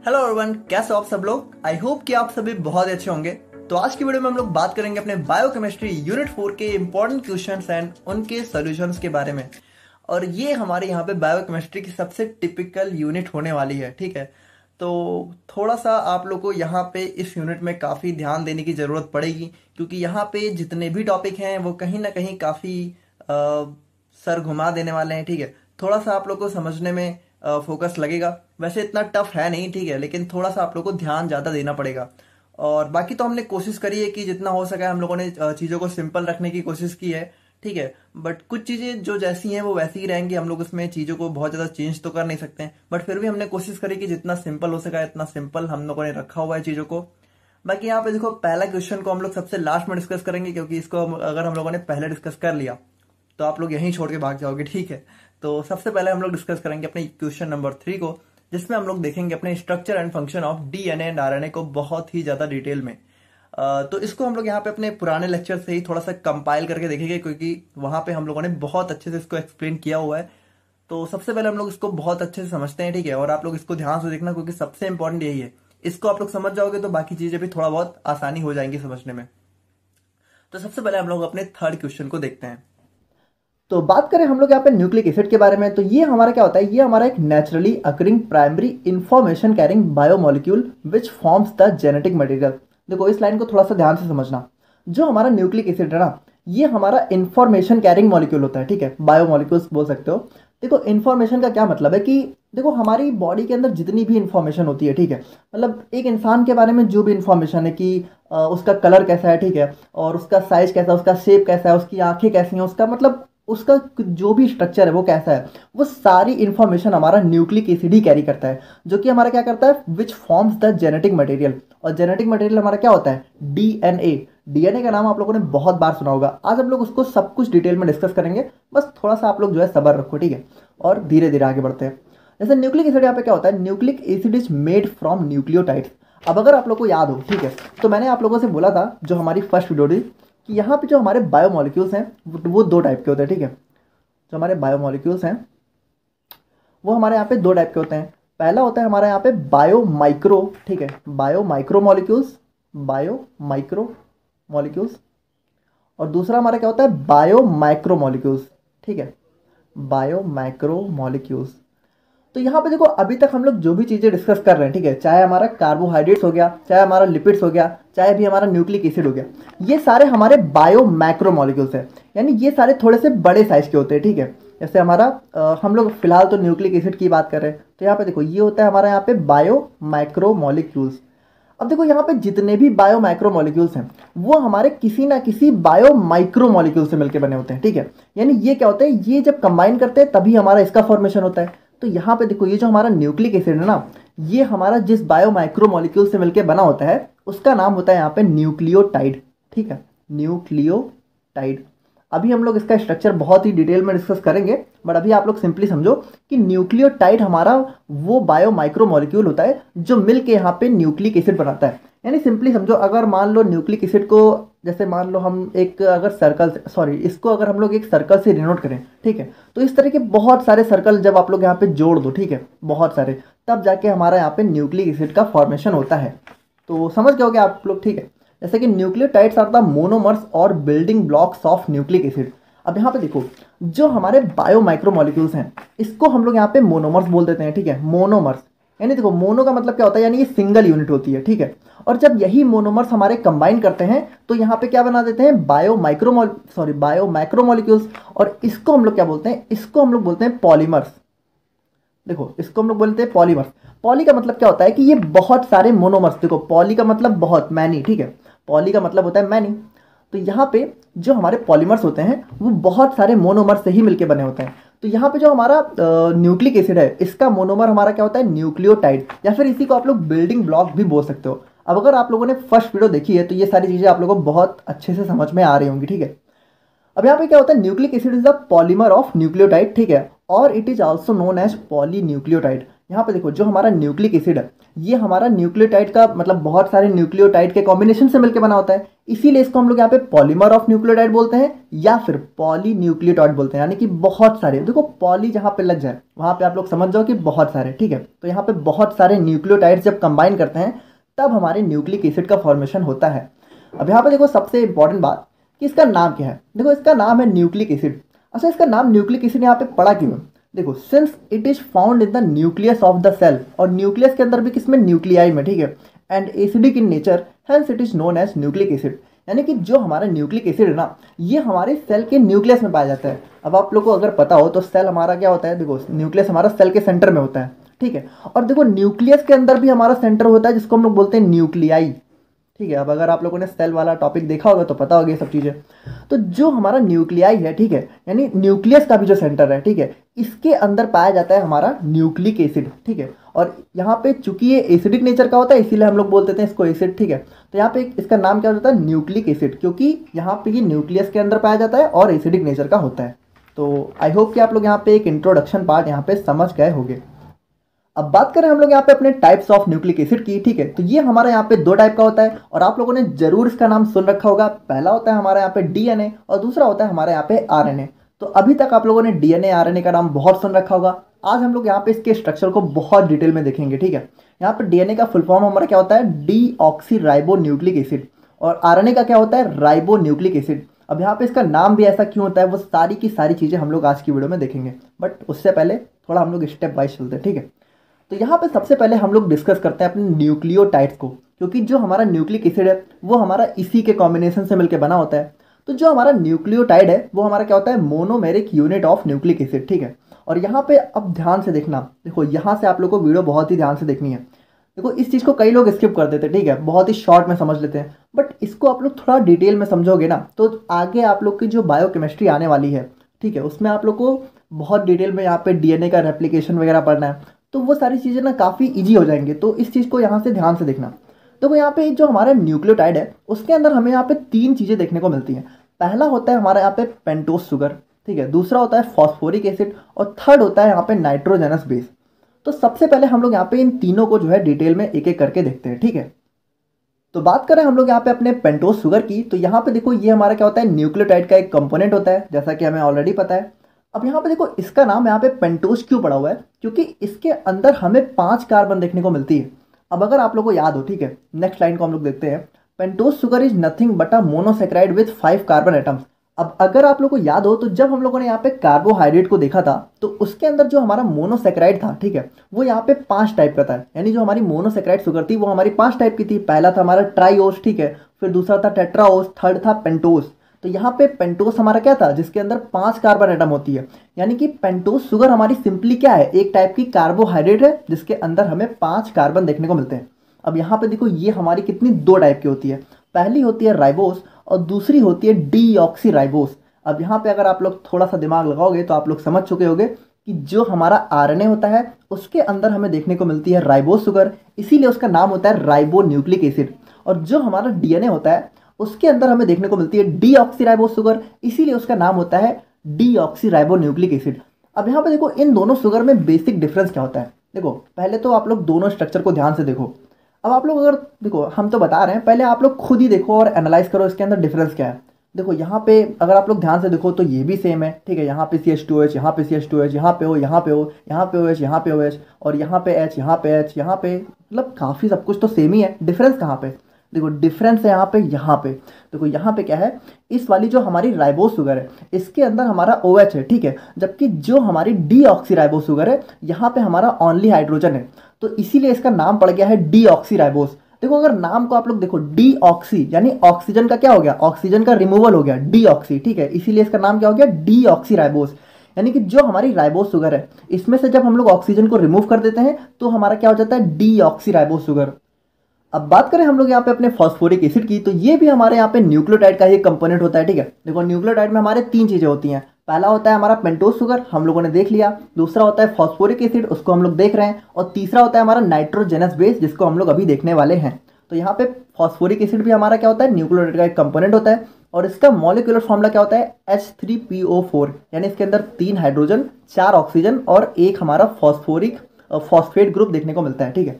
Hello everyone, कैसे हो आप सब लोग। आई होप कि आप सभी बहुत अच्छे होंगे। तो आज की वीडियो में हम लोग बात करेंगे अपने बायोकेमिस्ट्री यूनिट 4 के इंपॉर्टेंट क्वेश्चंस एंड उनके सॉल्यूशंस के बारे में। और ये हमारे यहाँ पे बायोकेमिस्ट्री की सबसे टिपिकल यूनिट होने वाली है, ठीक है। तो थोड़ा सा आप लोग को यहाँ पे इस यूनिट में काफ़ी ध्यान देने की ज़रूरत पड़ेगी, क्योंकि यहाँ पे जितने भी टॉपिक हैं वो कहीं ना कहीं काफ़ी सर घुमा देने वाले हैं, ठीक है। थोड़ा सा आप लोग को समझने में फोकस लगेगा। वैसे इतना टफ है नहीं, ठीक है, लेकिन थोड़ा सा आप लोग को ध्यान ज़्यादा देना पड़ेगा। और बाकी तो हमने कोशिश करी है कि जितना हो सका हम लोगों ने चीज़ों को सिंपल रखने की कोशिश की है, ठीक है। बट कुछ चीज़ें जो जैसी हैं वो वैसी ही रहेंगी, हम लोग उसमें चीज़ों को बहुत ज़्यादा चेंज तो कर नहीं सकते हैं। बट फिर भी हमने कोशिश करी कि जितना सिंपल हो सका इतना सिंपल हम लोगों ने रखा हुआ है चीज़ों को। बाकी यहाँ पे देखो, पहला क्वेश्चन को हम लोग सबसे लास्ट में डिस्कस करेंगे, क्योंकि इसको अगर हम लोगों ने पहले डिस्कस कर लिया तो आप लोग यहीं छोड़ के भाग जाओगे, ठीक है। तो सबसे पहले हम लोग डिस्कस करेंगे अपने क्वेश्चन नंबर 3 को, जिसमें हम लोग देखेंगे अपने structure and function of DNA and RNA को बहुत ही ज्यादा डिटेल में। तो इसको हम लोग यहाँ पे अपने पुराने लेक्चर से ही थोड़ा सा कंपाइल करके देखेंगे, क्योंकि वहां पे हम लोगों ने बहुत अच्छे से इसको एक्सप्लेन किया हुआ है। तो सबसे पहले हम लोग इसको बहुत अच्छे से समझते हैं, ठीक है। और आप लोग इसको ध्यान से देखना, क्योंकि सबसे इंपॉर्टेंट यही है। इसको आप लोग समझ जाओगे तो बाकी चीजें भी थोड़ा बहुत आसानी हो जाएंगी समझने में। तो सबसे पहले हम लोग अपने थर्ड क्वेश्चन को देखते हैं। तो बात करें हम लोग यहाँ पे न्यूक्लिक एसिड के बारे में, तो ये हमारा क्या होता है, ये हमारा एक naturally occurring primary information carrying biomolecule which forms the genetic material. देखो इस लाइन को थोड़ा सा ध्यान से समझना। जो हमारा न्यूक्लिक एसिड है ना, ये हमारा इंफॉर्मेशन कैरिंग मॉलिक्यूल होता है, ठीक है। बायोमोलिक्यूल्स बोल सकते हो। देखो इन्फॉर्मेशन का क्या मतलब है कि देखो हमारी बॉडी के अंदर जितनी भी इंफॉर्मेशन होती है, ठीक है, मतलब एक इंसान के बारे में जो भी इंफॉर्मेशन है कि उसका कलर कैसा है, ठीक है, और उसका साइज कैसा है, उसका शेप कैसा है, उसकी आंखें कैसी हैं, उसका मतलब उसका जो भी स्ट्रक्चर है वो कैसा है, वो सारी इंफॉर्मेशन हमारा न्यूक्लिक एसिड ही कैरी करता है, जो कि हमारा क्या करता है, which forms the genetic material. और जेनेटिक मटेरियल हमारा क्या होता है, डीएनए। डीएनए का नाम आप लोगों ने बहुत बार सुना होगा। आज हम लोग उसको सब कुछ डिटेल में डिस्कस करेंगे, बस थोड़ा सा आप लोग जो है सब्र रखो, ठीक है, और धीरे धीरे आगे बढ़ते हैं। जैसे न्यूक्लिक एसिड यहाँ पे क्या होता है, nucleic acid is made from nucleotides. अब अगर आप लोग को याद हो, ठीक है, तो मैंने आप लोगों से बोला था जो हमारी फर्स्ट वीडियो थी कि यहाँ पे जो हमारे बायोमोलिक्यूल्स हैं वो दो टाइप के होते हैं, ठीक है। जो हमारे बायोमोलिक्यूल्स हैं वो हमारे यहाँ पे दो टाइप के होते हैं। पहला होता है हमारे यहाँ पे बायो माइक्रो, ठीक है, bio micro molecules, bio micro molecules. और दूसरा हमारा क्या होता है, बायो माइक्रो मॉलिक्यूल्स, ठीक है, बायो माइक्रो मॉलिक्यूल्स। तो यहाँ पे देखो अभी तक हम लोग जो भी चीज़ें डिस्कस कर रहे हैं, ठीक है, चाहे हमारा कार्बोहाइड्रेट्स हो गया, चाहे हमारा लिपिड्स हो गया, चाहे भी हमारा न्यूक्लिक एसिड हो गया, ये सारे हमारे बायो मैक्रो मॉलिक्यूल्स हैं। यानी ये सारे थोड़े से बड़े साइज के होते हैं, ठीक है। जैसे हमारा हम लोग फिलहाल तो न्यूक्लिक एसिड की बात कर रहे हैं, तो यहाँ पे देखो ये होता है हमारा यहाँ पे बायो माइक्रो मॉलिक्यूल्स। अब देखो यहाँ पे जितने भी बायो माइक्रो मॉलिक्यूल्स हैं वो हमारे किसी ना किसी बायो माइक्रो मॉलिक्यूल से मिलकर बने होते हैं, ठीक है। यानी ये क्या होता है, ये जब कंबाइन करते हैं तभी हमारा इसका फॉर्मेशन होता है। तो यहाँ पे देखो ये जो हमारा न्यूक्लिक एसिड है ना, ये हमारा जिस बायो माइक्रो मॉलिक्यूल से मिलकर बना होता है उसका नाम होता है यहाँ पे न्यूक्लियोटाइड, ठीक है, न्यूक्लियोटाइड। अभी हम लोग इसका स्ट्रक्चर बहुत ही डिटेल में डिस्कस करेंगे, बट अभी आप लोग सिंपली समझो कि न्यूक्लियोटाइड हमारा वो बायो माइक्रो मॉलिक्यूल होता है जो मिल के यहाँ पे न्यूक्लिक एसिड बनाता है। यानी सिंपली समझो, अगर मान लो न्यूक्लिक एसिड को, जैसे मान लो हम एक अगर सर्कल, सॉरी इसको अगर हम लोग एक सर्कल से डिनोट करें, ठीक है, तो इस तरह के बहुत सारे सर्कल जब आप लोग यहाँ पे जोड़ दो, ठीक है, बहुत सारे, तब जाके हमारा यहाँ पे न्यूक्लिक एसिड का फॉर्मेशन होता है। तो समझ गए होगे आप लोग, ठीक है। जैसे कि न्यूक्लियोटाइड्स आर द मोनोमर्स और building blocks of nucleic acid. अब यहाँ पे देखो जो हमारे बायो माइक्रो मॉलिक्यूल्स हैं इसको हम लोग यहाँ पे मोनोमर्स बोल देते हैं, ठीक है, मोनोमर्स। यानी देखो मोनो का मतलब क्या होता है, यानी ये सिंगल यूनिट होती है, ठीक है। और जब यही मोनोमर्स हमारे कंबाइन करते हैं तो यहाँ पे क्या बना देते हैं, बायो माइक्रो मॉलिक्यूल्स। और इसको हम लोग क्या बोलते हैं, इसको हम लोग बोलते हैं पॉलीमर्स। देखो इसको हम लोग बोलते हैं पॉलीमर्स। पॉली का मतलब क्या होता है कि ये बहुत सारे मोनोमर्स, देखो पॉली का मतलब बहुत, मैनी, ठीक है, पॉली का मतलब होता है मैनी। तो यहाँ पे जो हमारे पॉलीमर्स होते हैं वो बहुत सारे मोनोमर से ही मिलके बने होते हैं। तो यहाँ पे जो हमारा न्यूक्लिक एसिड है इसका मोनोमर हमारा क्या होता है, न्यूक्लियोटाइड, या फिर इसी को आप लोग बिल्डिंग ब्लॉक भी बोल सकते हो। अब अगर आप लोगों ने फर्स्ट वीडियो देखी है तो ये सारी चीज़ें आप लोगों को बहुत अच्छे से समझ में आ रही होंगी, ठीक है। अब यहाँ पे क्या होता है, nucleic acid is the polymer of nucleotide, ठीक है, और it is also known as polynucleotide. यहाँ पे देखो जो हमारा न्यूक्लिक एसिड है ये हमारा न्यूक्लियोटाइड का मतलब बहुत सारे न्यूक्लियोटाइड के कॉम्बिनेशन से मिलकर बना होता है, इसीलिए इसको हम लोग यहाँ पे पॉलीमर ऑफ न्यूक्लियोटाइड बोलते हैं या फिर पॉली न्यूक्लियोटाइड बोलते हैं। यानी कि बहुत सारे, देखो पॉली जहाँ पे लग जाए वहाँ पे आप लोग समझ जाओ कि बहुत सारे, ठीक है। तो यहाँ पे बहुत सारे न्यूक्लियोटाइड्स जब कंबाइन करते हैं तब हमारे न्यूक्लिक एसिड का फॉर्मेशन होता है। अब यहाँ पे देखो सबसे इंपॉर्टेंट बात कि इसका नाम क्या है। देखो इसका नाम है न्यूक्लिक एसिड। अच्छा, इसका नाम न्यूक्लिक एसिड यहाँ पे पड़ा क्यों है? देखो since it is found in the nucleus of the cell, और न्यूक्लियस के अंदर भी किसमें, न्यूक्लियाई में, ठीक है। And acidic in nature, hence it is known as nucleic acid. यानी कि जो हमारा न्यूक्लिक एसिड है ना ये हमारे सेल के न्यूक्लियस में पाया जाता है। अब आप लोग को अगर पता हो तो सेल हमारा क्या होता है, देखो न्यूक्लियस हमारा सेल के सेंटर में होता है, ठीक है। और देखो न्यूक्लियस के अंदर भी हमारा सेंटर होता है जिसको हम लोग बोलते हैं न्यूक्लियाई, ठीक है। अब अगर आप लोगों ने सेल वाला टॉपिक देखा होगा तो पता होगा ये सब चीज़ें। तो जो हमारा न्यूक्लियाई है, ठीक है, यानी न्यूक्लियस का भी जो सेंटर है, ठीक है, इसके अंदर पाया जाता है हमारा न्यूक्लिक एसिड, ठीक है। और यहाँ पे चूंकि ये एसिडिक नेचर का होता है इसीलिए हम लोग बोलते हैं इसको एसिड, ठीक है। तो यहाँ पे इसका नाम क्या होता है, न्यूक्लिक एसिड, क्योंकि यहाँ पे ये न्यूक्लियस के अंदर पाया जाता है और एसिडिक नेचर का होता है। तो आई होप कि आप लोग यहाँ पे एक इंट्रोडक्शन पार्ट यहाँ पे समझ गए होंगे। अब बात करें हम लोग यहाँ पे अपने टाइप्स ऑफ न्यूक्लिक एसिड की, ठीक है। तो ये हमारे यहाँ पे दो टाइप का होता है और आप लोगों ने जरूर इसका नाम सुन रखा होगा। पहला होता है हमारे यहाँ पे डीएनए और दूसरा होता है हमारे यहाँ पे आरएनए। तो अभी तक आप लोगों ने डीएनए आरएनए का नाम बहुत सुन रखा होगा। आज हम लोग यहाँ पे इसके स्ट्रक्चर को बहुत डिटेल में देखेंगे, ठीक है। यहाँ पे डीएनए का फुल फॉर्म हमारा क्या होता है, डीऑक्सी राइबो न्यूक्लिक एसिड, और आरएनए का क्या होता है, राइबो न्यूक्लिक एसिड। अब यहाँ पे इसका नाम भी ऐसा क्यों होता है वो सारी की सारी चीज़ें हम लोग आज की वीडियो में देखेंगे, बट उससे पहले थोड़ा हम लोग स्टेप वाइज चलते हैं, ठीक है। तो यहाँ पे सबसे पहले हम लोग डिस्कस करते हैं अपने न्यूक्लियोटाइड्स को, क्योंकि जो हमारा न्यूक्लिक एसिड है वो हमारा इसी के कॉम्बिनेशन से मिलकर बना होता है। तो जो हमारा न्यूक्लियोटाइड है वो हमारा क्या होता है, monomeric unit of nucleic acid, ठीक है। और यहाँ पे अब ध्यान से देखना, देखो यहाँ से आप लोग को वीडियो बहुत ही ध्यान से देखनी है। देखो इस चीज़ को कई लोग स्किप कर देते हैं, ठीक है, बहुत ही शॉर्ट में समझ लेते हैं, बट इसको आप लोग थोड़ा डिटेल में समझोगे ना तो आगे आप लोग की जो बायोकेमिस्ट्री आने वाली है, ठीक है, उसमें आप लोग को बहुत डिटेल में यहाँ पे डीएनए का रेप्लिकेशन वगैरह पढ़ना है, तो वो सारी चीज़ें ना काफ़ी इजी हो जाएंगे। तो इस चीज़ को यहाँ से ध्यान से देखना। देखो यहाँ पे जो हमारा न्यूक्लियोटाइड है उसके अंदर हमें यहाँ पे तीन चीज़ें देखने को मिलती हैं। पहला होता है हमारा यहाँ पे पेंटोज शुगर, ठीक है, दूसरा होता है फॉस्फोरिक एसिड और थर्ड होता है यहाँ पे नाइट्रोजनस बेस। तो सबसे पहले हम लोग यहाँ पे इन तीनों को जो है डिटेल में एक एक करके देखते हैं, ठीक है। तो बात करें हम लोग यहाँ पे अपने पेंटोज शुगर की, तो यहाँ पे देखो ये हमारा क्या होता है, न्यूक्लियोटाइड का एक कंपोनेंट होता है, जैसा कि हमें ऑलरेडी पता है। अब यहाँ पे देखो इसका नाम यहाँ पे पेंटोज क्यों पड़ा हुआ है, क्योंकि इसके अंदर हमें 5 कार्बन देखने को मिलती है। अब अगर आप लोग को याद हो, ठीक है, नेक्स्ट लाइन को हम लोग देखते हैं, pentose sugar is nothing but a monosaccharide with 5 carbon atoms. अब अगर आप लोग को याद हो तो जब हम लोगों ने यहाँ पे कार्बोहाइड्रेट को देखा था तो उसके अंदर जो हमारा मोनोसेक्राइड था, ठीक है, वो यहाँ पे 5 टाइप का था। यानी जो हमारी मोनोसेक्राइड शुगर थी वो हमारी 5 टाइप की थी। पहला था हमारा ट्राइओस, ठीक है, फिर दूसरा था टेट्राओस, थर्ड था पेंटोज। तो यहाँ पे पेंटोस हमारा क्या था, जिसके अंदर 5 कार्बन एटम होती है। यानी कि पेंटोस शुगर हमारी सिंपली क्या है, एक टाइप की कार्बोहाइड्रेट है जिसके अंदर हमें 5 कार्बन देखने को मिलते हैं। अब यहाँ पे देखो ये हमारी कितनी 2 टाइप की होती है। पहली होती है राइबोस और दूसरी होती है डीऑक्सी राइबोस। अब यहाँ पे अगर आप लोग थोड़ा सा दिमाग लगाओगे तो आप लोग समझ चुके होंगे कि जो हमारा आरएनए होता है उसके अंदर हमें देखने को मिलती है राइबोस शुगर, इसीलिए उसका नाम होता है राइबो न्यूक्लिक एसिड। और जो हमारा डीएनए होता है उसके अंदर हमें देखने को मिलती है डीऑक्सी राइबोस शुगर, इसीलिए उसका नाम होता है डीऑक्सी राइबो न्यूक्लिक एसिड। अब यहाँ पे देखो इन दोनों शुगर में बेसिक डिफरेंस क्या होता है। देखो पहले तो आप लोग दोनों स्ट्रक्चर को ध्यान से देखो। अब आप लोग अगर देखो, हम तो बता रहे हैं, पहले आप लोग खुद ही देखो और एनालाइज करो इसके अंदर डिफरेंस क्या है। देखो यहाँ पे अगर आप लोग ध्यान से देखो तो ये भी सेम है, ठीक है। यहाँ पे CH2H, यहाँ पे CH2H, यहाँ पे O, यहाँ पे O, यहाँ पे OH, यहाँ पे OH, और यहाँ पे H, यहाँ पे H, यहाँ पे, मतलब काफ़ी सब कुछ तो सेम ही है। डिफरेंस कहाँ पे, देखो डिफरेंस है यहाँ पे, यहाँ पे देखो, यहाँ पे क्या है, इस वाली जो हमारी राइबोस शुगर है इसके अंदर हमारा OH है, ठीक है, जबकि जो हमारी डीऑक्सी राइबोस शुगर है यहाँ पे हमारा ओनली हाइड्रोजन है। तो इसीलिए इसका नाम पड़ गया है डीऑक्सी राइबोस। देखो अगर नाम को आप लोग देखो, डीऑक्सी यानी ऑक्सीजन का क्या हो गया, ऑक्सीजन का रिमूवल हो गया, डीऑक्सी, ठीक है, इसीलिए इसका नाम क्या हो गया, डीऑक्सी राइबोस। यानी कि जो हमारी राइबोस शुगर है इसमें से जब हम लोग ऑक्सीजन को रिमूव कर देते हैं तो हमारा क्या हो जाता है, डीऑक्सी राइबोस शुगर। अब बात करें हम लोग यहाँ पे अपने फॉस्फोरिक एसिड की, तो ये भी हमारे यहाँ पे न्यूक्लियोटाइड का ही कंपोनेंट होता है, ठीक है। देखो न्यूक्लियोटाइड में हमारे 3 चीजें होती हैं। पहला होता है हमारा पेंटोज शुगर, हम लोगों ने देख लिया, दूसरा होता है फॉस्फोरिक एसिड, उसको हम लोग देख रहे हैं, और तीसरा होता है हमारा नाइट्रोजनस बेस, जिसको हम लोग अभी देखने वाले हैं। तो यहाँ पे फॉस्फोरिक एसिड भी हमारा क्या होता है, न्यूक्लियोटाइड का एक कंपोनेंट होता है, और इसका मॉलिक्यूलर फॉर्मूला क्या होता है, H3PO4, यानी इसके अंदर 3 हाइड्रोजन, 4 ऑक्सीजन और 1 हमारा फॉस्फोरिक फॉस्फेट ग्रुप देखने को मिलता है, ठीक है।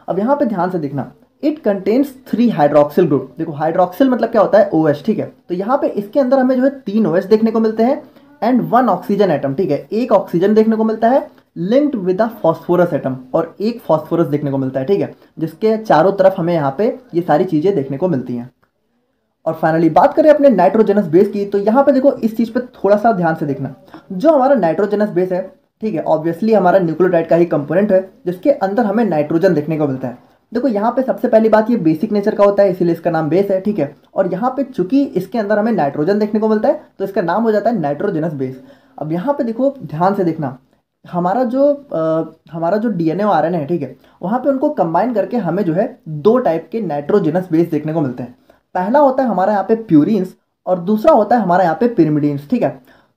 अब यहाँ पे ध्यान से देखना, इट कंटेन्स 3 हाइड्रोक्सिल ग्रुप। देखो हाइड्रोक्सिल मतलब क्या होता है, OH, ठीक है। तो यहाँ पे इसके अंदर हमें जो है 3 OH देखने को मिलते हैं एंड 1 ऑक्सीजन एटम, ठीक है। एक ऑक्सीजन देखने को मिलता है linked with a phosphorus atom, और एक फॉस्फोरस देखने को मिलता है, ठीक है, जिसके चारों तरफ हमें यहाँ पे ये सारी चीज़ें देखने को मिलती हैं। और फाइनली बात करें अपने नाइट्रोजनस बेस की, तो यहाँ पे देखो इस चीज़ पे थोड़ा सा ध्यान से देखना। जो हमारा नाइट्रोजनस बेस है, ठीक है, ऑब्वियसली हमारा न्यूक्लियोटाइड का ही कंपोनेंट है जिसके अंदर हमें नाइट्रोजन देखने को मिलता है। देखो यहाँ पे सबसे पहली बात, ये बेसिक नेचर का होता है इसीलिए इसका नाम बेस है, ठीक है। और यहाँ पे चूंकि इसके अंदर हमें नाइट्रोजन देखने को मिलता है तो इसका नाम हो जाता है नाइट्रोजनस बेस। अब यहाँ पे देखो ध्यान से देखना, हमारा जो DNA और RNA है, ठीक है, वहाँ पे उनको कंबाइन करके हमें जो है 2 टाइप के नाइट्रोजनस बेस देखने को मिलते हैं। पहला होता है हमारा यहाँ पे प्यूरिन्स और दूसरा होता है हमारा यहाँ पे पिरिमिडीन्स, ठीक है।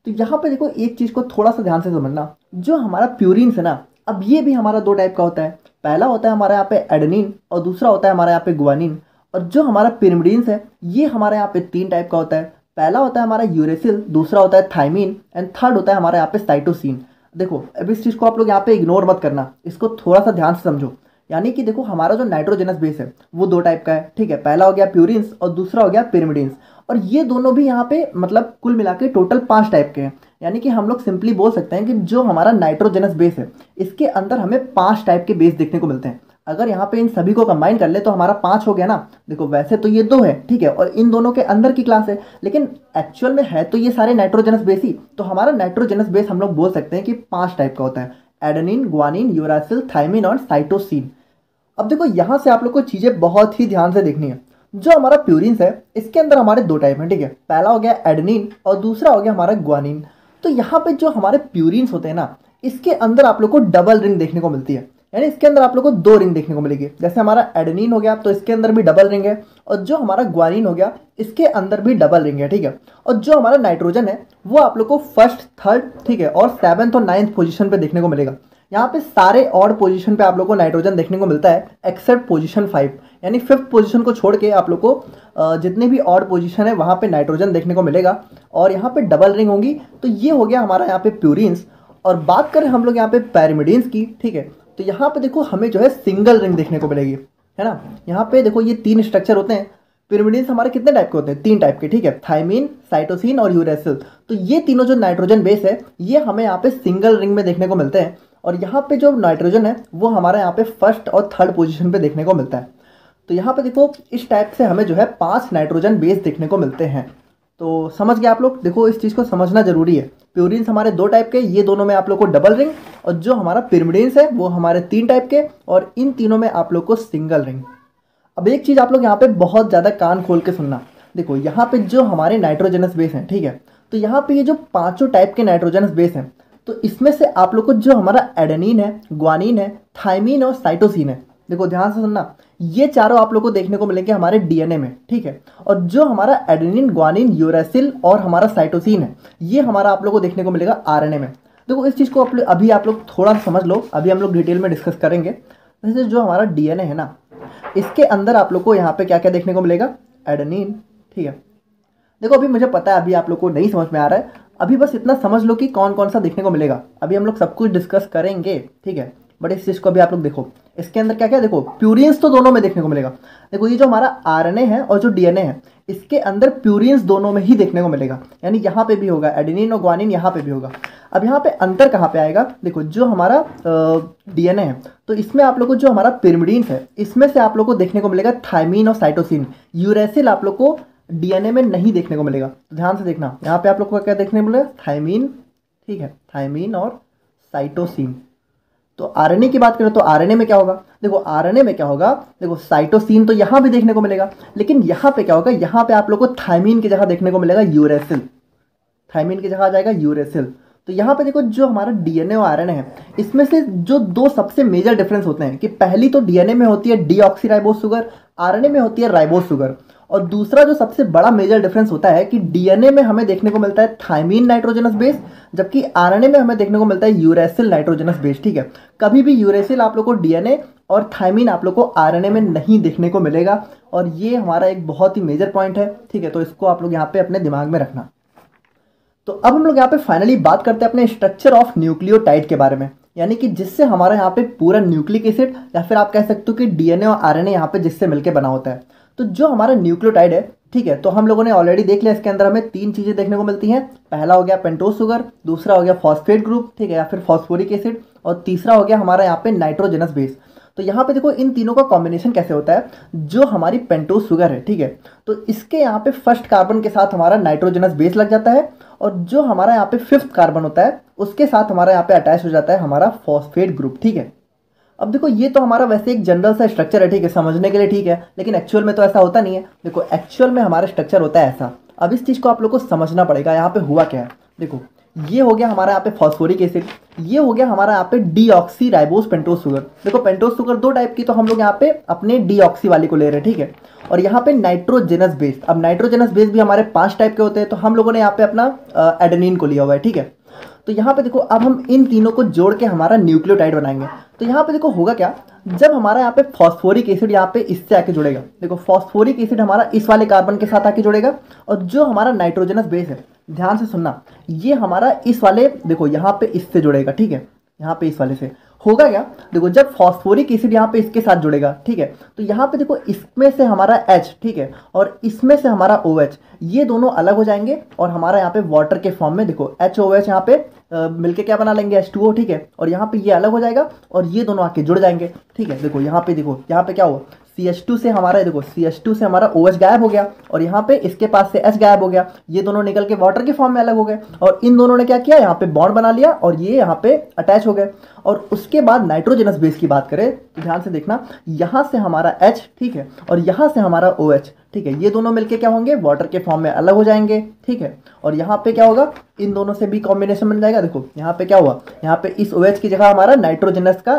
तो यहाँ पे देखो एक चीज़ को थोड़ा सा ध्यान से समझना, जो हमारा प्यूरिन्स है ना, अब ये भी हमारा 2 टाइप का होता है। पहला होता है हमारे यहाँ पे एडेनिन और दूसरा होता है हमारे यहाँ पे गुआनिन। और जो हमारा पिरिमिडीन्स है ये हमारे यहाँ पे 3 टाइप का होता है। पहला होता है हमारा यूरेसिल, दूसरा होता है थाइमिन एंड थर्ड होता है हमारे यहाँ पे साइटोसिन। देखो अब इस चीज़ को आप लोग यहाँ पे इग्नोर मत करना, इसको थोड़ा सा ध्यान से समझो। यानी कि देखो हमारा जो नाइट्रोजनस बेस है वो 2 टाइप का है, ठीक है। पहला हो गया प्यूरिन्स और दूसरा हो गया पिरिमिडीन्स। और ये दोनों भी यहाँ पे मतलब कुल मिला के टोटल 5 टाइप के हैं। यानी कि हम लोग सिंपली बोल सकते हैं कि जो हमारा नाइट्रोजनस बेस है इसके अंदर हमें 5 टाइप के बेस देखने को मिलते हैं। अगर यहाँ पे इन सभी को कंबाइन कर ले तो हमारा 5 हो गया ना। देखो वैसे तो ये 2 है, ठीक है, और इन दोनों के अंदर की क्लास है, लेकिन एक्चुअल में है तो ये सारे नाइट्रोजनस बेस ही। तो हमारा नाइट्रोजनस बेस हम लोग बोल सकते हैं कि 5 टाइप का होता है, एडेनिन, गुआनिन, यूरासिल, थाइमिन और साइटोसिन। अब देखो यहाँ से आप लोग को चीज़ें बहुत ही ध्यान से देखनी है। जो हमारा प्यूरिन्स है इसके अंदर हमारे 2 टाइप हैं, ठीक है। पहला हो गया एडेनिन और दूसरा हो गया हमारा गुआनिन। तो यहाँ पे जो हमारे प्यूरिन्स होते हैं ना, इसके अंदर आप लोग को डबल रिंग देखने को मिलती है। यानी इसके अंदर आप लोग को 2 रिंग देखने को मिलेगी। जैसे हमारा एडेनिन हो गया तो इसके अंदर भी डबल रिंग है, और जो हमारा गुआनिन हो गया इसके अंदर भी डबल रिंग है, ठीक है। और जो हमारा नाइट्रोजन है वो आप लोग को 1st, 3rd, ठीक है, और 7th और 9th पोजीशन पे देखने को मिलेगा। यहाँ पे सारे ऑड पोजीशन पे आप लोग को नाइट्रोजन देखने को मिलता है एक्सेप्ट पोजीशन 5, यानी 5th पोजीशन को छोड़ के आप लोग को जितने भी ऑड पोजीशन है वहाँ पे नाइट्रोजन देखने को मिलेगा, और यहाँ पे डबल रिंग होंगी। तो ये हो गया हमारा यहाँ पे प्यूरिन्स। और बात करें हम लोग यहाँ पे पैरामिडीन्स की, ठीक है, तो यहाँ पे देखो हमें जो है सिंगल रिंग देखने को मिलेगी, है ना। यहाँ पे देखो ये 3 स्ट्रक्चर होते हैं। पिरिमिडीन्स हमारे कितने टाइप के होते हैं, 3 टाइप के, ठीक है, थाइमिन, साइटोसिन और यूरेसिल। तो ये तीनों जो नाइट्रोजन बेस है ये हमें यहाँ पे सिंगल रिंग में देखने को मिलते हैं। और यहाँ पे जो नाइट्रोजन है वो हमारे यहाँ पे 1st और 3rd पोजीशन पे देखने को मिलता है। तो यहाँ पे देखो इस टाइप से हमें जो है 5 नाइट्रोजन बेस देखने को मिलते हैं। तो समझ गए आप लोग। देखो इस चीज़ को समझना जरूरी है। प्यूरिन्स हमारे 2 टाइप के, ये दोनों में आप लोग को डबल रिंग, और जो हमारा पिरिमिडीन्स है वो हमारे 3 टाइप के, और इन तीनों में आप लोग को सिंगल रिंग। अब एक चीज़ आप लोग यहाँ पे बहुत ज़्यादा कान खोल के सुनना। देखो यहाँ पे जो हमारे नाइट्रोजनस बेस हैं, ठीक है, तो यहाँ पे ये जो 5 टाइप के नाइट्रोजनस बेस हैं, तो इसमें से आप लोग को जो हमारा एडेनिन है, गुआनिन है, थाइमिन और साइटोसिन है, देखो ध्यान से सुनना, ये चारों आप लोग को देखने को मिलेंगे हमारे DNA में, ठीक है। और जो हमारा एडेनिन, गुआनिन, यूरेसिल और हमारा साइटोसिन है ये हमारा आप लोग को देखने को मिलेगा RNA में। देखो इस चीज़ को अभी आप लोग थोड़ा समझ लो, अभी हम लोग डिटेल में डिस्कस करेंगे। जैसे जो हमारा DNA है ना, इसके अंदर आप लोग को यहाँ पे क्या क्या देखने को मिलेगा, एडेनिन, ठीक है। देखो अभी मुझे पता है अभी आप लोग को नहीं समझ में आ रहा है, अभी बस इतना समझ लो कि कौन कौन सा देखने को मिलेगा। अभी हम लोग सब कुछ डिस्कस करेंगे, ठीक है, बट इस चीज़ को अभी आप लोग देखो इसके अंदर क्या क्या, देखो प्यूरिन्स तो दोनों में देखने को मिलेगा। देखो ये जो हमारा RNA है और जो DNA है इसके अंदर प्यूरिन्स दोनों में ही देखने को मिलेगा, यानी यहाँ पे भी होगा एडेनिन और गुआनिन, यहाँ पे भी होगा। अब यहाँ पे अंतर कहाँ पे आएगा, देखो जो हमारा DNA है तो इसमें आप लोग को जो हमारा पिरिमिडीन्स है इसमें से आप लोग को देखने को मिलेगा थाइमिन और साइटोसिन। यूरेसिल आप लोग को DNA में नहीं देखने को मिलेगा। तो ध्यान से देखना, यहाँ पे आप लोग को क्या देखने को मिलेगा, थाइमिन, ठीक है, थाइमिन और साइटोसिन। तो RNA की बात करें तो RNA में क्या होगा, देखो RNA में क्या होगा, देखो साइटोसिन तो यहाँ भी देखने को मिलेगा, लेकिन यहाँ पे क्या होगा, यहाँ पे आप लोग को थाइमिन की जगह देखने को मिलेगा यूरेसिल, थाइमिन की जगह आ जाएगा यूरेसिल। तो यहाँ पे देखो जो हमारा DNA और RNA है इसमें से जो 2 सबसे मेजर डिफरेंस होते हैं कि पहली तो DNA में होती है डीऑक्सीराइबोस शुगर, RNA में होती है राइबोस शुगर। और दूसरा जो सबसे बड़ा मेजर डिफरेंस होता है कि DNA में हमें देखने को मिलता है थाइमिन नाइट्रोजनस बेस, जबकि RNA में हमें देखने को मिलता है यूरेसिल नाइट्रोजनस बेस, ठीक है। कभी भी यूरेसिल आप लोग को DNA और थाइमिन आप लोग को RNA में नहीं देखने को मिलेगा, और ये हमारा एक बहुत ही मेजर पॉइंट है, ठीक है। तो इसको आप लोग यहाँ पे अपने दिमाग में रखना। तो अब हम लोग यहाँ पे फाइनली बात करते हैं अपने स्ट्रक्चर ऑफ न्यूक्लियोटाइड के बारे में यानी कि जिससे हमारा यहाँ पे पूरा न्यूक्लिक एसिड या फिर आप कह सकते हो कि डीएनए और आरएनए यहाँ पे जिससे मिलकर बना होता है। तो जो हमारा न्यूक्लियोटाइड है, ठीक है, तो हम लोगों ने ऑलरेडी देख लिया, इसके अंदर हमें 3 चीज़ें देखने को मिलती हैं। पहला हो गया पेंटोज शुगर, दूसरा हो गया फॉस्फेट ग्रुप, ठीक है, या फिर फॉस्फोरिक एसिड, और तीसरा हो गया हमारा यहाँ पे नाइट्रोजनस बेस। तो यहाँ पे देखो इन तीनों का कॉम्बिनेशन कैसे होता है। जो हमारी पेंटोज शुगर है, ठीक है, तो इसके यहाँ पे फर्स्ट कार्बन के साथ हमारा नाइट्रोजनस बेस लग जाता है, और जो हमारा यहाँ पे 5th कार्बन होता है उसके साथ हमारा यहाँ पे अटैच हो जाता है हमारा फॉस्फेट ग्रुप, ठीक है। अब देखो ये तो हमारा वैसे एक जनरल सा स्ट्रक्चर है, ठीक है, समझने के लिए ठीक है, लेकिन एक्चुअल में तो ऐसा होता नहीं है। देखो एक्चुअल में हमारा स्ट्रक्चर होता है ऐसा। अब इस चीज़ को आप लोग को समझना पड़ेगा, यहाँ पे हुआ क्या है। देखो ये हो गया हमारा यहाँ पे फॉस्फोरिक एसिड, ये हो गया हमारा यहाँ पे डीऑक्सी राइबोस पेंटोज शुगर। देखो पेंटोज शुगर 2 टाइप की, तो हम लोग यहाँ पे अपने डीऑक्सी वाली को ले रहे हैं, ठीक है। और यहाँ पे नाइट्रोजनस बेस, अब नाइट्रोजनस बेस भी हमारे 5 टाइप के होते हैं, तो हम लोगों ने यहाँ पे अपना एडेनिन को लिया हुआ है, ठीक है। तो यहाँ पे देखो अब हम इन तीनों को जोड़ के हमारा न्यूक्लियोटाइड बनाएंगे। तो यहाँ पे देखो होगा क्या, जब हमारा यहाँ पे फॉस्फोरिक एसिड यहाँ पे इससे आके जुड़ेगा, देखो फॉस्फोरिक एसिड हमारा इस वाले कार्बन के साथ आके जुड़ेगा, और जो हमारा नाइट्रोजनस बेस है, ध्यान से सुनना, ये हमारा इस वाले देखो यहाँ पे इससे जुड़ेगा, ठीक है, यहाँ पे इस वाले से। होगा क्या, देखो जब फॉस्फोरिक एसिड यहाँ पे इसके साथ जुड़ेगा, ठीक है, तो यहाँ पे देखो इसमें से हमारा H, ठीक है, और इसमें से हमारा OH, ये दोनों अलग हो जाएंगे, और हमारा यहाँ पे वाटर के फॉर्म में देखो HOH यहाँ पे मिलके क्या बना लेंगे, H2O, ठीक है, और यहाँ पे ये अलग हो जाएगा और ये दोनों आके जुड़ जाएंगे, ठीक है। देखो यहाँ पे क्या हुआ, CH2 से हमारा देखो CH2 से हमारा OH गायब हो गया, और यहाँ पे इसके पास से H गायब हो गया, ये दोनों निकल के वाटर के फॉर्म में अलग हो गए, और इन दोनों ने क्या किया, यहाँ पे बॉन्ड बना लिया और ये यहाँ पे अटैच हो गए। और उसके बाद नाइट्रोजनस बेस की बात करें तो ध्यान से देखना, यहाँ से हमारा H, ठीक है, और यहाँ से हमारा OH, ठीक है, ये दोनों मिलके क्या होंगे, वाटर के फॉर्म में अलग हो जाएंगे, ठीक है। और यहाँ पे क्या होगा, इन दोनों से भी कॉम्बिनेशन बन जाएगा। देखो यहाँ पे क्या हुआ, यहाँ पे इस OH की जगह हमारा नाइट्रोजनस का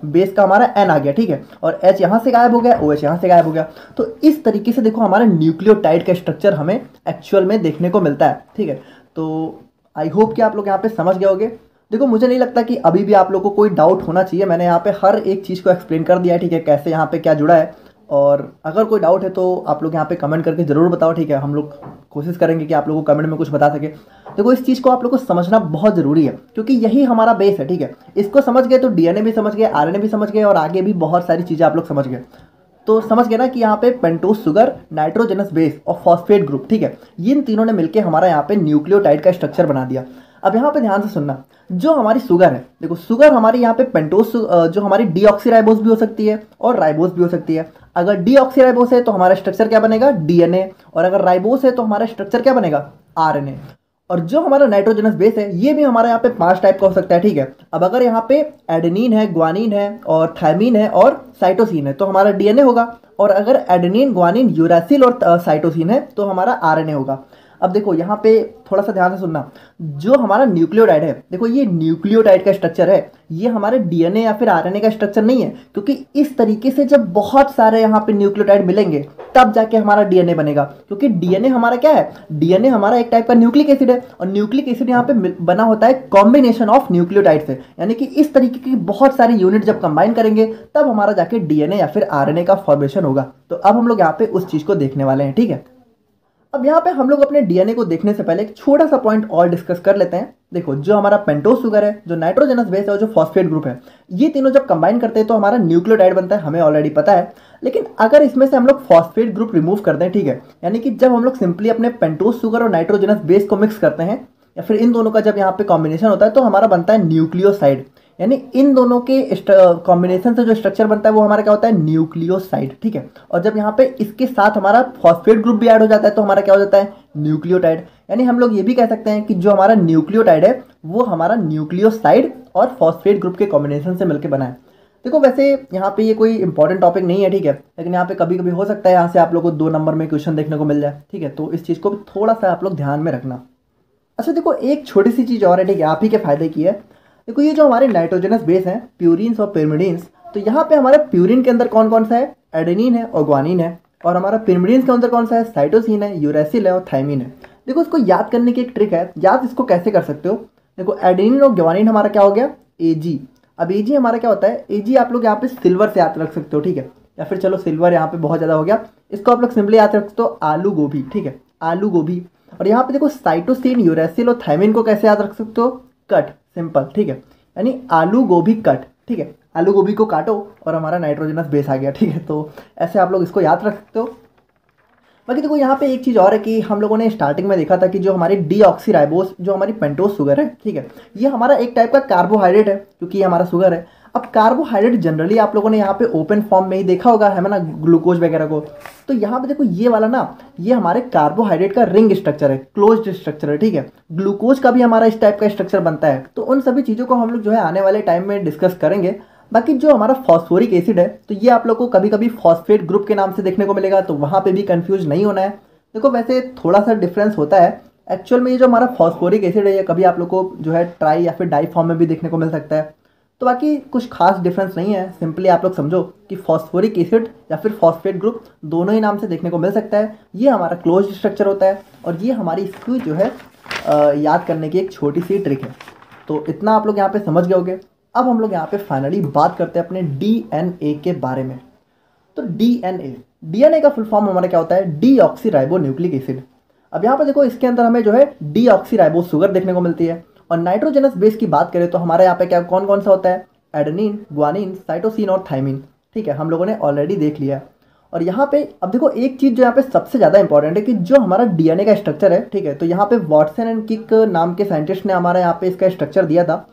बेस का हमारा N आ गया, ठीक है, और H यहाँ से गायब हो गया, OH यहाँ से गायब हो गया। तो इस तरीके से देखो हमारा न्यूक्लियोटाइड का स्ट्रक्चर हमें एक्चुअल में देखने को मिलता है, ठीक है। तो आई होप कि आप लोग यहाँ पे समझ गए होंगे। देखो मुझे नहीं लगता कि अभी भी आप लोगों को कोई डाउट होना चाहिए, मैंने यहाँ पे हर एक चीज़ को एक्सप्लेन कर दिया है, ठीक है, कैसे यहाँ पे क्या जुड़ा है। और अगर कोई डाउट है तो आप लोग यहाँ पे कमेंट करके ज़रूर बताओ, ठीक है, हम लोग कोशिश करेंगे कि आप लोगों को कमेंट में कुछ बता सके। देखो इस चीज़ को आप लोग को समझना बहुत ज़रूरी है, क्योंकि यही हमारा बेस है, ठीक है। इसको समझ गए तो डीएनए भी समझ गए, आरएनए भी समझ गए, और आगे भी बहुत सारी चीज़ें आप लोग समझ गए। तो समझ गए ना कि यहाँ पे पेंटोज शुगर, नाइट्रोजनस बेस और फॉस्फेट ग्रुप, ठीक है, इन तीनों ने मिलकर हमारा यहाँ पे न्यूक्लियोटाइड का स्ट्रक्चर बना दिया। अब यहाँ पे ध्यान से सुनना, जो हमारी शुगर है, देखो शुगर हमारी यहाँ पे पेंटोज जो हमारी डीऑक्सीराइबोस भी हो सकती है और राइबोस भी हो सकती है। अगर डीऑक्सीराइबोस है तो हमारा स्ट्रक्चर क्या बनेगा, डीएनए, और अगर राइबोस है तो हमारा स्ट्रक्चर क्या बनेगा, आरएनए। और जो हमारा नाइट्रोजनस बेस है ये भी हमारा यहाँ पे 5 टाइप का हो सकता है, ठीक है। अब अगर यहाँ पे एडेनिन है, ग्वानिन है और थायमिन है और साइटोसिन है तो हमारा डीएनए होगा, और अगर एडेनिन, ग्वानिन, यूरासिल और साइटोसिन है तो हमारा आरएनए होगा। अब देखो यहाँ पे थोड़ा सा ध्यान से सुनना, जो हमारा न्यूक्लियोटाइड है, देखो ये न्यूक्लियोटाइड का स्ट्रक्चर है, ये हमारे डीएनए या फिर आरएनए का स्ट्रक्चर नहीं है, क्योंकि इस तरीके से जब बहुत सारे यहाँ पे न्यूक्लियोटाइड मिलेंगे तब जाके हमारा डीएनए बनेगा। क्योंकि डीएनए हमारा क्या है, डीएनए हमारा एक टाइप का न्यूक्लिक एसिड है, और न्यूक्लिक एसिड यहाँ पे बना होता है कॉम्बिनेशन ऑफ न्यूक्लियोटाइड से, यानी कि इस तरीके की बहुत सारी यूनिट जब कंबाइन करेंगे तब हमारा जाके डीएनए या फिर आरएनए का फॉर्मेशन होगा। तो अब हम लोग यहाँ पे उस चीज को देखने वाले हैं, ठीक है। अब यहाँ पे हम लोग अपने डीएनए को देखने से पहले एक छोटा सा पॉइंट और डिस्कस कर लेते हैं। देखो जो हमारा पेंटोज शुगर है, जो नाइट्रोजनस बेस है और जो फॉस्फेट ग्रुप है, ये तीनों जब कंबाइन करते हैं तो हमारा न्यूक्लियोटाइड बनता है, हमें ऑलरेडी पता है। लेकिन अगर इसमें से हम लोग फॉस्फेट ग्रुप रिमूव कर दें, ठीक है, यानी कि जब हम लोग सिंपली अपने पेंटोज शुगर और नाइट्रोजनस बेस को मिक्स करते हैं या फिर इन दोनों का जब यहाँ पे कॉम्बिनेशन होता है तो हमारा बनता है न्यूक्लियोसाइड। यानी इन दोनों के कॉम्बिनेशन से जो स्ट्रक्चर बनता है वो हमारा क्या होता है, न्यूक्लियोसाइड, ठीक है। और जब यहाँ पे इसके साथ हमारा फॉस्फेट ग्रुप भी ऐड हो जाता है तो हमारा क्या हो जाता है, न्यूक्लियोटाइड। यानी हम लोग ये भी कह सकते हैं कि जो हमारा न्यूक्लियोटाइड है वो हमारा न्यूक्लियोसाइड और फॉस्फेट ग्रुप के कॉम्बिनेशन से मिलकर बना है। देखो वैसे यहाँ पे ये कोई इंपॉर्टेंट टॉपिक नहीं है, ठीक है, लेकिन यहाँ पे कभी कभी हो सकता है यहाँ से आप लोग को 2 नंबर में क्वेश्चन देखने को मिल जाए, ठीक है। तो इस चीज़ को थोड़ा सा आप लोग ध्यान में रखना। अच्छा देखो एक छोटी सी चीज़ और है, ठीक है, आप ही के फायदे की है। देखो ये जो हमारे नाइट्रोजनस बेस हैं, प्यूरिन्स और पिरिमिडिन्स, तो यहाँ पे हमारे प्यूरिन के अंदर कौन कौन सा है, एडेनिन है और ग्वानिन है, और हमारा पिरिमिडिन्स के अंदर कौन सा है, साइटोसिन है, यूरेसिल है और थायमिन है। देखो इसको याद करने की एक ट्रिक है, याद इसको कैसे कर सकते हो। देखो एडेनिन और ग्वानिन हमारा क्या हो गया, एजी। अब एजी हमारा क्या होता है, एजी आप लोग यहाँ पे सिल्वर से याद रख सकते हो, ठीक है, या फिर चलो सिल्वर यहाँ पे बहुत ज़्यादा हो गया, इसको आप लोग सिंपली याद रख सकते हो आलू गोभी, ठीक है, आलू गोभी। और यहाँ पे देखो साइटोसिन, यूरेसिल और थायमिन को कैसे याद रख सकते हो, कट, सिंपल, ठीक है। यानी आलू गोभी कट, ठीक है, आलू गोभी को काटो और हमारा नाइट्रोजनस बेस आ गया, ठीक है। तो ऐसे आप लोग इसको याद रख सकते हो। बाकी देखो यहाँ पे एक चीज़ और है कि हम लोगों ने स्टार्टिंग में देखा था कि जो हमारी डीऑक्सीराइबोस, जो हमारी पेंटोस शुगर है, ठीक है, ये हमारा एक टाइप का कार्बोहाइड्रेट है क्योंकि ये हमारा शुगर है। अब कार्बोहाइड्रेट जनरली आप लोगों ने यहाँ पे ओपन फॉर्म में ही देखा होगा, है ना, ग्लूकोज वगैरह को। तो यहाँ पे देखो ये वाला ना, ये हमारे कार्बोहाइड्रेट का रिंग स्ट्रक्चर है, क्लोज्ड स्ट्रक्चर है, ठीक है। ग्लूकोज का भी हमारा इस टाइप का स्ट्रक्चर बनता है। तो उन सभी चीज़ों को हम लोग जो है आने वाले टाइम में डिस्कस करेंगे। बाकी जो हमारा फॉस्फोरिक एसिड है, तो ये आप लोग को कभी कभी फॉस्फेट ग्रुप के नाम से देखने को मिलेगा, तो वहाँ पे भी कंफ्यूज नहीं होना है। देखो वैसे थोड़ा सा डिफरेंस होता है एक्चुअल में। ये जो हमारा फॉस्फोरिक एसिड है, ये कभी आप लोग को जो है ट्राई या फिर डाई फॉर्म में भी देखने को मिल सकता है। तो बाकी कुछ खास डिफरेंस नहीं है, सिंपली आप लोग समझो कि फॉस्फोरिक एसिड या फिर फॉस्फेट ग्रुप दोनों ही नाम से देखने को मिल सकता है। ये हमारा क्लोज स्ट्रक्चर होता है और ये हमारी इसकी जो है याद करने की एक छोटी सी ट्रिक है। तो इतना आप लोग यहाँ पे समझ गए होंगे। अब हम लोग यहाँ पे फाइनली बात करते हैं अपने डीएनए के बारे में। तो डीएनए का फुल फॉर्म हमारा क्या होता है? Deoxyribo nucleic acid. अब यहाँ पे देखो इसके अंदर हमें जो है डीऑक्सीराइबो शुगर देखने को मिलती है। और नाइट्रोजनस बेस की बात करें तो हमारे यहाँ पे क्या कौन कौन सा होता है? एडेनिन, ग्वानिन, साइटोसिन और थाइमिन, ठीक है, हम लोगों ने ऑलरेडी देख लिया। और यहाँ पे अब देखो एक चीज़ जो यहाँ पे सबसे ज़्यादा इंपॉर्टेंट है कि जो हमारा डीएनए का स्ट्रक्चर है, ठीक है, तो यहाँ पे वॉटसन एंड किक नाम के साइंटिस्ट ने हमारा यहाँ पे इसका स्ट्रक्चर दिया था।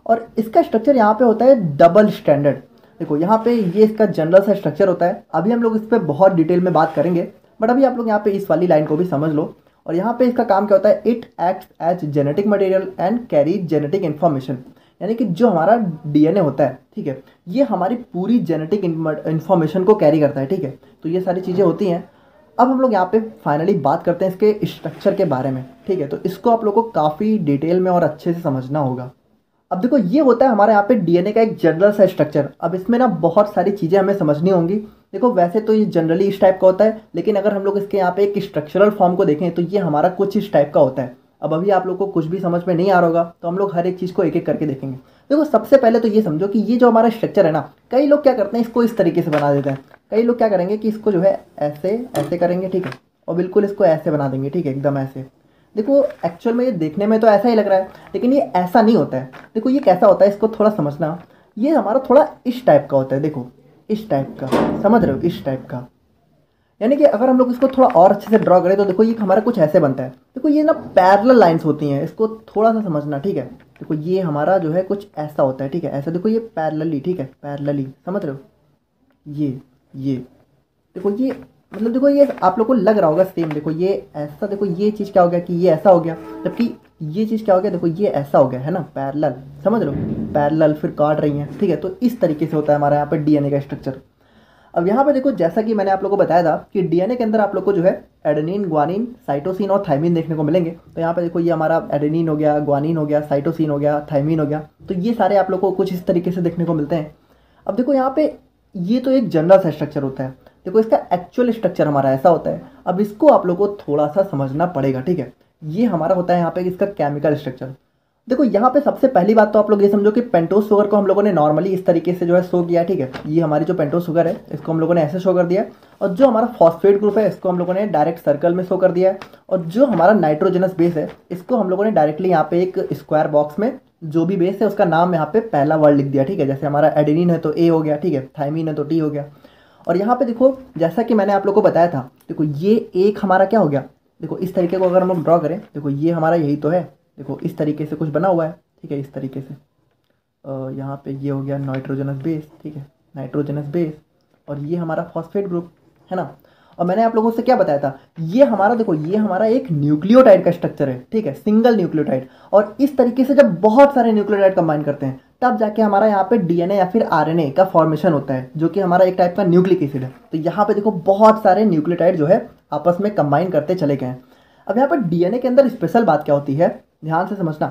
और इसका स्ट्रक्चर यहाँ पे होता है डबल स्टैंडर्ड। देखो यहाँ पे ये इसका जनरल सा स्ट्रक्चर होता है। अभी हम लोग इस पर बहुत डिटेल में बात करेंगे, बट अभी आप लोग यहाँ पे इस वाली लाइन को भी समझ लो। और यहाँ पे इसका काम क्या होता है? It acts as genetic material and carries genetic information. यानी कि जो हमारा डीएनए होता है, ठीक है, ये हमारी पूरी जेनेटिक इन्फॉर्मेशन को कैरी करता है, ठीक है। तो ये सारी चीज़ें होती हैं। अब हम लोग यहाँ पे फाइनली बात करते हैं इसके स्ट्रक्चर के बारे में, ठीक है। तो इसको आप लोग को काफ़ी डिटेल में और अच्छे से समझना होगा। अब देखो ये होता है हमारे यहाँ पे डीएनए का एक जनरल सा स्ट्रक्चर। अब इसमें ना बहुत सारी चीज़ें हमें समझनी होंगी। देखो वैसे तो ये जनरली इस टाइप का होता है, लेकिन अगर हम लोग इसके यहाँ पे एक स्ट्रक्चरल फॉर्म को देखें तो ये हमारा कुछ इस टाइप का होता है। अब अभी आप लोग को कुछ भी समझ में नहीं आ रहा होगा, तो हम लोग हर एक चीज़ को एक एक करके देखेंगे। देखो सबसे पहले तो ये समझो कि ये जो हमारा स्ट्रक्चर है ना, कई लोग क्या करते हैं, इसको इस तरीके से बना देते हैं। कई लोग क्या करेंगे कि इसको जो है ऐसे ऐसे करेंगे, ठीक है, और बिल्कुल इसको ऐसे बना देंगे, ठीक है, एकदम ऐसे। देखो एक्चुअल में ये देखने में तो ऐसा ही लग रहा है, लेकिन ये ऐसा नहीं होता है। देखो ये कैसा होता है, इसको थोड़ा समझना। ये हमारा थोड़ा इस टाइप का होता है, देखो इस टाइप का, समझ रहे हो, इस टाइप का। यानी कि अगर हम लोग इसको थोड़ा और अच्छे से ड्रॉ करें तो देखो ये हमारा कुछ ऐसे बनता है। देखो ये ना पैरेलल लाइंस होती हैं, इसको थोड़ा सा समझना, ठीक है। देखो ये हमारा जो है कुछ ऐसा होता है, ठीक है, ऐसा। देखो ये पैरेलली, ठीक है, पैरेलली, समझ रहे हो, ये देखो ये मतलब देखो ये आप लोग को लग रहा होगा सेम। देखो ये ऐसा, देखो ये चीज़ क्या हो गया कि ये ऐसा हो गया, जबकि ये चीज़ क्या हो गया, देखो ये ऐसा हो गया, है ना, पैरेलल, समझ रहे हो, पैरेलल फिर काट रही हैं, ठीक है। तो इस तरीके से होता है हमारा यहाँ पे डीएनए का स्ट्रक्चर। अब यहाँ पे देखो जैसा कि मैंने आप लोग को बताया था कि डीएनए के अंदर आप लोग को जो है एडेनिन, ग्वानिन, साइटोसिन और थाइमिन देखने को मिलेंगे। तो यहाँ पे देखो ये हमारा एडेनिन हो गया, ग्वानिन हो गया, साइटोसिन हो गया, थाइमिन हो गया। तो ये सारे आप लोग को कुछ इस तरीके से देखने को मिलते हैं। अब देखो यहाँ पे ये तो एक जनरल सा स्ट्रक्चर होता है। देखो इसका एक्चुअल स्ट्रक्चर हमारा ऐसा होता है। अब इसको आप लोग को थोड़ा सा समझना पड़ेगा, ठीक है। ये हमारा होता है यहाँ पे इसका केमिकल स्ट्रक्चर। देखो यहाँ पे सबसे पहली बात तो आप लोग ये समझो कि पेंटोस शुगर को हम लोगों ने नॉर्मली इस तरीके से जो है शो किया, ठीक है। ये हमारी जो पेंटोस शुगर है इसको हम लोगों ने ऐसे शो कर दिया। और जो हमारा फॉस्फेट ग्रुप है इसको हम लोगों ने डायरेक्ट सर्कल में शो कर दिया है। और जो हमारा नाइट्रोजनस बेस है इसको हम लोगों ने डायरेक्टली यहाँ पे एक स्क्वायर बॉक्स में जो भी बेस है उसका नाम यहाँ पे पहला वर्ड लिख दिया, ठीक है। जैसे हमारा एडेनिन है तो ए हो गया, ठीक है, थाइमिन है तो टी हो गया। और यहाँ पे देखो जैसा कि मैंने आप लोग को बताया था, देखो ये एक हमारा क्या हो गया, देखो इस तरीके को अगर हम लोग ड्रॉ करें, देखो ये हमारा यही तो है, देखो इस तरीके से कुछ बना हुआ है, ठीक है, इस तरीके से। यहाँ पे ये हो गया नाइट्रोजनस बेस, ठीक है, नाइट्रोजनस बेस। और ये हमारा फॉस्फेट ग्रुप है ना। और मैंने आप लोगों से क्या बताया था, ये हमारा देखो ये हमारा एक न्यूक्लियोटाइड का स्ट्रक्चर है, ठीक है, सिंगल न्यूक्लियोटाइड। और इस तरीके से जब बहुत सारे न्यूक्लियोटाइड कंबाइन करते हैं तब जाके हमारा यहाँ पे डीएनए या फिर आरएनए का फॉर्मेशन होता है, जो कि हमारा एक टाइप का न्यूक्लिक एसिड है। तो यहाँ पे देखो बहुत सारे न्यूक्लियोटाइड जो है आपस में कंबाइन करते चले गए हैं। अब यहाँ पर डीएनए के अंदर स्पेशल बात क्या होती है, ध्यान से समझना।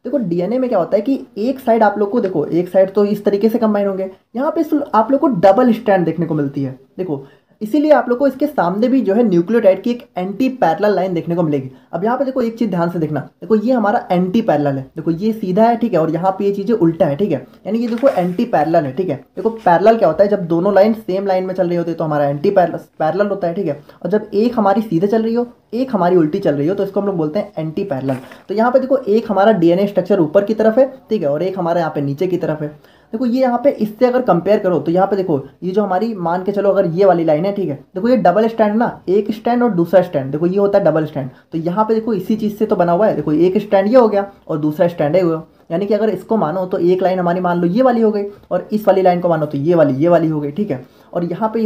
देखो डीएनए में क्या होता है कि एक साइड आप लोग को, देखो एक साइड तो इस तरीके से कंबाइन होंगे, यहाँ पे आप लोग को डबल स्ट्रैंड देखने को मिलती है। देखो इसीलिए आप लोग को इसके सामने भी जो है न्यूक्लियोटाइड की एक एंटी पैरेलल लाइन देखने को मिलेगी। अब यहाँ पे देखो एक चीज ध्यान से देखना, देखो ये हमारा एंटी पैरेलल है, देखो ये सीधा है, ठीक है, और यहाँ पे ये चीजें उल्टा है, ठीक है, यानी ये देखो एंटी पैरेलल है, ठीक है। देखो पैरेलल क्या होता है, जब दोनों लाइन सेम लाइन में चल रही होती है तो हमारा एंटी पैरेलल होता है, ठीक है। और जब एक हमारी सीधे चल रही हो, एक हमारी उल्टी चल रही हो, तो इसको हम लोग बोलते हैं एंटी पैरेलल। तो यहाँ पे देखो एक हमारा डीएनए स्ट्रक्चर ऊपर की तरफ है, ठीक है, और एक हमारा यहाँ पे नीचे की तरफ है। देखो ये यहाँ पे इससे अगर कंपेयर करो तो यहाँ पे देखो ये जो हमारी मान के चलो अगर ये वाली लाइन है, ठीक है, देखो ये डबल स्टैंड ना, एक स्टैंड और दूसरा स्टैंड, देखो ये होता है डबल स्टैंड। तो यहाँ पे देखो इसी चीज़ से तो बना हुआ है, देखो एक स्टैंड ये हो गया और दूसरा स्टैंड है हुआ, यानी कि अगर इसको मानो तो एक लाइन हमारी मान लो ये वाली हो गई और इस वाली लाइन को मानो तो ये वाली हो गई, ठीक है। और यहाँ पे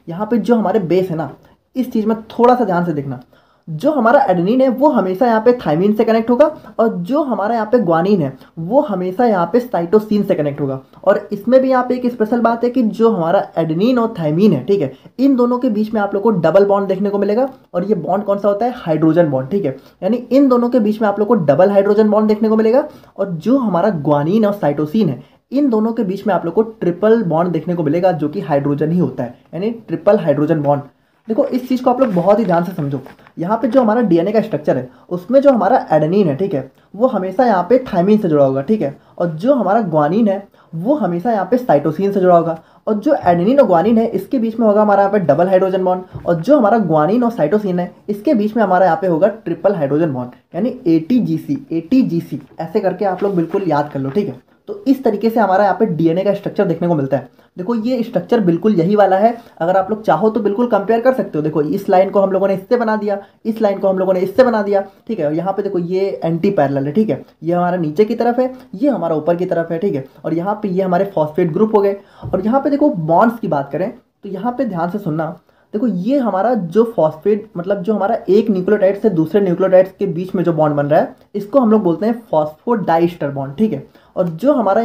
यहाँ पे जो हमारे बेस है ना, इस चीज़ में थोड़ा सा ध्यान से देखना, जो हमारा एडेनिन है वो हमेशा यहाँ पे थाइमिन से कनेक्ट होगा और जो हमारा यहाँ पे ग्वानिन है वो हमेशा यहाँ पे साइटोसिन से कनेक्ट होगा। और इसमें भी यहाँ पे एक स्पेशल बात है कि जो हमारा एडेनिन और थाइमिन है, ठीक है, इन दोनों के बीच में आप लोग को डबल बॉन्ड देखने को मिलेगा। और ये बॉन्ड कौन सा होता है, हाइड्रोजन बॉन्ड, ठीक है, यानी इन दोनों के बीच में आप लोग को डबल हाइड्रोजन बॉन्ड देखने को मिलेगा। और जो हमारा ग्वानिन और साइटोसिन है, इन दोनों के बीच में आप लोग को ट्रिपल बॉन्ड देखने को मिलेगा, जो कि हाइड्रोजन ही होता है, यानी ट्रिपल हाइड्रोजन बॉन्ड। देखो इस चीज़ को आप लोग बहुत ही ध्यान से समझो। यहाँ पे जो हमारा डीएनए का स्ट्रक्चर है उसमें जो हमारा एडेनिन है, ठीक है, वो हमेशा यहाँ पे थाइमिन से जुड़ा होगा, ठीक है, और जो हमारा ग्वानिन है वो हमेशा यहाँ पे साइटोसिन से जुड़ा होगा। और जो एडेनिन और ग्वानिन है इसके बीच में होगा हमारा यहाँ पे डबल हाइड्रोजन बॉन्ड, और जो हमारा ग्वानिन और साइटोसिन है इसके बीच में हमारा यहाँ पे होगा ट्रिपल हाइड्रोजन बॉन्ड, यानी ATGC ऐसे करके आप लोग बिल्कुल याद कर लो, ठीक है। तो इस तरीके से हमारा यहाँ पे डीएनए का स्ट्रक्चर देखने को मिलता है। देखो ये स्ट्रक्चर बिल्कुल यही वाला है, अगर आप लोग चाहो तो बिल्कुल कंपेयर कर सकते हो। देखो इस लाइन को हम लोगों ने इससे बना दिया, इस लाइन को हम लोगों ने इससे बना दिया, ठीक है। और यहाँ पे देखो ये एंटी पैरेलल है, ठीक है, ये हमारा नीचे की तरफ है, ये हमारा ऊपर की तरफ है, ठीक है। और यहाँ पे ये हमारे फॉस्फेट ग्रुप हो गए। और यहाँ पे देखो बॉन्ड्स की बात करें तो यहाँ पे ध्यान से सुनना, देखो ये हमारा जो फॉस्फेट मतलब जो हमारा एक न्यूक्लियोटाइड से दूसरे न्यूक्लियोटाइड्स के बीच में जो बॉन्ड बन रहा है इसको हम लोग बोलते हैं फॉस्फोडाइस्टर बॉन्ड, ठीक है। और जो हमारा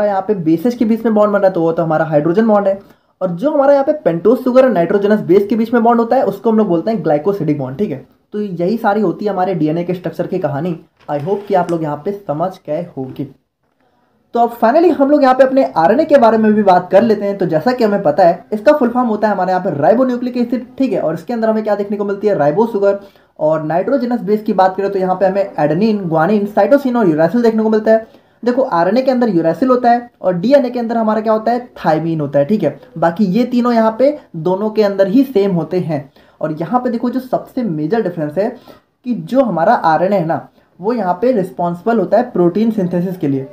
यहाँ पे बेसेस के बीच में बॉन्ड बन रहा है तो वो तो हमारा हाइड्रोजन बॉन्ड है। और जो हमारा यहाँ पे पेंटोज शुगर और नाइट्रोजनस बेस के बीच में बॉन्ड होता है उसको हम लोग बोलते हैं ग्लाइकोसिडिक बॉन्ड, ठीक है। तो यही सारी होती है हमारे डीएनए के स्ट्रक्चर की कहानी। आई होप कि आप लोग यहाँ पे समझ गए होगी। तो अब फाइनली हम लोग यहाँ पे अपने आरएनए के बारे में भी बात कर लेते हैं। तो जैसा कि हमें पता है इसका फुल फॉर्म होता है हमारे यहाँ पे राइबोन्यूक्लिक एसिड, ठीक है। और इसके अंदर हमें क्या देखने को मिलती है, राइबो शुगर। और नाइट्रोजनस बेस की बात करें तो यहाँ पे हमें एडेनिन, ग्वानिन, साइटोसिन और यूरासिल देखने को मिलता है। देखो आरएनए के अंदर यूरासिल होता है और डीएनए के अंदर हमारा क्या होता है, थाइमीन होता है, ठीक है। बाकी ये तीनों यहाँ पे दोनों के अंदर ही सेम होते हैं। और यहाँ पे देखो जो सबसे मेजर डिफरेंस है कि जो हमारा आरएनए है ना वो यहाँ पे रिस्पॉन्सिबल होता है प्रोटीन सिंथेसिस के लिए।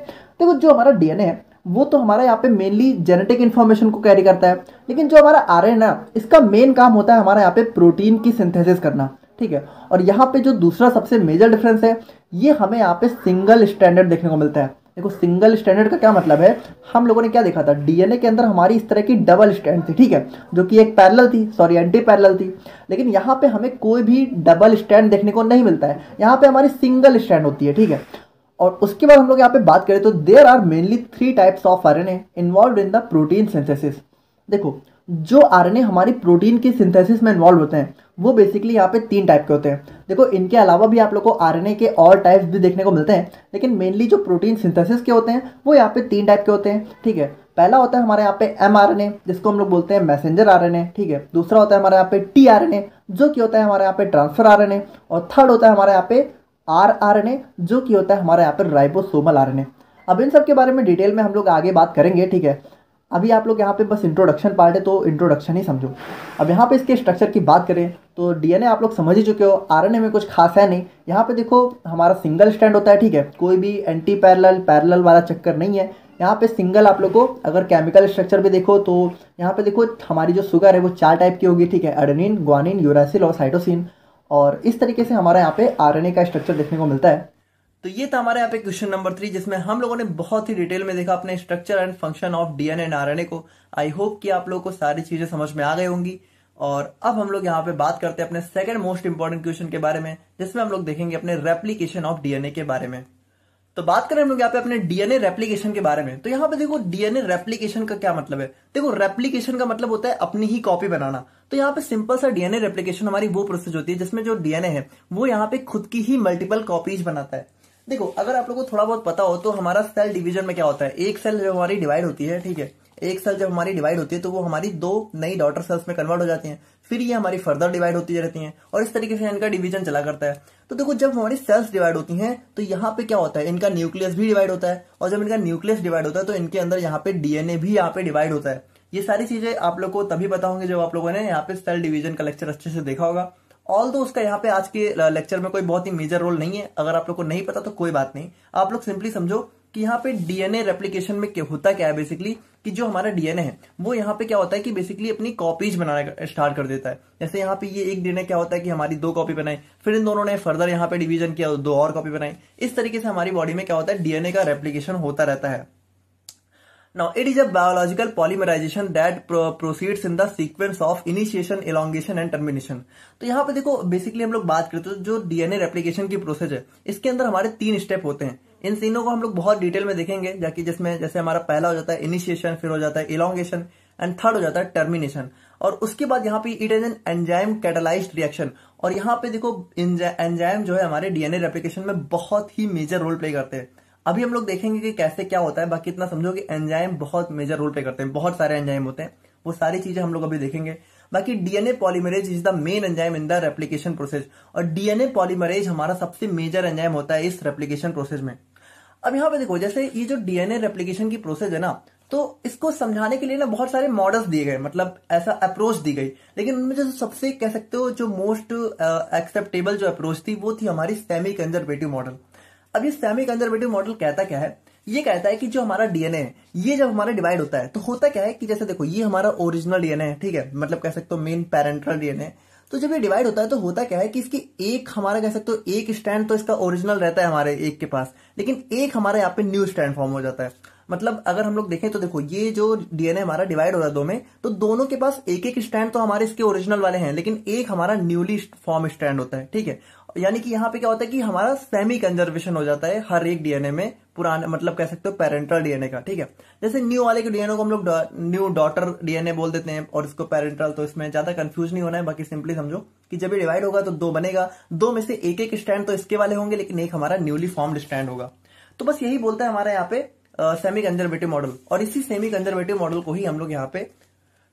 देखो जो हमारा डीएनए है वो तो हमारा यहाँ पे मेनली जेनेटिक इन्फॉर्मेशन को कैरी करता है, लेकिन जो हमारा आरएनए है इसका मेन काम होता है हमारा यहाँ पे प्रोटीन की सिंथेसिस करना, ठीक है। और यहाँ पे जो दूसरा सबसे मेजर डिफरेंस है ये हमें यहाँ पे सिंगल स्टैंडर्ड देखने को मिलता है। देखो सिंगल स्टैंडर्ड का क्या मतलब है, हम लोगों ने क्या देखा था, डीएनए के अंदर हमारी इस तरह की डबल स्टैंड थी, ठीक है, जो कि एक पैरेलल थी, सॉरी एंटी पैरेलल थी। लेकिन यहाँ पे हमें कोई भी डबल स्टैंड देखने को नहीं मिलता है, यहाँ पे हमारी सिंगल स्टैंड होती है, ठीक है। और उसके बाद हम लोग यहाँ पे बात करें तो there are mainly 3 types of RNA involve in the protein synthesis. देखो जो आरएनए हमारी प्रोटीन की सिंथेसिस में इन्वॉल्व होते हैं वो बेसिकली यहाँ पे 3 टाइप के होते हैं। देखो इनके अलावा भी आप लोग को आरएनए के और टाइप्स भी देखने को मिलते हैं, लेकिन मेनली जो प्रोटीन सिंथेसिस के होते हैं वो यहाँ पे 3 टाइप के होते हैं, ठीक है। पहला होता है हमारे यहाँ पे mRNA जिसको हम लोग बोलते हैं मैसेंजर आरएनए, ठीक है। दूसरा होता है हमारे यहाँ पे tRNA जो कि होता है हमारे यहाँ पे ट्रांसफर आरएनए। और थर्ड होता है हमारे यहाँ पे rRNA जो कि होता है हमारे यहाँ पे राइबोसोमल आरएनए। अब इन सब के बारे में डिटेल में हम लोग आगे बात करेंगे, ठीक है। अभी आप लोग यहाँ पे बस इंट्रोडक्शन पार्ट है तो इंट्रोडक्शन ही समझो। अब यहाँ पे इसके स्ट्रक्चर की बात करें तो डीएनए आप लोग समझ ही चुके हो, आरएनए में कुछ खास है नहीं। यहाँ पे देखो हमारा सिंगल स्टैंड होता है, ठीक है, कोई भी एंटी पैरेलल पैरेलल वाला चक्कर नहीं है। यहाँ पे सिंगल आप लोग को अगर केमिकल स्ट्रक्चर भी देखो तो यहाँ पे देखो हमारी जो शुगर है वो 4 टाइप की होगी, ठीक है, एडेनिन, ग्वानिन, यूरासिल और साइटोसिन। और इस तरीके से हमारे यहाँ पे आरएनए का स्ट्रक्चर देखने को मिलता है। तो ये था हमारे यहाँ पे क्वेश्चन नंबर 3 जिसमें हम लोगों ने बहुत ही डिटेल में देखा अपने structure and function of DNA and RNA को। आई होप कि आप लोगों को सारी चीजें समझ में आ गई होंगी। और अब हम लोग यहाँ पे बात करते हैं अपने सेकंड मोस्ट इंपॉर्टेंट क्वेश्चन के बारे में, जिसमें हम लोग देखेंगे अपने रेप्लिकेशन ऑफ डीएनए के बारे में। तो बात करें हम लोग यहाँ पे अपने डीएनए रेप्लिकेशन के बारे में। तो यहाँ पे देखो डीएनए रेप्लिकेशन का क्या मतलब है। देखो रेप्लिकेशन का मतलब होता है अपनी ही कॉपी बनाना। तो यहाँ पे सिंपल सा डीएनए रेप्लिकेशन हमारी वो प्रोसेस होती है जिसमें जो डीएनए है वो यहाँ पे खुद की ही मल्टीपल कॉपीज बनाता है। देखो अगर आप लोगों को थोड़ा बहुत पता हो तो हमारा सेल डिवीजन में क्या होता है, एक सेल जो हमारी डिवाइड होती है, ठीक है, एक सेल जब हमारी डिवाइड होती है तो वो हमारी 2 नई डॉटर सेल्स में कन्वर्ट हो जाती हैं, फिर ये हमारी फर्दर डिवाइड होती रहती हैं और इस तरीके से इनका डिवीजन चला करता है। तो देखो जब हमारी सेल्स डिवाइड होती हैं तो यहाँ पे क्या होता है, इनका न्यूक्लियस भी डिवाइड होता है और जब इनका न्यूक्लियस डिवाइड होता है तो इनके अंदर यहाँ पे डीएनए भी यहाँ पे डिवाइड होता है। ये सारी चीजें आप लोग को तभी पता होंगे जब आप लोगों ने यहाँ पे सेल डिवीजन का लेक्चर अच्छे से देखा होगा। ऑल तो उसका यहाँ पे आज के लेक्चर में कोई बहुत ही मेजर रोल नहीं है। अगर आप लोग को नहीं पता तो कोई बात नहीं, आप लोग सिंपली समझो कि यहाँ पे डीएनए रेप्लिकेशन में क्या होता क्या है बेसिकली, कि जो हमारा डीएनए है वो यहाँ पे क्या होता है कि बेसिकली अपनी कॉपीज बनाना स्टार्ट कर देता है। जैसे यहाँ पे ये एक डीएनए क्या होता है कि हमारी 2 कॉपी बनाई, फिर इन दोनों ने फर्दर यहाँ पे डिवीजन किया, 2 और कॉपी बनाई। इस तरीके से हमारी बॉडी में क्या होता है, डीएनए का रेप्लिकेशन होता रहता है। Now, it is a biological polymerization that proceeds in the sequence of initiation, elongation and termination. तो यहाँ पे देखो बेसिकली हम लोग बात करते हैं जो डीएनए रेप्लिकेशन की प्रोसेस है, इसके अंदर हमारे 3 स्टेप होते हैं। इन तीनों को हम लोग बहुत डिटेल में देखेंगे, जाकि जिसमें जैसे हमारा पहला हो जाता है इनिशिएशन, फिर हो जाता है इलॉन्गेशन एंड थर्ड हो जाता है टर्मिनेशन। और उसके बाद यहाँ पे it is an enzyme catalysed reaction. और यहाँ पे देखो एंजाइम जो है हमारे डीएनए रेप्लिकेशन में बहुत ही मेजर रोल प्ले करते हैं। अभी हम लोग देखेंगे कि कैसे क्या होता है, बाकी इतना समझो कि एंजाइम बहुत मेजर रोल प्ले करते हैं, बहुत सारे एंजाइम होते हैं, वो सारी चीजें हम लोग अभी देखेंगे। बाकी DNA polymerase is the main enzyme in the replication process, और डीएनए पॉलीमरेज हमारा सबसे मेजर एंजाइम होता है इस रेप्लिकेशन प्रोसेस में। अब यहाँ पे देखो जैसे ये जो डीएनए रेप्लिकेशन की प्रोसेस है ना, तो इसको समझाने के लिए ना बहुत सारे मॉडल्स दिए गए, मतलब ऐसा अप्रोच दी गई, लेकिन उनमें जो सबसे कह सकते हो जो मोस्ट एक्सेप्टेबल जो अप्रोच थी वो थी हमारी सेमी कंजर्वेटिव मॉडल। अब ये सेमी कंजर्वेटिव मॉडल कहता क्या है, ये कहता है कि जो हमारा डीएनए है ये जब हमारा डिवाइड होता है तो होता क्या है कि जैसे देखो ये हमारा ओरिजिनल डीएनए है, ठीक है, मतलब कह सकते हो मेन पेरेंटल डीएनए। तो जब ये डिवाइड होता है तो होता क्या है कि इसकी एक हमारा कह सकते हो एक स्ट्रैंड तो इसका ओरिजिनल रहता है हमारे एक के पास, लेकिन एक हमारा यहाँ पे न्यू स्ट्रैंड फॉर्म हो जाता है। मतलब अगर हम लोग देखें तो देखो ये जो डीएनए हमारा डिवाइड हो रहा है 2 में, तो दोनों के पास एक एक स्ट्रैंड तो हमारे इसके ओरिजिनल वाले हैं, लेकिन एक हमारा न्यूली फॉर्म स्ट्रैंड होता है, ठीक है। यानी कि यहाँ पे क्या होता है कि हमारा सेमी कंजर्वेशन हो जाता है हर एक डीएनए में, पुराने मतलब कह सकते हो पेरेंटल डीएनए का, ठीक है। जैसे न्यू वाले के डीएनए को हम लोग न्यू डॉटर डीएनए बोल देते हैं और इसको पेरेंटल, तो इसमें ज्यादा कंफ्यूज नहीं होना है। बाकी सिंपली समझो कि जब ये डिवाइड होगा तो 2 बनेगा, 2 में से एक एक स्ट्रैंड तो इसके वाले होंगे, लेकिन एक हमारा न्यूली फॉर्म्ड स्ट्रैंड होगा। तो बस यही बोलता है हमारा यहाँ पे सेमी कंजर्वेटिव मॉडल, और इसी सेमी कंजर्वेटिव मॉडल को ही हम लोग यहाँ पे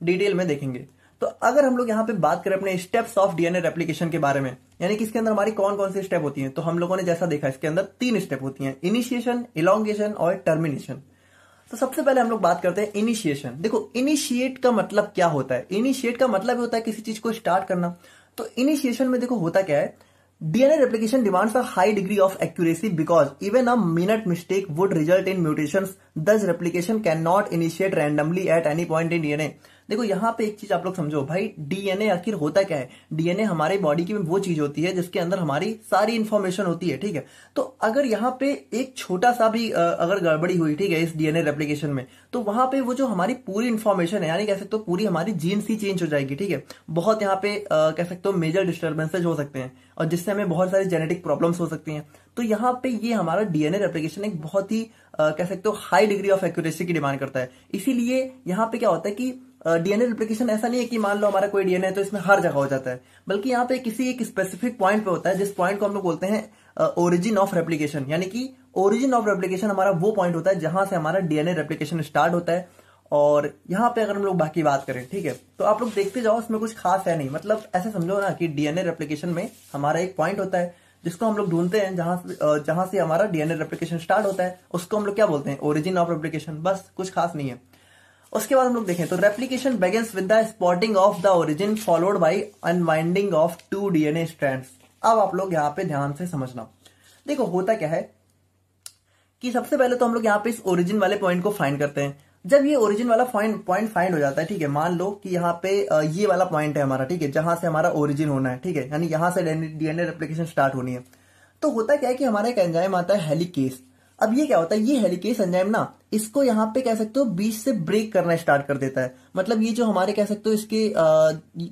डिटेल में देखेंगे। तो अगर हम लोग यहाँ पे बात करें अपने स्टेप्स ऑफ डीएनए रेप्लिकेशन के बारे में, यानी कि इसके अंदर हमारी कौन कौन सी स्टेप होती हैं, तो हम लोगों ने जैसा देखा इसके अंदर 3 स्टेप होती हैं, इनिशिएशन, इलॉन्गेशन और टर्मिनेशन। तो सबसे पहले हम लोग बात करते हैं इनिशिएशन। देखो इनिशिएट का मतलब क्या होता है, इनिशिएट का मतलब होता है किसी चीज को स्टार्ट करना। तो इनिशिएशन में देखो होता क्या है, DNA replication demands a high degree of accuracy because even a minute mistake would result in mutations. Thus, replication cannot initiate randomly at any point in DNA. देखो यहाँ पे एक चीज आप लोग समझो भाई, डीएनए आखिर होता क्या है। डीएनए हमारे बॉडी की वो चीज होती है जिसके अंदर हमारी सारी इंफॉर्मेशन होती है, ठीक है। तो अगर यहाँ पे एक छोटा सा भी अगर गड़बड़ी हुई, ठीक है, इस डीएनए रेप्लिकेशन में, तो वहां पे वो जो हमारी पूरी इंफॉर्मेशन है, यानी कह सकते हो पूरी हमारी जीन्स ही चेंज हो जाएगी, ठीक है। बहुत यहाँ पे कह सकते हो मेजर डिस्टर्बेंसेज हो सकते हैं और जिससे हमें बहुत सारी जेनेटिक प्रॉब्लम्स हो सकती हैं। तो यहाँ पे ये हमारा डीएनए रेप्लिकेशन एक बहुत ही कह सकते हो हाई डिग्री ऑफ एक्यूरेसी की डिमांड करता है। इसीलिए यहाँ पे क्या होता है कि डीएनए रेप्लिकेशन ऐसा नहीं है कि मान लो हमारा कोई डीएनए है तो इसमें हर जगह हो जाता है, बल्कि यहाँ पे किसी एक स्पेसिफिक पॉइंट पे होता है, जिस पॉइंट को हम लोग बोलते हैं ओरिजिन ऑफ रेप्लिकेशन। यानी कि ओरिजिन ऑफ रेप्लिकेशन हमारा वो पॉइंट होता है जहां से हमारा डीएनए रेप्लिकेशन स्टार्ट होता है। और यहाँ पे अगर हम लोग बाकी बात करें, ठीक है, तो आप लोग देखते जाओ, इसमें कुछ खास है नहीं। मतलब ऐसे समझो ना कि डीएनए रेप्लिकेशन में हमारा एक पॉइंट होता है जिसको हम लोग ढूंढते हैं, जहां से हमारा डीएनए रेप्लिकेशन स्टार्ट होता है, उसको हम लोग क्या बोलते हैं, ओरिजिन ऑफ रेप्लिकेशन। बस कुछ खास नहीं है। उसके बाद हम लोग देखें तो replication begins with the spotting of the origin followed by unwinding of 2 DNA strands. अब आप लोग यहाँ पे ध्यान से समझना। देखो होता क्या है कि सबसे पहले तो हम लोग यहाँ पे इस ओरिजिन वाले पॉइंट को फाइंड करते हैं। जब ये ओरिजिन वाला पॉइंट फाइंड हो जाता है, ठीक है, मान लो कि यहाँ पे ये वाला पॉइंट है हमारा, ठीक है, जहां से हमारा ओरिजिन होना है, ठीक है, यानी यहां से डीएनए रेप्लिकेशन स्टार्ट होनी है। तो होता क्या है कि हमारा एक एंजाइम आता है हेलिकेस। अब ये क्या होता है, ये हेलिकेस एंजाइम ना इसको यहाँ पे कह सकते हो बीच से ब्रेक करना स्टार्ट कर देता है। मतलब ये जो हमारे कह सकते हो इसके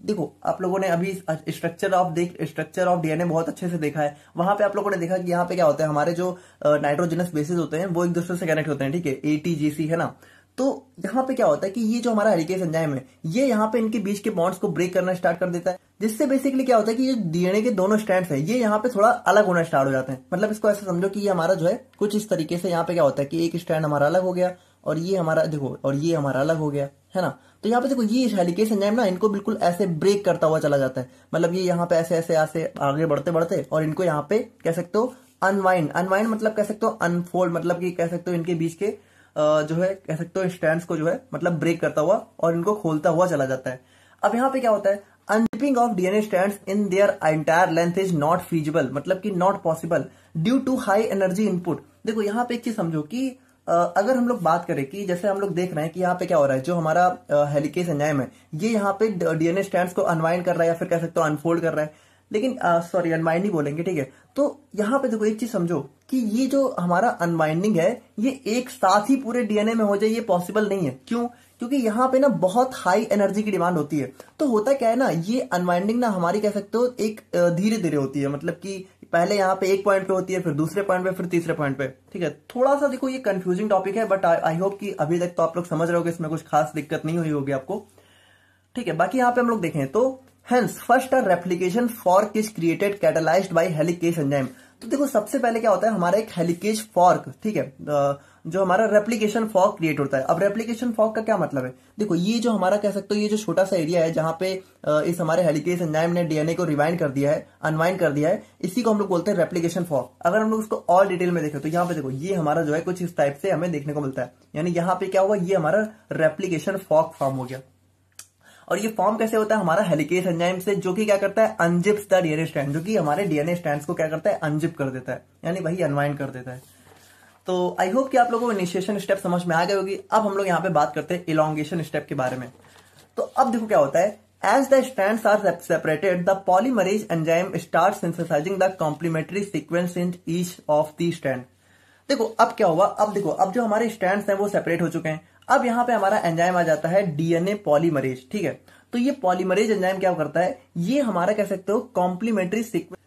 देखो आप लोगों ने अभी स्ट्रक्चर ऑफ डीएनए बहुत अच्छे से देखा है। वहां पे आप लोगों ने देखा कि यहाँ पे क्या होता है, हमारे जो नाइट्रोजनस बेसिस होते हैं वो एक दूसरे से कनेक्ट होते हैं, ठीक है, ATGC है ना। तो यहाँ पे क्या होता है कि ये जो हमारा हेलिकेस एंजाइम है ये यहाँ पे इनके बीच के बॉन्ड्स को ब्रेक करना स्टार्ट कर देता है, जिससे बेसिकली क्या होता है कि ये डीएनए के दोनों स्ट्रैंड्स है ये यहाँ पे थोड़ा अलग होना स्टार्ट हो जाते हैं। मतलब इसको ऐसे समझो कि ये हमारा जो है कुछ इस तरीके से यहाँ पे क्या होता है कि एक स्ट्रैंड हमारा अलग हो गया और ये हमारा देखो, और ये हमारा अलग हो गया, है ना। तो यहाँ पे देखो ये हेलिकेज एंजाइम ना इनको बिल्कुल ऐसे ब्रेक करता हुआ चला जाता है, मतलब ये यहाँ पे ऐसे ऐसे ऐसे आगे बढ़ते बढ़ते और इनको यहाँ पे कह सकते हो अनवाइंड, अनवाइंड मतलब कह सकते हो अनफोल्ड, मतलब कि कह सकते हो इनके बीच के जो है कह सकते हो स्ट्रैंड्स को जो है मतलब ब्रेक करता हुआ और इनको खोलता हुआ चला जाता है। अब यहाँ पे क्या होता है, unzipping of DNA strands in their entire length is not feasible, मतलब कि not possible due to high energy input. देखो यहाँ पे एक चीज समझो कि अगर हम लोग बात करें कि जैसे हम लोग देख रहे हैं कि यहाँ पे क्या हो रहा है, जो हमारा हेलिकेज एंजाइम है ये यहाँ पे डीएनए स्ट्रैंड्स को अनवाइंड कर रहा है या फिर कह सकते हो अनफोल्ड कर रहा है, लेकिन सॉरी अनवाइंड ही बोलेंगे, ठीक है। तो यहाँ पे देखो एक चीज समझो कि ये जो हमारा अनवाइंडिंग है ये एक साथ ही पूरे डीएनए में हो जाए, ये पॉसिबल नहीं है। क्यों? क्योंकि यहाँ पे ना बहुत हाई एनर्जी की डिमांड होती है। तो होता क्या है ना, ये अनवाइंडिंग ना हमारी कह सकते हो एक धीरे धीरे होती है, मतलब कि पहले यहाँ पे एक पॉइंट पे होती है, फिर दूसरे पॉइंट पे, फिर तीसरे पॉइंट पे, ठीक है। थोड़ा सा देखो ये कंफ्यूजिंग टॉपिक है, बट आई होप कि अभी तक तो आप लोग समझ रहे हो कि इसमें कुछ खास दिक्कत नहीं हुई होगी आपको, ठीक है। बाकी यहाँ पे हम लोग देखें तो hence first replication fork is created catalysed by helicase enzyme. तो देखो सबसे पहले क्या होता है, हमारा एक हेलिकेज फॉर्क, ठीक है, जो हमारा रेप्लिकेशन फॉर्क क्रिएट होता है। अब रेप्लिकेशन फॉर्क का क्या मतलब है, देखो ये जो हमारा कह सकते हो ये जो छोटा सा एरिया है जहां पे इस हमारे हेलिकेज एंजाइम ने डीएनए को रिवाइंड कर दिया है, अनवाइंड कर दिया है, इसी को हम लोग बोलते हैं रेप्लिकेशन फॉर्क। अगर हम लोग इसको और डिटेल में देखें तो यहाँ पे देखो ये हमारा जो है कुछ इस टाइप से हमें देखने को मिलता है, यानी यहाँ पे क्या हुआ, ये हमारा रेप्लिकेशन फॉर्क फॉर्म हो गया। और ये फॉर्म कैसे होता है, हमारा हेलिकेज एंजाइम से, जो कि क्या करता है, अनजिप्स द डीएनए स्ट्रैंड, जो कि हमारे डीएनए स्ट्रैंड्स को क्या करता है, अनजिप कर देता है, यानी वही अनवाइंड कर देता है। तो आई होप कि आप लोगों को इनिशिएशन स्टेप समझ में आ गई होगी। अब हम लोग यहाँ पे बात करते हैं इलॉन्गेशन स्टेप के बारे में। तो अब देखो क्या होता है, as the strands are separated the polymerase enzyme start synthesising the complementary sequence in each of the strand. देखो अब क्या हुआ, अब देखो अब जो हमारे स्ट्रैंड्स हैं वो सेपरेट हो चुके हैं। अब यहाँ पे हमारा एंजाइम आ जाता है डीएनए पॉलीमरेज, ठीक है। तो ये पॉलीमरेज एंजाइम क्या करता है, ये हमारा कह सकते हो कॉम्प्लीमेंट्री सीक्वेंस।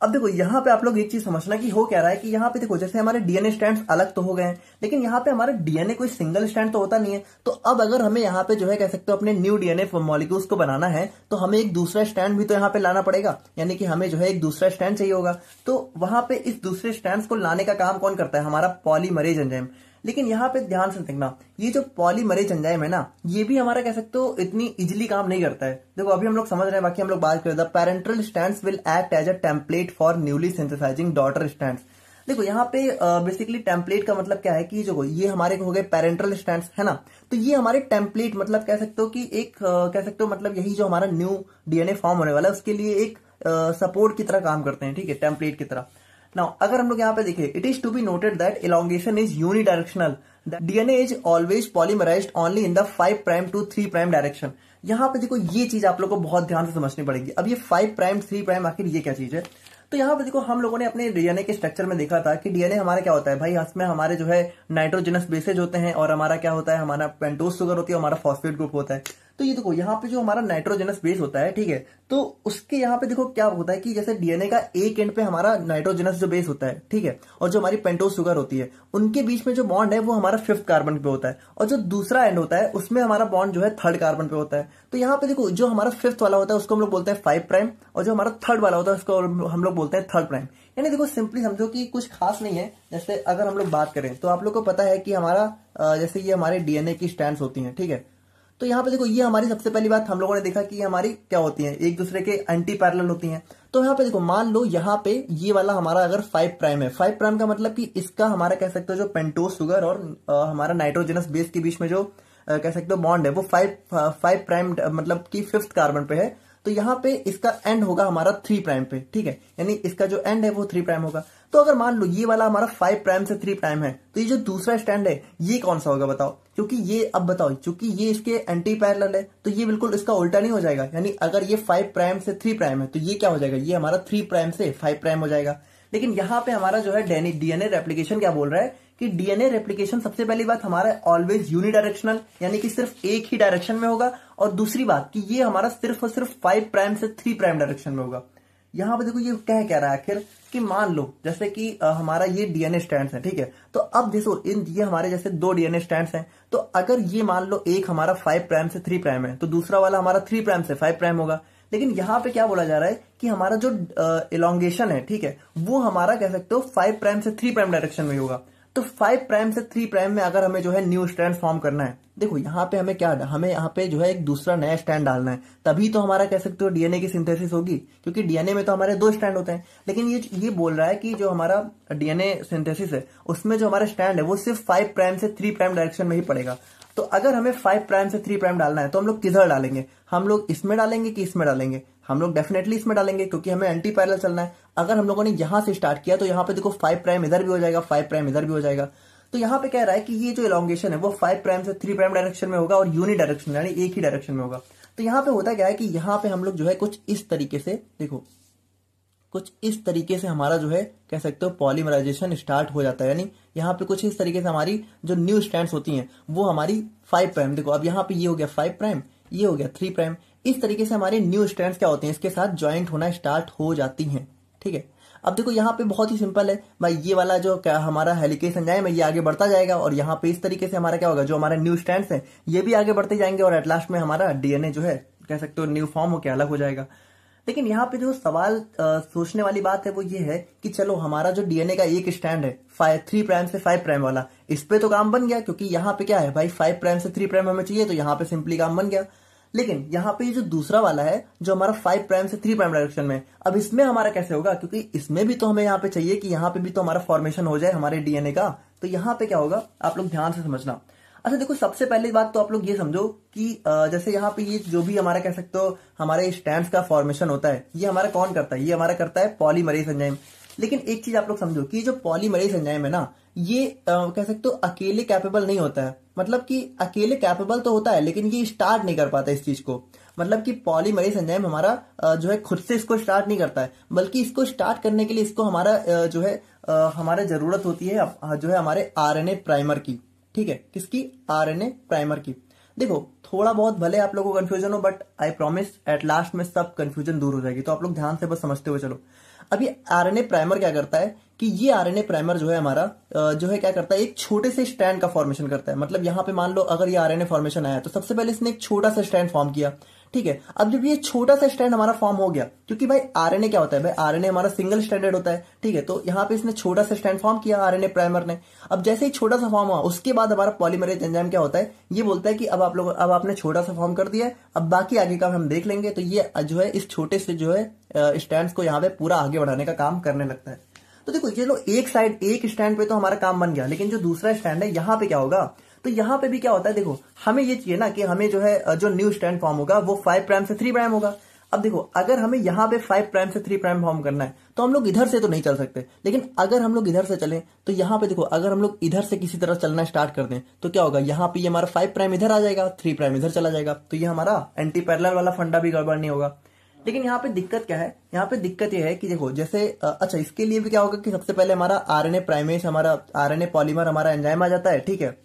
अब देखो यहाँ पे आप लोग एक चीज समझना कि हो क्या रहा है, कि यहाँ पे देखो जैसे हमारे डीएनए स्ट्रैंड्स अलग तो हो गए हैं, लेकिन यहाँ पे हमारा डीएनए कोई सिंगल स्ट्रैंड तो होता नहीं है। तो अब अगर हमें यहाँ पे जो है कह सकते हो अपने न्यू डीएनए मॉलिक्यूल्स को बनाना है, तो हमें एक दूसरा स्ट्रैंड भी तो यहाँ पे लाना पड़ेगा, यानी कि हमें जो है एक दूसरा स्ट्रैंड चाहिए होगा। तो वहां पे इस दूसरे स्ट्रैंड्स को लाने का काम कौन करता है, हमारा पॉलीमरेज एंजाइम। लेकिन यहाँ पे ध्यान से देखना, ये जो पॉलीमरेज एंजाइम है ना, ये भी हमारा कह सकते हो इतनी इजिली काम नहीं करता है। देखो अभी हम लोग समझ रहे हैं, बाकी हम लोग बात करें, the parental strands will act as a template for newly synthesising daughter strands. देखो यहाँ पे बेसिकली टेम्पलेट का मतलब क्या है कि जो ये हमारे हो गए पैरेंटल स्ट्रैंड्स, है ना। तो ये हमारे टेम्पलेट मतलब कह सकते हो कि एक कह सकते हो मतलब यही जो हमारा न्यू डीएनए फॉर्म होने वाला है उसके लिए एक सपोर्ट की तरह काम करते हैं, ठीक है, टेम्पलेट की तरह। नाउ अगर हम लोग यहाँ पे देखें, it is to be noted that elongation is unidirectional, DNA is always polymerized only in the 5 prime to 3 prime direction. यहाँ पे देखो ये चीज आप लोग को बहुत ध्यान से समझनी पड़ेगी। अब ये 5 प्राइम 3 प्राइम आखिर ये क्या चीज है, तो यहाँ पे देखो हम लोगों ने अपने डीएनए के स्ट्रक्चर में देखा था कि डीएनए हमारा क्या होता है भाई, इसमें हमारे जो है नाइट्रोजनस बेसेज होते हैं और हमारा क्या होता है, हमारा पेंटोज शुगर होती है, हमारा फॉस्फेट ग्रुप होता है। तो ये देखो यहाँ पे जो हमारा नाइट्रोजनस बेस होता है, ठीक है, तो उसके यहाँ पे देखो क्या होता है कि जैसे डीएनए का एक एंड पे हमारा नाइट्रोजनस जो बेस होता है, ठीक है, और जो हमारी पेंटोज शुगर होती है, उनके बीच में जो बॉन्ड है वो हमारा 5th कार्बन पे होता है, और जो दूसरा एंड होता है उसमें हमारा बॉन्ड जो है 3rd कार्बन पे होता है। तो यहाँ पे देखो जो हमारा 5th वाला होता है उसको हम लोग बोलते हैं 5 प्राइम, और जो हमारा 3rd वाला होता है उसको हम लोग बोलते हैं 3rd प्राइम। यानी देखो सिंपली समझो कि कुछ खास नहीं है। जैसे अगर हम लोग बात करें तो आप लोग को पता है कि हमारा जैसे ये हमारे डीएनए की स्ट्रैंड्स होती हैं, ठीक है। तो यहाँ पे देखो ये हमारी सबसे पहली बात हम लोगों ने देखा कि हमारी क्या होती है, एक दूसरे के एंटी पैरेलल होती हैं। तो यहाँ पे देखो मान लो यहाँ पे ये वाला हमारा अगर 5 प्राइम है, 5 प्राइम का मतलब कि इसका हमारा कह सकते हो जो पेंटोज शुगर और हमारा नाइट्रोजनस बेस के बीच में जो कह सकते हो बॉन्ड है वो 5 प्राइम मतलब कि 5th कार्बन पे है। तो यहाँ पे इसका एंड होगा हमारा 3 प्राइम पे, ठीक है, यानी इसका जो एंड है वो 3 प्राइम होगा। तो अगर मान लो ये वाला हमारा 5 प्राइम से 3 प्राइम है, तो ये जो दूसरा स्टैंड है ये कौन सा होगा बताओ, क्योंकि ये अब बताओ क्योंकि ये इसके एंटी पैरेलल है तो ये बिल्कुल इसका उल्टा नहीं हो जाएगा। यानी अगर ये 5 प्राइम से 3 प्राइम है तो ये क्या हो जाएगा, ये हमारा 3 प्राइम से 5 प्राइम हो जाएगा। लेकिन यहाँ पे हमारा जो है डीएनए रेप्लिकेशन क्या बोल रहा है कि डीएनए रेप्लिकेशन सबसे पहली बात हमारा ऑलवेज यूनिडायरेक्शनल, यानी कि सिर्फ एक ही डायरेक्शन में होगा, और दूसरी बात कि ये हमारा सिर्फ और सिर्फ 5 प्राइम से 3 प्राइम डायरेक्शन में होगा। यहाँ पे देखो ये कह रहा है आखिर कि मान लो जैसे कि हमारा ये डीएनए स्ट्रैंड्स है, ठीक है, तो अब देखो ये हमारे जैसे 2 डीएनए स्ट्रैंड्स हैं, तो अगर ये मान लो एक हमारा 5 प्राइम से 3 प्राइम है तो दूसरा वाला हमारा 3 प्राइम से 5 प्राइम होगा। लेकिन यहाँ पे क्या बोला जा रहा है कि हमारा जो इलॉन्गेशन है, ठीक है, वो हमारा कह सकते हो 5 प्राइम से 3 प्राइम डायरेक्शन में होगा। तो 5 प्राइम से 3 प्राइम में अगर हमें जो है न्यू स्ट्रैंड फॉर्म करना है, देखो यहाँ पे हमें क्या, हमें यहाँ पे जो है एक दूसरा नया स्ट्रैंड डालना है, तभी तो हमारा कह सकते हो डीएनए की सिंथेसिस होगी, क्योंकि डीएनए में तो हमारे 2 स्ट्रैंड होते हैं। लेकिन ये बोल रहा है कि जो हमारा डीएनए सिंथेसिस है उसमें जो हमारा स्ट्रैंड है वो सिर्फ 5 प्राइम से 3 प्राइम डायरेक्शन में ही पड़ेगा। तो अगर हमें 5 प्राइम से 3 प्राइम डालना है तो हम लोग किधर डालेंगे, हम लोग इसमें डालेंगे कि इसमें डालेंगे, हम लोग डेफिनेटली इसमें डालेंगे, क्योंकि हमें एंटी पैरेलल चलना है। अगर हम लोगों ने यहां से स्टार्ट किया तो यहाँ पे देखो 5 प्राइम इधर भी हो जाएगा, 5 प्राइम इधर भी हो जाएगा। तो यहाँ पे कह रहा है कि ये जो इलॉन्गेशन है वो 5 प्राइम से 3 प्राइम डायरेक्शन में होगा और यूनि डायरेक्शन यानी एक ही डायरेक्शन में होगा। तो यहाँ पे होता क्या है कि यहाँ पे हम लोग जो है कुछ इस तरीके से, देखो कुछ इस तरीके से हमारा जो है कह सकते हो पॉलीमराइजेशन स्टार्ट हो जाता है, यानी यहाँ पे कुछ इस तरीके से हमारी जो न्यू स्ट्रैंड्स होती हैं वो हमारी 5 प्राइम, देखो अब यहाँ पे ये हो गया 5 प्राइम, ये हो गया 3 प्राइम, इस तरीके से हमारी न्यू स्ट्रैंड्स क्या होती हैं इसके साथ ज्वाइंट होना स्टार्ट हो जाती हैं। ठीक है, अब देखो यहाँ पे बहुत ही सिंपल है भाई, ये वाला जो क्या हमारा हेलिकेज एंजाइम है ये आगे बढ़ता जाएगा और यहाँ पे इस तरीके से हमारा क्या होगा, जो हमारे न्यू स्ट्रैंड्स हैं ये भी आगे बढ़ते जाएंगे और एट लास्ट में हमारा डीएनए जो है कह सकते हो न्यू फॉर्म होकर अलग हो जाएगा। लेकिन यहाँ पे जो सवाल सोचने वाली बात है वो ये है कि चलो हमारा जो डीएनए का एक स्टैंड है 3 प्राइम से 5 प्राइम वाला, इस पे तो काम बन गया, क्योंकि यहाँ पे क्या है भाई 5 प्राइम से 3 प्राइम हमें चाहिए, तो यहाँ पे सिंपली काम बन गया। लेकिन यहाँ पे जो दूसरा वाला है जो हमारा 5 प्राइम से 3 प्राइम डायरेक्शन में, अब इसमें हमारा कैसे होगा, क्योंकि इसमें भी तो हमें यहाँ पे चाहिए कि यहाँ पे भी तो हमारा फॉर्मेशन हो जाए हमारे डीएनए का। तो यहाँ पे क्या होगा आप लोग ध्यान से समझना। अच्छा देखो, सबसे पहली बात तो आप लोग ये समझो कि जैसे यहाँ पे ये जो भी हमारा कह सकते हो हमारे स्ट्रैंड्स का फॉर्मेशन होता है ये हमारा कौन करता है, ये हमारा करता है पॉलीमरेज एंजाइम। लेकिन एक चीज आप लोग समझो कि जो पॉलीमरेज एंजाइम है ना ये कह सकते हो अकेले कैपेबल नहीं होता है, मतलब कि अकेले कैपेबल तो होता है लेकिन ये स्टार्ट नहीं कर पाता इस चीज को। मतलब कि पॉलीमरेज एंजाइम हमारा जो है खुद से इसको स्टार्ट नहीं करता है, बल्कि इसको स्टार्ट करने के लिए इसको हमारा जो है हमारे जरूरत होती है जो है हमारे आरएनए प्राइमर की। ठीक है, किसकी, आरएनए प्राइमर की। देखो थोड़ा बहुत भले आप लोगों को कंफ्यूजन हो, but I promise at last में सब कंफ्यूजन दूर हो जाएगी, तो आप लोग ध्यान से बस समझते हुए चलो। अब ये आरएनए प्राइमर क्या करता है कि ये आरएनए प्राइमर जो है हमारा जो है क्या करता है, एक छोटे से स्ट्रैंड का फॉर्मेशन करता है। मतलब यहाँ पे मान लो अगर ये आरएनए फॉर्मेशन आया तो सबसे पहले इसने एक छोटा सा स्ट्रैंड फॉर्म किया। ठीक है, अब जब ये छोटा सा स्ट्रैंड हमारा फॉर्म हो गया, क्योंकि भाई आरएनए क्या होता है, भाई आरएनए हमारा सिंगल स्ट्रैंडेड होता है। ठीक है, तो यहाँ पे इसने छोटा सा स्ट्रैंड फॉर्म किया आरएनए प्राइमर ने। अब जैसे ही छोटा सा फॉर्म हुआ उसके बाद हमारा पॉलीमरेज एंजाइम क्या होता है, ये बोलता है कि अब आपने छोटा सा फॉर्म कर दिया है, अब बाकी आगे का हम देख लेंगे। तो ये जो है इस छोटे से जो है स्ट्रैंड्स को यहाँ पे पूरा आगे बढ़ाने का काम करने लगता है। तो देखो ये लो एक साइड एक स्टैंड पे तो हमारा काम बन गया, लेकिन जो दूसरा स्टैंड है यहाँ पे क्या होगा, तो यहाँ पे भी क्या होता है, देखो हमें ये चाहिए ना कि हमें जो है जो न्यू स्टैंड फॉर्म होगा वो 5 प्राइम से 3 प्राइम होगा। अब देखो अगर हमें यहाँ पे 5 प्राइम से 3 प्राइम फॉर्म करना है तो हम लोग इधर से तो नहीं चल सकते, लेकिन अगर हम लोग इधर से चलें तो यहाँ पे देखो अगर हम लोग इधर से किसी तरह चलना स्टार्ट कर दें तो क्या होगा, यहाँ पे ये हमारा 5 प्राइम इधर आ जाएगा, 3 प्राइम इधर चला जाएगा, तो ये हमारा एंटी पैरेलल वाला फंडा भी गड़बड़ नहीं होगा। लेकिन यहाँ पे दिक्कत क्या है, यहाँ पे दिक्कत ये है कि देखो जैसे अच्छा इसके लिए भी क्या होगा कि सबसे पहले हमारा आरएनए प्राइमेज, हमारा आरएनए पॉलीमर हमारा एंजाइम आ जाता है। ठीक है,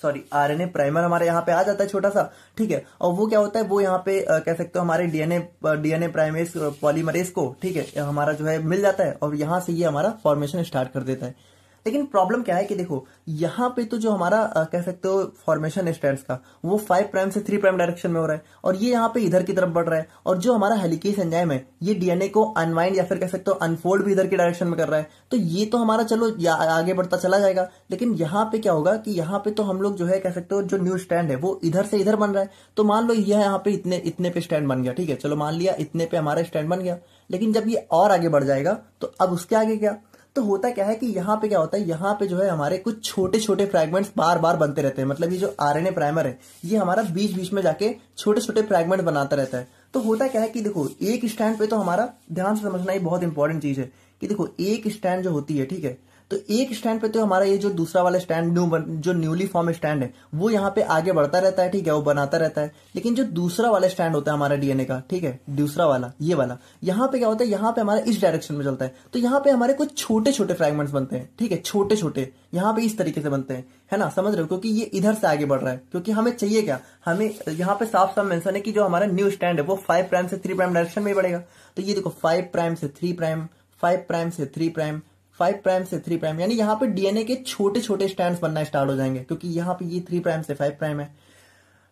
सॉरी आरएनए प्राइमर हमारे यहाँ पे आ जाता है छोटा सा। ठीक है, और वो क्या होता है, वो यहाँ पे कह सकते हो हमारे डीएनए प्राइमेज पॉलीमरेज को, ठीक है, हमारा जो है मिल जाता है और यहाँ से ये हमारा फॉर्मेशन स्टार्ट कर देता है। लेकिन प्रॉब्लम क्या है कि देखो यहाँ पे तो जो हमारा कह सकते हो फॉर्मेशन स्ट्रैंड्स का वो 5 प्राइम से 3 प्राइम डायरेक्शन में हो रहा है और ये यहाँ पे इधर की तरफ बढ़ रहा है, और जो हमारा हेलिकेज एंजाइम है ये डीएनए को अनवाइंड या फिर कह सकते हो अनफोल्ड भी इधर की डायरेक्शन में कर रहा है। तो ये तो हमारा चलो आगे बढ़ता चला जाएगा, लेकिन यहाँ पे क्या होगा कि यहाँ पे तो हम लोग जो है कह सकते हो जो न्यू स्टैंड है वो इधर से इधर बन रहा है। तो मान लो यह यहाँ पे इतने पे स्टैंड बन गया। ठीक है, चलो मान लिया इतने पे हमारा स्टैंड बन गया, लेकिन जब ये और आगे बढ़ जाएगा तो अब उसके आगे क्या, तो होता क्या है कि यहाँ पे क्या होता है, यहाँ पे जो है हमारे कुछ छोटे छोटे फ्रैगमेंट्स बार बार बनते रहते हैं। मतलब ये जो आरएनए प्राइमर है ये हमारा बीच बीच में जाके छोटे छोटे फ्रैगमेंट बनाता रहता है। तो होता क्या है कि देखो एक स्टैंड पे तो हमारा ध्यान से समझना ही बहुत इंपॉर्टेंट चीज है कि देखो एक स्टैंड जो होती है, ठीक है, तो एक स्टैंड पे तो हमारा ये जो दूसरा वाला स्टैंड जो न्यूली फॉर्म स्टैंड है वो यहाँ पे आगे बढ़ता रहता है। ठीक है, वो बनाता रहता है, लेकिन जो दूसरा वाला स्टैंड होता है हमारा डीएनए का, ठीक है, दूसरा वाला ये वाला, यहाँ पे क्या होता है, यहाँ पे हमारा इस डायरेक्शन में चलता है। तो यहाँ पे हमारे कुछ छोटे छोटे फ्रैगमेंट्स बनते हैं। ठीक है, छोटे छोटे यहाँ पे इस तरीके से बनते हैं, है ना, समझ रहे हो, क्योंकि ये इधर से आगे बढ़ रहा है। क्योंकि हमें चाहिए क्या, हमें यहाँ पे साफ साफ मेंशन है कि जो हमारा न्यू स्टैंड है वो 5 प्राइम से 3 प्राइम डायरेक्शन में ही बढ़ेगा। तो ये देखो 5 प्राइम से 3 प्राइम, 5 प्राइम से 3 प्राइम, 5 प्राइम से 3 प्राइम, यानी यहाँ पे डीएनए के छोटे छोटे स्टैंड्स बनना स्टार्ट हो जाएंगे, क्योंकि यहाँ पे ये 3 प्राइम से 5 प्राइम है।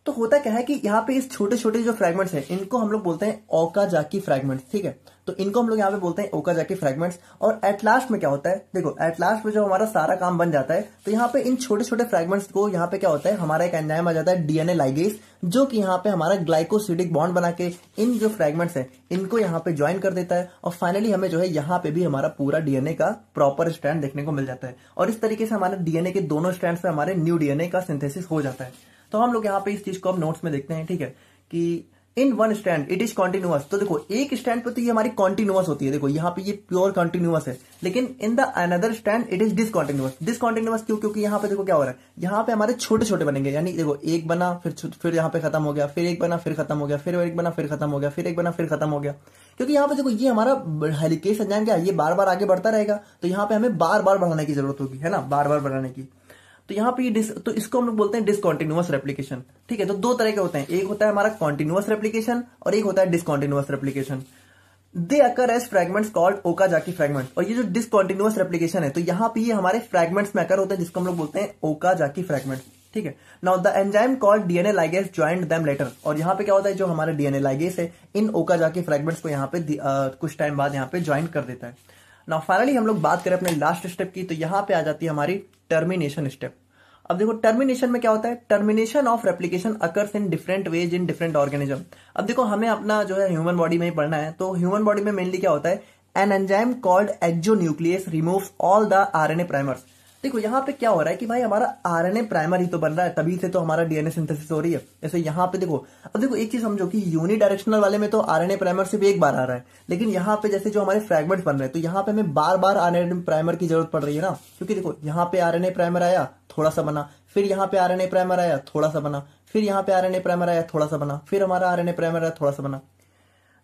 तो होता क्या है कि यहाँ पे इस छोटे छोटे जो फ्रैगमेंट्स हैं इनको हम लोग बोलते हैं ओकाजाकी फ्रैगमेंट्स, ठीक है। तो इनको हम लोग यहाँ पे बोलते हैं ओकाजाकी फ्रैगमेंट्स। और एट लास्ट में क्या होता है, देखो एट लास्ट में जब हमारा सारा काम बन जाता है तो यहाँ पे इन छोटे छोटे फ्रैगमेंट्स को यहाँ पे क्या होता है, हमारा एक एंजाइम आ जाता है डीएनए लाइगेज, जो कि यहाँ पे हमारा ग्लाइकोसिडिक बॉन्ड बना के इन जो फ्रैगमेंट्स है इनको यहाँ पे ज्वाइन कर देता है। और फाइनली हमें जो है यहाँ पे भी हमारा पूरा डीएनए का प्रॉपर स्ट्रैंड देखने को मिल जाता है। और इस तरीके से हमारे डीएनए के दोनों स्ट्रैंड पे हमारे न्यू डीएनए का सिंथेसिस हो जाता है। तो हम लोग यहाँ पे इस चीज को अब नोट्स में देखते हैं, ठीक है, कि in one strand it is continuous. तो देखो एक स्ट्रैंड पे तो ये हमारी कॉन्टिन्यूअस होती है, देखो यहाँ पे ये प्योर कॉन्टिन्यूअस है, लेकिन in the another strand it is discontinuous. Discontinuous क्यों? क्योंकि यहाँ पे देखो क्या हो रहा है, यहाँ पे हमारे छोटे छोटे बनेंगे, यानी देखो एक बना फिर यहाँ पे खत्म हो गया, फिर एक बना फिर खत्म हो गया, फिर एक बना फिर खत्म हो गया, फिर एक बना फिर खत्म हो गया। क्योंकि यहाँ पे देखो ये हमारा हेलिकेज एंजाइम क्या है, ये बार बार आगे बढ़ता रहेगा, तो यहाँ पे हमें बार बार बढ़ाने की जरूरत होगी, है ना, बार बार बढ़ाने की। तो यहाँ पे तो इसको हम लोग बोलते हैं डिसकॉन्टिन्यूअस रेप्लिकेशन, ठीक है। तो दो तरह के होते हैं, एक होता है हमारा कॉन्टिन्यूअस रेप्लिकेशन और एक होता है discontinuous replication. They occur as fragments called Okazaki fragment. और ये जो डिसकॉन्टिन्यूअस रेप्लिकेशन है तो यहाँ पे ये हमारे फ्रैगमेंट्स में अकर होते हैं, जिसको हम लोग बोलते हैं ओकाजाकी फ्रैगमेंट, ठीक है। Now the enzyme called DNA ligase joined them later. और यहाँ पे क्या होता है, जो हमारा डीएनए लाइगेज है इन ओकाजाकी फ्रैगमेंट्स को यहाँ पे कुछ टाइम बाद यहाँ पे ज्वाइन कर देता है। नाउ फाइनली हम लोग बात करें अपने लास्ट स्टेप की, तो यहाँ पे आ जाती है हमारी टर्मिनेशन स्टेप। अब देखो टर्मिनेशन में क्या होता है, termination of replication occurs in different ways in different organism. अब देखो हमें अपना जो है ह्यूमन बॉडी में ही पढ़ना है, तो ह्यूमन बॉडी में मेनली क्या होता है, an enzyme called exonuclease removes all the RNA primers. देखो यहाँ पे क्या हो रहा है कि भाई हमारा आरएनए प्राइमर ही तो बन रहा है, तभी से तो हमारा डीएनए सिंथेसिस हो रही है। जैसे यहाँ पे देखो, अब देखो एक चीज समझो कि यूनिडायरेक्शनल वाले में तो आरएनए प्राइमर सिर्फ एक बार आ रहा है, लेकिन यहाँ पे जैसे जो हमारे फ्रैगमेंट्स बन रहे हैं तो यहाँ पे हमें बार बार आरएनए प्राइमर की जरूरत पड़ रही है ना, क्योंकि देखो यहाँ पे आरएनए प्राइमर आया थोड़ा सा बना, फिर यहाँ पे आरएनए प्राइमर आया थोड़ा सा बना, फिर यहाँ पे आरएनए प्राइमर आया थोड़ा सा बना, फिर हमारा आरएनए प्राइमर आया थोड़ा सा बना।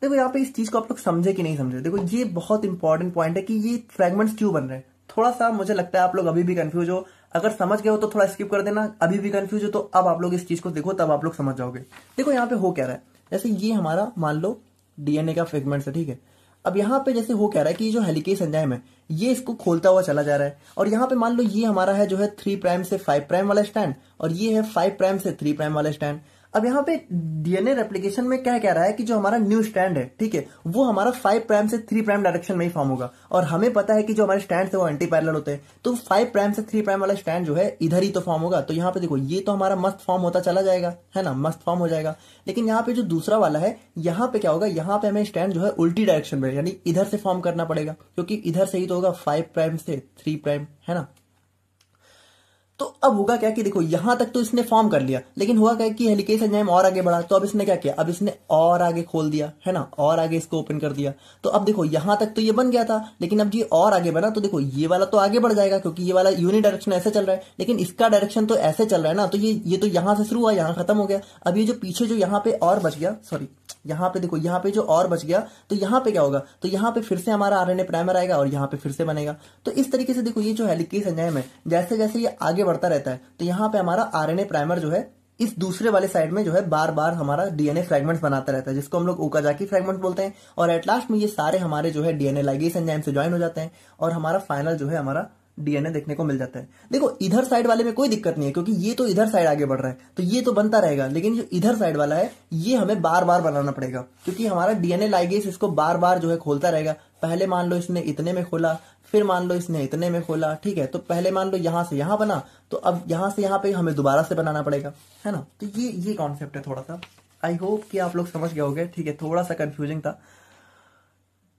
देखो यहाँ पे इस चीज को आप लोग समझे कि नहीं समझे, देखो ये बहुत इंपॉर्टेंट पॉइंट है कि ये फ्रैगमेंट्स क्यों बन रहे हैं। थोड़ा सा मुझे लगता है आप लोग अभी भी कंफ्यूज हो, अगर समझ गए हो तो थोड़ा स्किप कर देना, अभी भी कंफ्यूज हो तो अब आप लोग इस चीज को देखो, तब आप लोग समझ जाओगे। देखो यहाँ पे हो क्या रहा है, जैसे ये हमारा मान लो डीएनए का फ्रेगमेंट्स है, ठीक है। अब यहाँ पे जैसे हो क्या रहा है कि ये जो हेलिकेज एंजाइम है ये इसको खोलता हुआ चला जा रहा है, और यहाँ पे मान लो ये हमारा है जो है 3 प्राइम से 5 प्राइम वाला स्टैंड, और ये है 5 प्राइम से 3 प्राइम वाला स्टैंड। अब यहाँ पे डीएनए रेप्लिकेशन में क्या कह रहा है कि जो हमारा न्यू स्टैंड है, ठीक है, वो हमारा 5 प्राइम से 3 प्राइम डायरेक्शन में ही फॉर्म होगा, और हमें पता है कि जो हमारे स्टैंड है वो एंटी पैरेलल होते हैं, तो 5 प्राइम से 3 प्राइम वाला स्टैंड जो है इधर ही तो फॉर्म होगा। तो यहाँ पे देखो ये तो हमारा मस्त फॉर्म होता चला जाएगा, है ना, मस्त फॉर्म हो जाएगा। लेकिन यहाँ पे जो दूसरा वाला है, यहाँ पे क्या होगा, यहाँ पे हमें स्टैंड जो है उल्टी डायरेक्शन में यानी इधर से फॉर्म करना पड़ेगा, क्योंकि इधर से ही तो होगा 5 प्राइम से 3 प्राइम, है ना। तो अब होगा क्या कि देखो यहां तक तो इसने फॉर्म कर लिया, लेकिन हुआ क्या कि हेलिकेज एंजाइम और आगे बढ़ा, तो अब इसने क्या किया, अब इसने और आगे खोल दिया, है ना, और आगे इसको ओपन कर दिया। तो अब देखो यहां तक तो ये बन गया था, लेकिन अब ये और आगे बढ़ा, तो देखो ये वाला तो आगे बढ़ जाएगा क्योंकि ये वाला यूनि डायरेक्शन ऐसे चल रहा है, लेकिन इसका डायरेक्शन तो ऐसे चल रहा है ना, तो ये तो यहां से शुरू हुआ, यहां खत्म हो गया। अब ये जो पीछे जो यहाँ पे और बच गया, सॉरी यहाँ पे देखो यहाँ पे जो और बच गया, तो यहाँ पे क्या होगा, तो यहाँ पे फिर से हमारा आरएनए प्राइमर आएगा और यहाँ पे फिर से बनेगा। तो इस तरीके से देखो ये जो हेलिकेज एंजाइम है जैसे जैसे ये आगे बढ़ता रहता है, तो यहाँ पे हमारा आरएनए प्राइमर जो है इस दूसरे वाले साइड में जो है बार बार हमारा डीएनए फ्रैगमेंट्स बनाता रहता है, जिसको हम लोग ओकाजाकी फ्रैगमेंट बोलते हैं। और एट लास्ट में ये सारे हमारे जो है डीएनए लाइगेज एंजाइम से ज्वाइन हो जाते हैं, और हमारा फाइनल जो है हमारा डीएनए देखने को मिल जाता है। देखो इधर साइड वाले में कोई दिक्कत नहीं है, क्योंकि ये तो इधर साइड आगे बढ़ रहा है, तो ये तो बनता रहेगा, लेकिन जो इधर साइड वाला है ये हमें बार बार बनाना पड़ेगा, क्योंकि हमारा डीएनए लाइगेज इसको बार बार जो है खोलता रहेगा। पहले मान लो इसने इतने में खोला, फिर मान लो इसने इतने में खोला, ठीक है, तो पहले मान लो यहां से यहां बना, तो अब यहां से यहां पे हमें दोबारा से बनाना पड़ेगा, है ना। तो ये कॉन्सेप्ट है थोड़ा सा, आई होप कि आप लोग समझ गए होंगे, ठीक है, थोड़ा सा कंफ्यूजिंग था।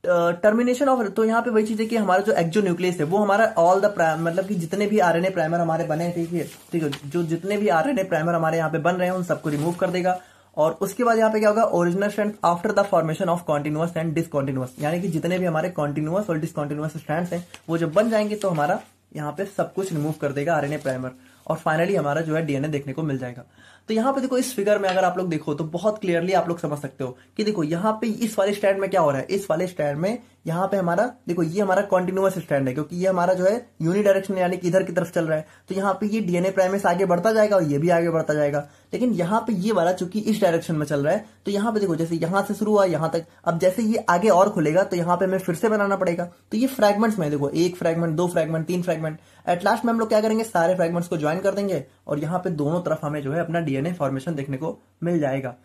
टर्मिनेशन ऑफ, तो यहाँ पे वही चीज है कि हमारा जो एक्सोन्यूक्लियस है वो हमारा ऑल द मतलब कि जितने भी आरएनए प्राइमर हमारे बने हैं, ठीक है, जो जितने भी आरएनए प्राइमर हमारे यहाँ पे बन रहे हैं उन सबको रिमूव कर देगा। और उसके बाद यहाँ पे क्या होगा, original strand after the formation of continuous and discontinuous, यानी कि जितने भी हमारे कॉन्टिन्यूअस और डिसकॉन्टिन्यूअस स्ट्रैंड्स हैं वो जब बन जाएंगे तो हमारा यहाँ पे सब कुछ रिमूव कर देगा आरएनए प्राइमर, और फाइनली हमारा जो है डीएनए देखने को मिल जाएगा। तो यहाँ पे देखो इस फिगर में अगर आप लोग देखो तो बहुत क्लियरली आप लोग समझ सकते हो कि देखो यहाँ पे इस वाले स्टैंड में क्या हो रहा है, इस वाले स्टैंड में यहाँ पे हमारा देखो ये हमारा कॉन्टिन्यूअस स्ट्रैंड है, क्योंकि ये हमारा जो है यूनिडायरेक्शन यानी कि इधर की तरफ चल रहा है, तो यहाँ पे ये डीएनए प्राइमेस आगे बढ़ता जाएगा और ये भी आगे बढ़ता जाएगा। लेकिन यहाँ पे ये वाला चूंकि इस डायरेक्शन में चल रहा है, तो यहाँ पे देखो जैसे यहाँ से शुरू हुआ यहाँ तक, अब जैसे ये आगे और खुलेगा तो यहाँ पे हमें फिर से बनाना पड़ेगा। तो ये फ्रैगमेंट्स में देखो 1 fragment, 2 fragment, 3 fragment, at last में हम लोग क्या करेंगे, सारे फ्रैगमेंट्स को ज्वाइन कर देंगे और यहाँ पे दोनों तरफ हमें जो है अपना डीएनए फॉर्मेशन देखने को मिल जाएगा।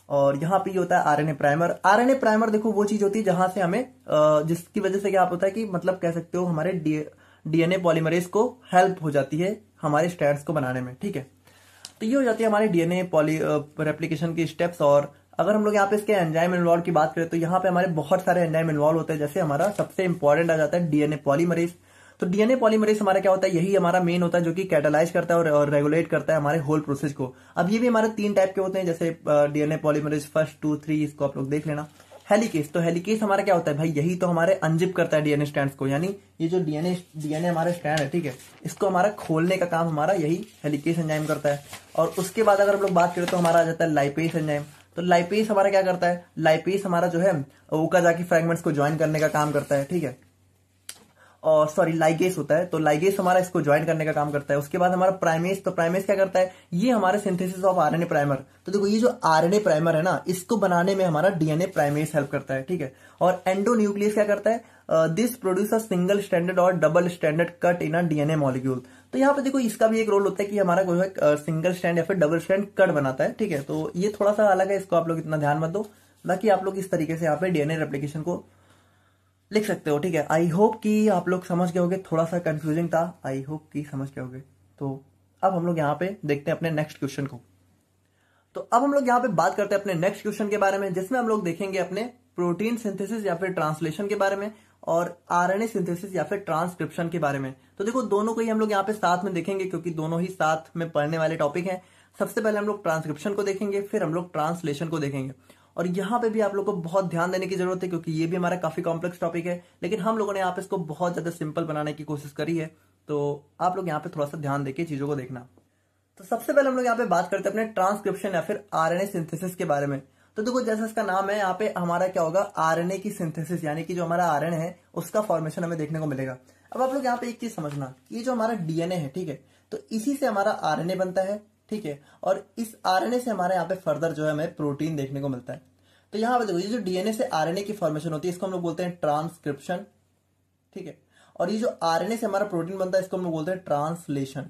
और यहाँ पे ये होता है आरएनए प्राइमर। आरएनए प्राइमर देखो वो चीज होती है जहां से हमें जिसकी वजह से क्या होता है कि मतलब कह सकते हो हमारे डीएनए पॉलीमरेज को हेल्प हो जाती है हमारे स्ट्रैंड्स को बनाने में, ठीक है। तो ये हो जाती है हमारे डीएनए रेप्लिकेशन की स्टेप्स। और अगर हम लोग यहाँ पे इसके एंजाइम इन्वॉल्व की बात करें तो यहाँ पे हमारे बहुत सारे एंजाइम इन्वॉल्व होते हैं। जैसे हमारा सबसे इंपॉर्टेंट आ जाता है डीएनए पॉलीमरेज। तो डीएनए पॉलीमरेज हमारा क्या होता है, यही हमारा मेन होता है जो कि कैटालाइज करता है और रेगुलेट करता है हमारे होल प्रोसेस को। अब ये भी हमारे 3 टाइप के होते हैं, जैसे डीएनए पॉलीमरेज 1, 2, 3, इसको आप लोग देख लेना। हेलिकेस, तो हेलिकेस हमारा क्या होता है भाई, यही तो हमारे अनजिप करता है डीएनए स्ट्रैंड्स को, यानी ये जो डीएनए हमारे स्ट्रैंड है, ठीक है, इसको हमारा खोलने का काम हमारा यही हेलिकेस एंजाइम करता है। और उसके बाद अगर हम लोग बात करें तो हमारा आ जाता है लाइपेस एंजाइम। तो लाइपेस हमारा क्या करता है, लाइपेस हमारा जो है ओकाजाकी फ्रैगमेंट्स को ज्वाइन करने का काम करता है, ठीक है। और सॉरी लाइगेस होता है, तो लाइगेस हमारा इसको ज्वाइन करने का काम करता है। उसके बाद हमारा प्राइमेस, तो प्राइमेस क्या करता है, ये हमारे सिंथेसिस ऑफ आरएनए प्राइमर। तो देखो ये जो आरएनए प्राइमर है ना, इसको बनाने में हमारा डीएनए प्राइमेस हेल्प करता है, ठीक है। और एंडोन्यूक्लियस क्या करता है, this produce a single standard और double standard cut in a DNA molecule. तो यहाँ पे देखो इसका भी एक रोल होता है कि हमारा कोई सिंगल स्टैंड या फिर डबल स्टैंड कट बनाता है, ठीक है। तो ये थोड़ा सा अलग है, इसको आप लोग इतना ध्यान मत दो। बाकी आप लोग इस तरीके से यहाँ पे डीएनए रेप्लिकेशन को लिख सकते हो, ठीक है। आई होप कि आप लोग समझ गए होगे, थोड़ा सा कंफ्यूजिंग था, आई होप कि समझ गए होगे। तो अब हम लोग यहाँ पे देखते हैं अपने नेक्स्ट क्वेश्चन को। तो अब हम लोग यहाँ पे बात करते हैं अपने नेक्स्ट क्वेश्चन के बारे में, जिसमें हम लोग देखेंगे अपने प्रोटीन सिंथेसिस या फिर ट्रांसलेशन के बारे में और आरएनए सिंथेसिस या फिर ट्रांसक्रिप्शन के बारे में। तो देखो दोनों को ही हम लोग यहाँ पे साथ में देखेंगे, क्योंकि दोनों ही साथ में पढ़ने वाले टॉपिक हैं। सबसे पहले हम लोग ट्रांसक्रिप्शन को देखेंगे, फिर हम लोग ट्रांसलेशन को देखेंगे। और यहाँ पे भी आप लोग को बहुत ध्यान देने की जरूरत है, क्योंकि ये भी हमारा काफी कॉम्प्लेक्स टॉपिक है, लेकिन हम लोगों ने यहाँ पे इसको बहुत ज्यादा सिंपल बनाने की कोशिश करी है। तो आप लोग यहाँ पे थोड़ा सा ध्यान देके चीजों को देखना। तो सबसे पहले हम लोग यहाँ पे बात करते हैं अपने ट्रांसक्रिप्शन या फिर आरएनए सिंथेसिस के बारे में। तो देखो जैसा इसका नाम है, यहाँ पे हमारा क्या होगा, आरएनए की सिंथेसिस, यानी कि जो हमारा आरएनए है उसका फॉर्मेशन हमें देखने को मिलेगा। अब आप लोग यहाँ पे एक चीज समझना, ये जो हमारा डीएनए है, ठीक है, तो इसी से हमारा आरएनए बनता है, ठीक है। और इस आरएनए से हमारे यहाँ पे फर्दर जो है हमें प्रोटीन देखने को मिलता है। तो यहाँ पे देखो ये जो डीएनए से आरएनए की फॉर्मेशन होती है इसको हम लोग बोलते हैं ट्रांसक्रिप्शन, ठीक है। और ये जो आरएनए से हमारा प्रोटीन बनता है इसको हम लोग बोलते हैं ट्रांसलेशन।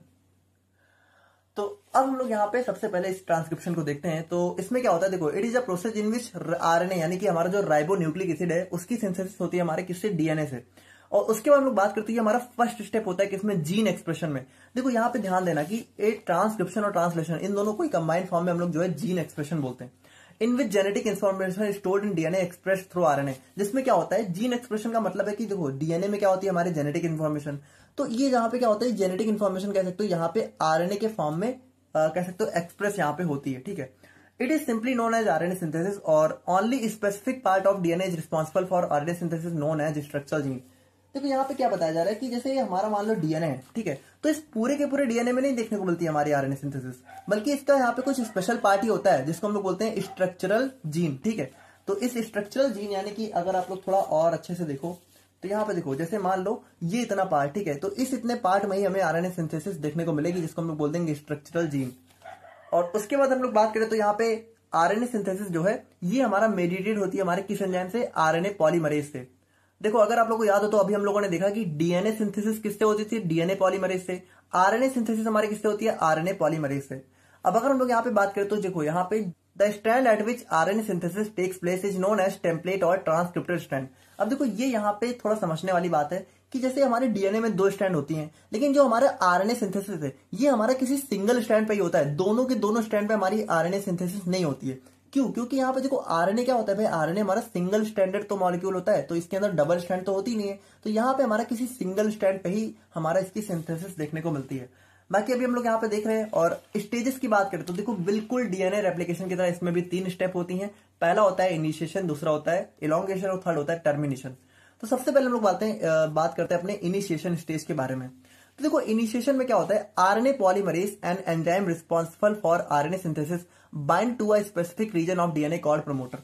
तो अब हम लोग यहाँ पे सबसे पहले इस ट्रांसक्रिप्शन को देखते हैं। तो इसमें क्या होता है, देखो it is a process in which RNA यानी कि हमारा जो राइबोन्यूक्लिक एसिड है उसकी सिंथेसिस होती है हमारे किससे, डीएनए से। और उसके बाद हम लोग बात करते हैं हमारा फर्स्ट स्टेप होता है किसमें, जीन एक्सप्रेशन में। देखो यहाँ पे ध्यान देना कि एक ट्रांसक्रिप्शन और ट्रांसलेशन इन दोनों को ही कंबाइंड फॉर्म में हम लोग जो है जीन एक्सप्रेशन बोलते हैं। In which genetic information stored in DNA express through RNA. जिसमें क्या होता है, जीन एक्सप्रेशन का मतलब है कि देखो डीएनए में क्या होती है हमारी जेनेटिक इन्फॉर्मेशन, तो ये जहां पे क्या होता है जेनेटिक इन्फॉर्मेशन कह सकते हो यहाँ पे आरएनए के फॉर्म में कह सकते हो एक्सप्रेस यहाँ पे होती है, ठीक है। It is simply known as RNA synthesis और only specific part of DNA is responsible for RNA synthesis known as structural gene. देखो यहाँ पे क्या बताया जा रहा है कि जैसे हमारा मान लो डीएनए है, ठीक है, तो इस पूरे के पूरे डीएनए में नहीं देखने को मिलती है हमारी आरएनए सिंथेसिस, बल्कि इसका यहाँ पे कुछ स्पेशल पार्ट ही होता है जिसको हम लोग बोलते हैं स्ट्रक्चरल जीन, ठीक है। तो इस स्ट्रक्चरल जीन यानी कि अगर आप लोग थोड़ा और अच्छे से देखो तो यहाँ पे देखो जैसे मान लो ये इतना पार्ट, ठीक है, तो इस इतने पार्ट में ही हमें आरएनए सिंथेसिस देखने को मिलेगी जिसको हम लोग बोल देंगे स्ट्रक्चरल जीन। और उसके बाद हम लोग बात करें तो यहाँ पे आरएनए सिंथेसिस जो है ये हमारा मेडिएटेड होती है हमारे किस एंजाइम से, आरएनए पॉलीमरेज से। देखो अगर आप लोगों को याद हो तो अभी हम लोगों ने देखा कि डीएनए सिंथेसिस किससे होती थी, डीएनए पॉलीमरेज से। आरएनए सिंथेसिस हमारे किससे होती है, आरएनए पॉलीमरेज से। अब अगर हम लोग यहाँ पे बात करें तो देखो यहाँ पे the strand at which RNA synthesis takes place is known as template और ट्रांसक्रिप्टेड स्ट्रैंड। अब देखो ये यहाँ पे थोड़ा समझने वाली बात है कि जैसे हमारे डीएनए में 2 स्ट्रैंड होती हैं, लेकिन जो हमारा आरएनए सिंथेसिस है ये हमारा किसी सिंगल स्ट्रैंड पे ही होता है, दोनों के दोनों स्ट्रैंड पे हमारी आरएनए सिंथेसिस नहीं होती है। क्यों? क्योंकि यहाँ पे देखो आरएनए क्या होता है भाई, आरएनए हमारा सिंगल स्ट्रैंडेड तो मॉलिक्यूल होता है, तो इसके अंदर डबल स्ट्रैंड तो होती नहीं है, तो यहाँ पे हमारा किसी सिंगल स्ट्रैंड पे ही हमारा इसकी सिंथेसिस देखने को मिलती है। बाकी अभी हम लोग यहाँ पे देख रहे हैं। और स्टेजेस की बात करें तो देखो बिल्कुल डीएनए रेप्लिकेशन की तरह इसमें भी 3 स्टेप होती हैं। पहला होता है इनिशिएशन, दूसरा होता है इलोंगेशन और थर्ड होता है टर्मिनेशन। तो सबसे पहले हम लोग बात करते हैं अपने इनिशिएशन स्टेज के बारे में। तो देखो इनिशिएशन में क्या होता है, RNA polymerase and enzyme responsible for RNA synthesis bind to a specific region of DNA called promoter.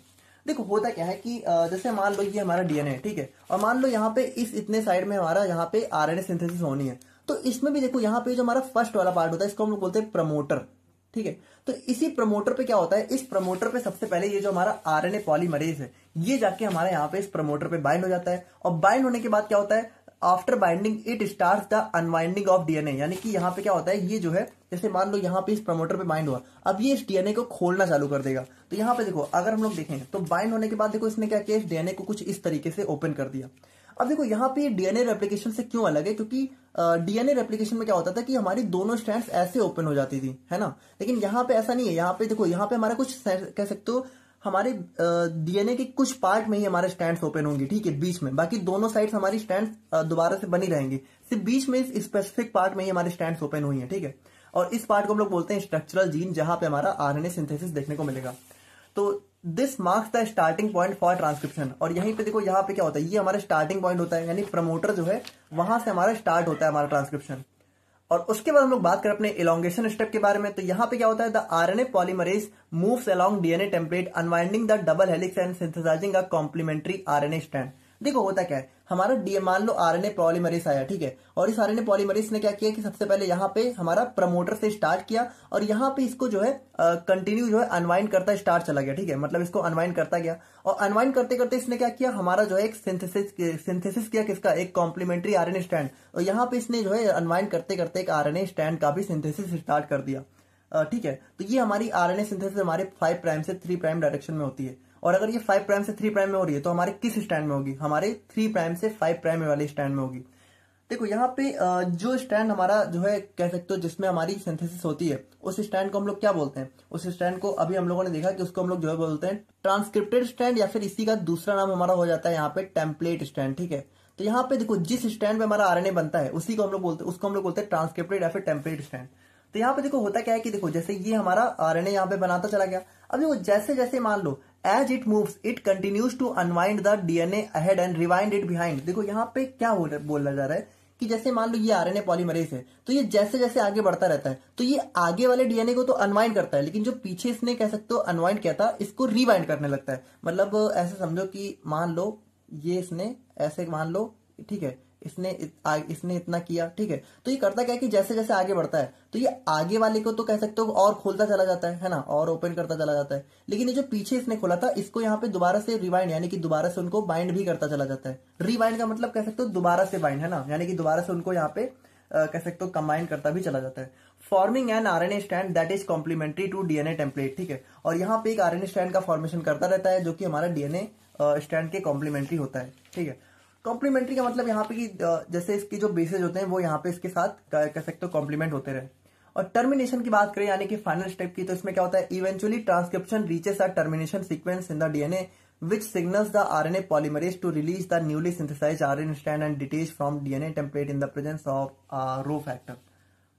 देखो होता क्या है कि जैसे मान लो ये हमारा डीएनए है, ठीक है, और मान लो यहाँ पे इस इतने साइड में हमारा यहाँ पे आरएनए सिंथेसिस होनी है, तो इसमें भी देखो यहाँ पे जो हमारा फर्स्ट वाला पार्ट होता है इसको हम लोग बोलते हैं प्रमोटर, ठीक है। तो इसी प्रमोटर पे क्या होता है, इस प्रमोटर पे सबसे पहले ये जो हमारा आरएनए पॉलीमरेज है ये जाके हमारे यहाँ पे इस प्रमोटर पे बाइंड हो जाता है, और बाइंड होने के बाद क्या होता है, after binding it starts the unwinding of DNA, यानी कि यहाँ पे क्या होता है, ये जो है जैसे मान लो यहाँ पे इस प्रमोटर पे बाइंड हुआ, अब ये इस डीएनए को खोलना चालू कर देगा। तो यहाँ पे देखो अगर हम लोग देखें तो बाइंड होने के बाद देखो इसने क्या किया, इस डीएनए को कुछ इस तरीके से ओपन कर दिया। अब देखो यहाँ पे डीएनए रेप्लिकेशन से क्यों अलग है, क्योंकि डीएनए रेप्लिकेशन में क्या होता था कि हमारी दोनों स्ट्रैंड्स ऐसे ओपन हो जाती थी, है ना, लेकिन यहाँ पे ऐसा नहीं है। यहाँ पे देखो यहाँ पे हमारा कुछ कह सकते हो हमारे डीएनए के कुछ पार्ट में ही हमारे स्ट्रैंड्स ओपन होंगी, ठीक है, बीच में, बाकी दोनों साइड्स हमारी स्ट्रैंड्स दोबारा से बनी रहेंगी, सिर्फ बीच में इस स्पेसिफिक पार्ट में ही हमारे स्ट्रैंड्स ओपन हुई है, ठीक है। और इस पार्ट को हम लोग बोलते हैं स्ट्रक्चरल जीन, जहां पे हमारा आरएनए सिंथेसिस देखने को मिलेगा। तो this marks the starting point for transcription, और यहीं पे देखो यहाँ पे क्या होता है, ये हमारा स्टार्टिंग पॉइंट होता है, यानी प्रमोटर जो है वहां से हमारा स्टार्ट होता है हमारा ट्रांसक्रिप्शन। और उसके बाद हम लोग बात करें अपने इलॉन्गेशन स्टेप के बारे में, तो यहाँ पे क्या होता है, the RNA polymerase moves along DNA template unwinding the double helix and synthesising a complementary RNA strand. देखो होता क्या है, हमारा मान लो आरएनए पॉलीमरेज आया, ठीक है, और इस आरएनए पॉलीमरेज ने क्या किया कि सबसे पहले यहाँ पे हमारा प्रमोटर से स्टार्ट किया, और यहाँ पे इसको जो है कंटिन्यू जो है अनवाइंड करता स्टार्ट चला गया, ठीक है, मतलब इसको अनवाइंड करता गया, और अनवाइंड करते करते इसने क्या किया, हमारा जो है एक सिंथेसिस किया किसका, एक कॉम्प्लीमेंट्री आरएनए स्ट्रैंड, और यहाँ पे इसने जो है अनवाइंड करते करते एक आरएनए स्ट्रैंड का भी सिंथेसिस स्टार्ट कर दिया, ठीक है। तो ये हमारी आरएनए सिंथेसिस हमारे 5 प्राइम से 3 प्राइम डायरेक्शन में होती है, और अगर ये 5 प्राइम से 3 प्राइम में हो रही है तो हमारे किस स्टैंड में होगी, हमारे 3 प्राइम से 5 प्राइम में वाले स्टैंड में होगी। देखो यहाँ पे जो स्टैंड हमारा जो है कह सकते हो जिसमें हमारी सिंथेसिस होती है, उस स्टैंड को हम लोग क्या बोलते हैं, उस स्टैंड को अभी हम लोगों ने देखा कि उसको हम लोग जो है बोलते हैं ट्रांसक्रिप्टेड स्टैंड, या फिर इसी का दूसरा नाम हमारा हो जाता है यहाँ पे टेम्पलेट स्टैंड, ठीक है। तो यहाँ पे देखो जिस स्टैंड पे हमारा आरएनए बनता है उसी को हम लोग बोलते हैं, उसको हम लोग बोलते हैं ट्रांसक्रिप्टेड या फिर टेम्पलेट स्टैंड। तो यहाँ पे देखो होता क्या है कि देखो जैसे ये हमारा आरएनए यहाँ पे बनाता चला गया, अब देखो जैसे जैसे मान लो as it moves it continues to unwind the DNA ahead and rewind it behind. देखो यहाँ पे क्या बोला जा रहा है कि जैसे मान लो ये आरएनए पॉलीमरेज है, तो ये जैसे जैसे आगे बढ़ता रहता है तो ये आगे वाले डीएनए को तो अनवाइंड करता है, लेकिन जो पीछे इसने कह सकते हो अनवाइंड किया था इसको रिवाइंड करने लगता है। मतलब ऐसे समझो कि मान लो ये इसने ऐसे मान लो, ठीक है, इसने इतना किया, ठीक है, तो ये करता क्या है कि जैसे जैसे आगे बढ़ता है तो ये आगे वाले को तो कह सकते हो और खोलता चला जाता है ना, और ओपन करता चला जाता है, लेकिन ये जो पीछे इसने खोला था इसको यहाँ पे दोबारा से रिवाइंड यानी कि दोबारा से उनको बाइंड भी करता चला जाता है। रिवाइंड का मतलब कह सकते हो दोबारा से बाइंड, है ना, यानी कि दोबारा से उनको यहाँ पे कह सकते हो कंबाइन करता भी चला जाता है, forming an RNA stand that is complementary to DNA template, ठीक है। और यहाँ पे एक आरएनए स्टैंड का फॉर्मेशन करता रहता है जो कि हमारा डीएनए स्टैंड के कॉम्प्लीमेंट्री होता है, ठीक है। कॉम्प्लीमेंट्री का मतलब यहाँ पे कि जैसे इसकी जो बेसेज होते हैं वो यहाँ पे इसके साथ कह सकते हो कॉम्प्लीमेंट होते रहे। और टर्मिनेशन की बात करें यानी कि फाइनल स्टेप की, तो इसमें क्या होता है, eventually transcription reaches a termination sequence in the DNA which signals the RNA polymerase to release the newly synthesized RNA strand and detach from DNA template in the presence of Rho factor।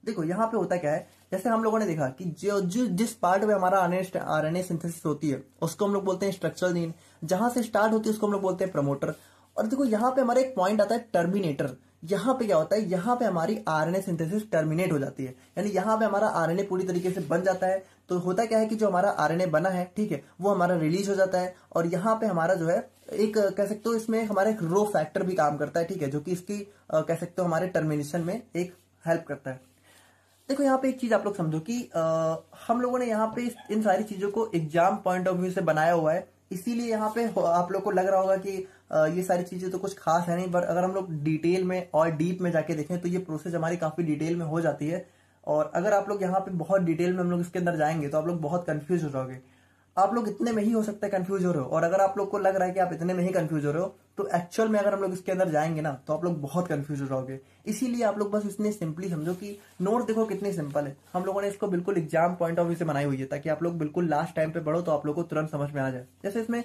देखो यहाँ पे होता क्या है, जैसे हम लोगों ने देखा कि जो जिस पार्ट में हमारा आरएनए सिंथेसिस होती है उसको हम लोग बोलते हैं स्ट्रक्चरल जीन, जहां से स्टार्ट होती है उसको हम लोग बोलते हैं प्रमोटर। और देखो यहाँ पे हमारा एक पॉइंट आता है टर्मिनेटर, यहाँ पे क्या होता है, यहाँ पे हमारी आरएनए सिंथेसिस टर्मिनेट हो जाती है, यानी यहाँ पे हमारा आरएनए पूरी तरीके से बन जाता है। तो होता क्या है कि जो हमारा आरएनए बना है, ठीक है, वो हमारा रिलीज हो जाता है, और यहाँ पे हमारा जो है एक कह सकते हो इसमें हमारा एक रो फैक्टर भी काम करता है, ठीक है, जो कि इसकी कह सकते हो हमारे टर्मिनेशन में एक हेल्प करता है। देखो यहाँ पे एक चीज आप लोग समझो कि हम लोगों ने यहाँ पे इन सारी चीजों को एग्जाम पॉइंट ऑफ व्यू से बनाया हुआ है, इसीलिए यहाँ पे आप लोग को लग रहा होगा कि ये सारी चीजें तो कुछ खास है नहीं, पर अगर हम लोग डिटेल में और डीप में जाके देखें तो ये प्रोसेस हमारी काफी डिटेल में हो जाती है। और अगर आप लोग यहाँ पे बहुत डिटेल में हम लोग इसके अंदर जाएंगे तो आप लोग बहुत कंफ्यूज हो जाओगे। आप लोग इतने में ही हो सकता है कंफ्यूज हो रहे हो, और अगर आप लोग को लग रहा है कि आप इतने में ही कंफ्यूज हो रहे हो तो एक्चुअल में अगर हम लोग इसके अंदर जाएंगे ना तो आप लोग बहुत कंफ्यूज हो जाओगे। इसीलिए आप लोग बस इतने सिंपली समझो कि नोट देखो कितनी सिंपल है, हम लोगों ने इसको बिल्कुल एग्जाम पॉइंट ऑफ व्यू से बनाई हुई है ताकि आप लोग बिल्कुल लास्ट टाइम पे पढ़ो तो आप लोग को तुरंत समझ में आ जाए। जैसे इसमें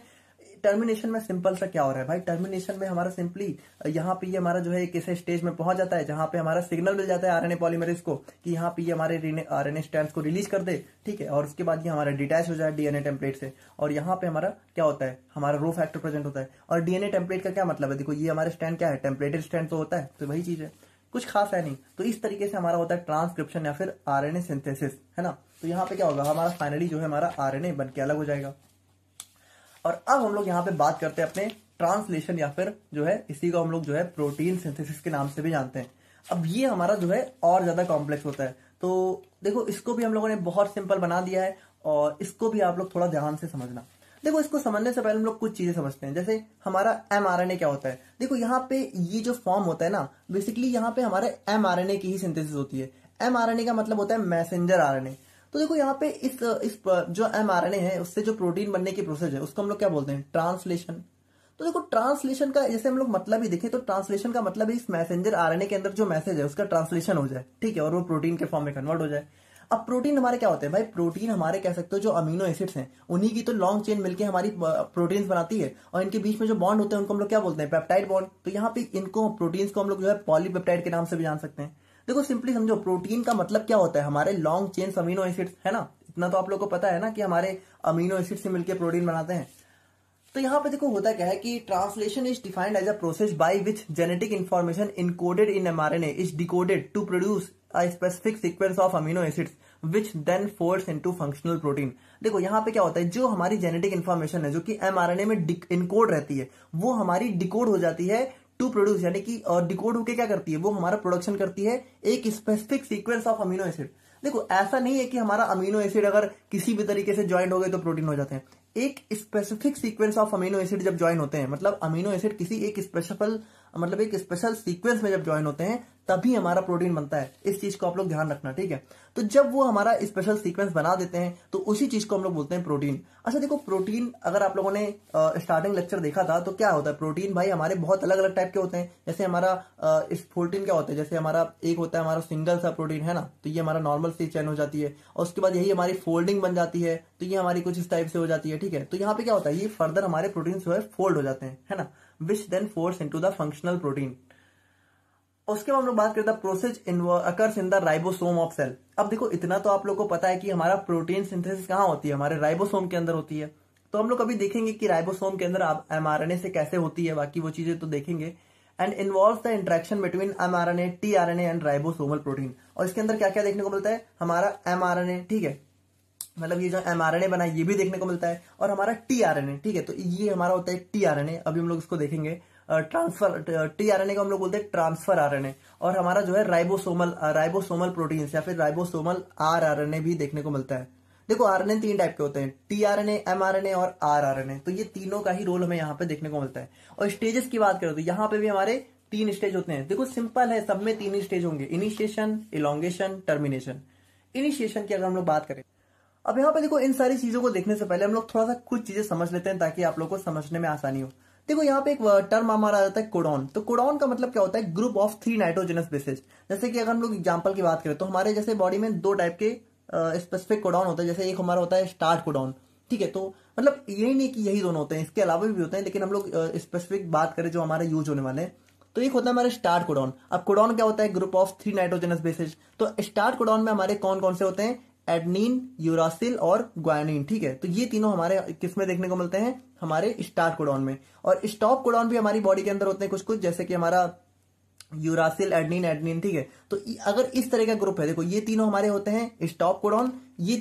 टर्मिनेशन में सिंपल सा क्या हो रहा है भाई, टर्मिनेशन में हमारा सिंपली यहाँ पे ये हमारा जो है एक ऐसे स्टेज में पहुंच जाता है जहां पे हमारा सिग्नल मिल जाता है आरएनए पॉलीमरेज को कि यहाँ पे ये हमारे आरएनए स्ट्रैंड्स को रिलीज कर दे, ठीक है, और उसके बाद ये हमारा डिटैच हो जाए डीएनए टेम्पलेट से, और यहाँ पे हमारा क्या होता है, हमारा रो फैक्टर प्रेजेंट होता है। और डीएनए टेम्पलेट का क्या मतलब है, देखो ये हमारे स्टैंड क्या है, टेम्पलेटेड स्टैंड तो होता है, तो वही चीज है, कुछ खास है नहीं। तो इस तरीके से हमारा होता है ट्रांसक्रिप्शन या फिर आरएनए सिंथेसिस, है ना। तो यहाँ पे क्या होगा, हमारा फाइनली जो है हमारा आरएनए बन के अलग हो जाएगा। और अब हम लोग यहाँ पे बात करते हैं अपने ट्रांसलेशन, या फिर जो है इसी को हम लोग जो है प्रोटीन सिंथेसिस के नाम से भी जानते हैं। अब ये हमारा जो है और ज्यादा कॉम्प्लेक्स होता है, तो देखो इसको भी हम लोगों ने बहुत सिंपल बना दिया है, और इसको भी आप लोग थोड़ा ध्यान से समझना। देखो इसको समझने से पहले हम लोग कुछ चीजें समझते हैं, जैसे हमारा एमआरएनए क्या होता है। देखो यहाँ पे ये जो फॉर्म होता है ना, बेसिकली यहाँ पे हमारे एमआरएनए की ही सिंथेसिस होती है। एमआरएनए का मतलब होता है मैसेंजर आरएनए। तो देखो यहाँ पे इस जो एमआरएनए है उससे जो प्रोटीन बनने की प्रोसेस है उसको हम लोग क्या बोलते हैं, ट्रांसलेशन। तो देखो ट्रांसलेशन का जैसे हम लोग मतलब ही देखें तो ट्रांसलेशन का मतलब है इस मैसेंजर आरएनए के अंदर जो मैसेज है उसका ट्रांसलेशन हो जाए, ठीक है, और वो प्रोटीन के फॉर्म में कन्वर्ट हो जाए। अब प्रोटीन हमारे क्या होते हैं भाई, प्रोटीन हमारे कह सकते हो जो अमीनो एसिड्स हैं उन्हीं की तो लॉन्ग चेन मिलके हमारी प्रोटीन्स बनाती है, और इनके बीच में जो बॉन्ड होते हैं उनको हम लोग क्या बोलते हैं, पेप्टाइड बॉन्ड। तो यहाँ पे इनको प्रोटीन्स को हम लोग जो है पॉलीपेप्टाइड के नाम से भी जान सकते हैं। देखो सिंपली समझो, प्रोटीन का मतलब क्या होता है, हमारे लॉन्ग चेन अमीनो एसिड्स, है ना। इतना तो आप लोग को पता है ना कि हमारे अमीनो एसिड से मिलकर प्रोटीन बनाते हैं। तो यहाँ पे देखो होता क्या है कि translation is defined as a process by which genetic information encoded in mRNA is decoded to produce a specific sequence of amino acids which then folds into functional protein. देखो यहाँ पे क्या होता है, जो हमारी जेनेटिक इंफॉर्मेशन है जो कि एमआरएनए में इनकोड रहती है वो हमारी डिकोड हो जाती है टू प्रोड्यूस, यानी कि डिकोड होकर क्या करती है, वो हमारा प्रोडक्शन करती है एक specific sequence of amino acid. देखो ऐसा नहीं है कि हमारा अमीनो एसिड अगर किसी भी तरीके से ज्वाइंट हो गए तो प्रोटीन हो जाते हैं। एक specific sequence of amino acid जब ज्वाइन होते हैं, मतलब अमीनो एसिड किसी एक स्पेशल सीक्वेंस में जब ज्वाइन होते हैं तभी हमारा प्रोटीन बनता है। इस चीज को आप लोग ध्यान रखना, ठीक है। तो जब वो हमारा स्पेशल सीक्वेंस बना देते हैं तो उसी चीज को हम लोग बोलते हैं प्रोटीन। अच्छा देखो प्रोटीन अगर आप लोगों ने स्टार्टिंग लेक्चर देखा था तो क्या होता है, प्रोटीन भाई हमारे बहुत अलग अलग टाइप के होते हैं। जैसे हमारा इस प्रोटीन क्या होता है, जैसे हमारा एक होता है हमारा सिंगल सा प्रोटीन, है ना, तो ये हमारा नॉर्मल सी चेन हो जाती है, और उसके बाद यही हमारी फोल्डिंग बन जाती है, तो ये हमारी कुछ इस टाइप से हो जाती है, ठीक है। तो यहाँ पे क्या होता है, ये फर्दर हमारे प्रोटीन जो है फोल्ड हो जाते हैं, है ना, which then folds into the functional protein. उसके बाद हम लोग बात करते हैं process occurs in the ribosome of cell. अब देखो इतना तो आप लोग को पता है कि हमारा प्रोटीन सिंथेसिस कहाँ होती है, हमारे राइबोसोम के अंदर होती है। तो हम लोग अभी देखेंगे कि राइबोसोम के अंदर एमआरएनए से कैसे होती है, बाकी वो चीजें तो देखेंगे। And involve the interaction between mRNA, tRNA and ribosomal protein. और इसके अंदर क्या क्या देखने को मिलता है, हमारा एमआरएनए, ठीक है, मतलब ये जो एमआरएनए बना ये भी देखने को मिलता है, और हमारा टीआरएनए, ठीक है, तो ये हमारा होता है टीआरएनए। अभी हम लोग इसको देखेंगे। ट्रांसफर टीआरएनए को हम लोग बोलते हैं ट्रांसफर आरएनए, और हमारा जो है राइबोसोमल प्रोटीन्स या फिर राइबोसोमल आरआरएनए भी देखने को मिलता है। देखो आरएनए 3 टाइप के होते हैं, टीआरएनए, एमआरएनए और आरआरएनए। तो ये तीनों का ही रोल हमें यहाँ पे देखने को मिलता है। और स्टेजेस की बात करें तो यहाँ पे भी हमारे 3 स्टेज होते हैं। देखो सिंपल है, सब में 3 ही स्टेज होंगे, इनिशिएशन, इलोंगेशन, टर्मिनेशन। इनिशिएशन की अगर हम लोग बात करें, अब यहाँ पे देखो इन सारी चीजों को देखने से पहले हम लोग थोड़ा सा कुछ चीजें समझ लेते हैं ताकि आप लोग को समझने में आसानी हो। देखो यहाँ पे एक टर्म हमारा आ जाता है कोडॉन। तो कोडॉन का मतलब क्या होता है, ग्रुप ऑफ 3 नाइट्रोजनस बेसेस। जैसे कि अगर हम लोग एग्जांपल की बात करें तो हमारे जैसे बॉडी में 2 टाइप के स्पेसिफिक कोडॉन होता है। जैसे एक हमारा होता है स्टार्ट कोडॉन, ठीक है, तो मतलब यही नहीं कि यही दोनों होते हैं, इसके अलावा भी होते हैं, लेकिन हम लोग स्पेसिफिक बात करें जो हमारे यूज होने वाले हैं तो एक होता है हमारे स्टार्ट कोडॉन। अब कोडॉन क्या होता है, ग्रुप ऑफ 3 नाइट्रोजनस बेसेस। तो स्टार्ट कोडॉन में हमारे कौन कौन से होते हैं, एडनिन, यूरासिल और ग्वानिन, ठीक है। तो ये तीनों हमारे किस में देखने को मिलते हैं, हमारे स्टार्ट कोडॉन में। और स्टॉप कोडॉन भी हमारी बॉडी के अंदर होते हैं कुछ कुछ, जैसे कि हमारा यूरासिल, एडनिन, ठीक है। तो अगर इस तरह का ग्रुप है, देखो ये तीनों हमारे होते हैं स्टॉप कोडॉन, ये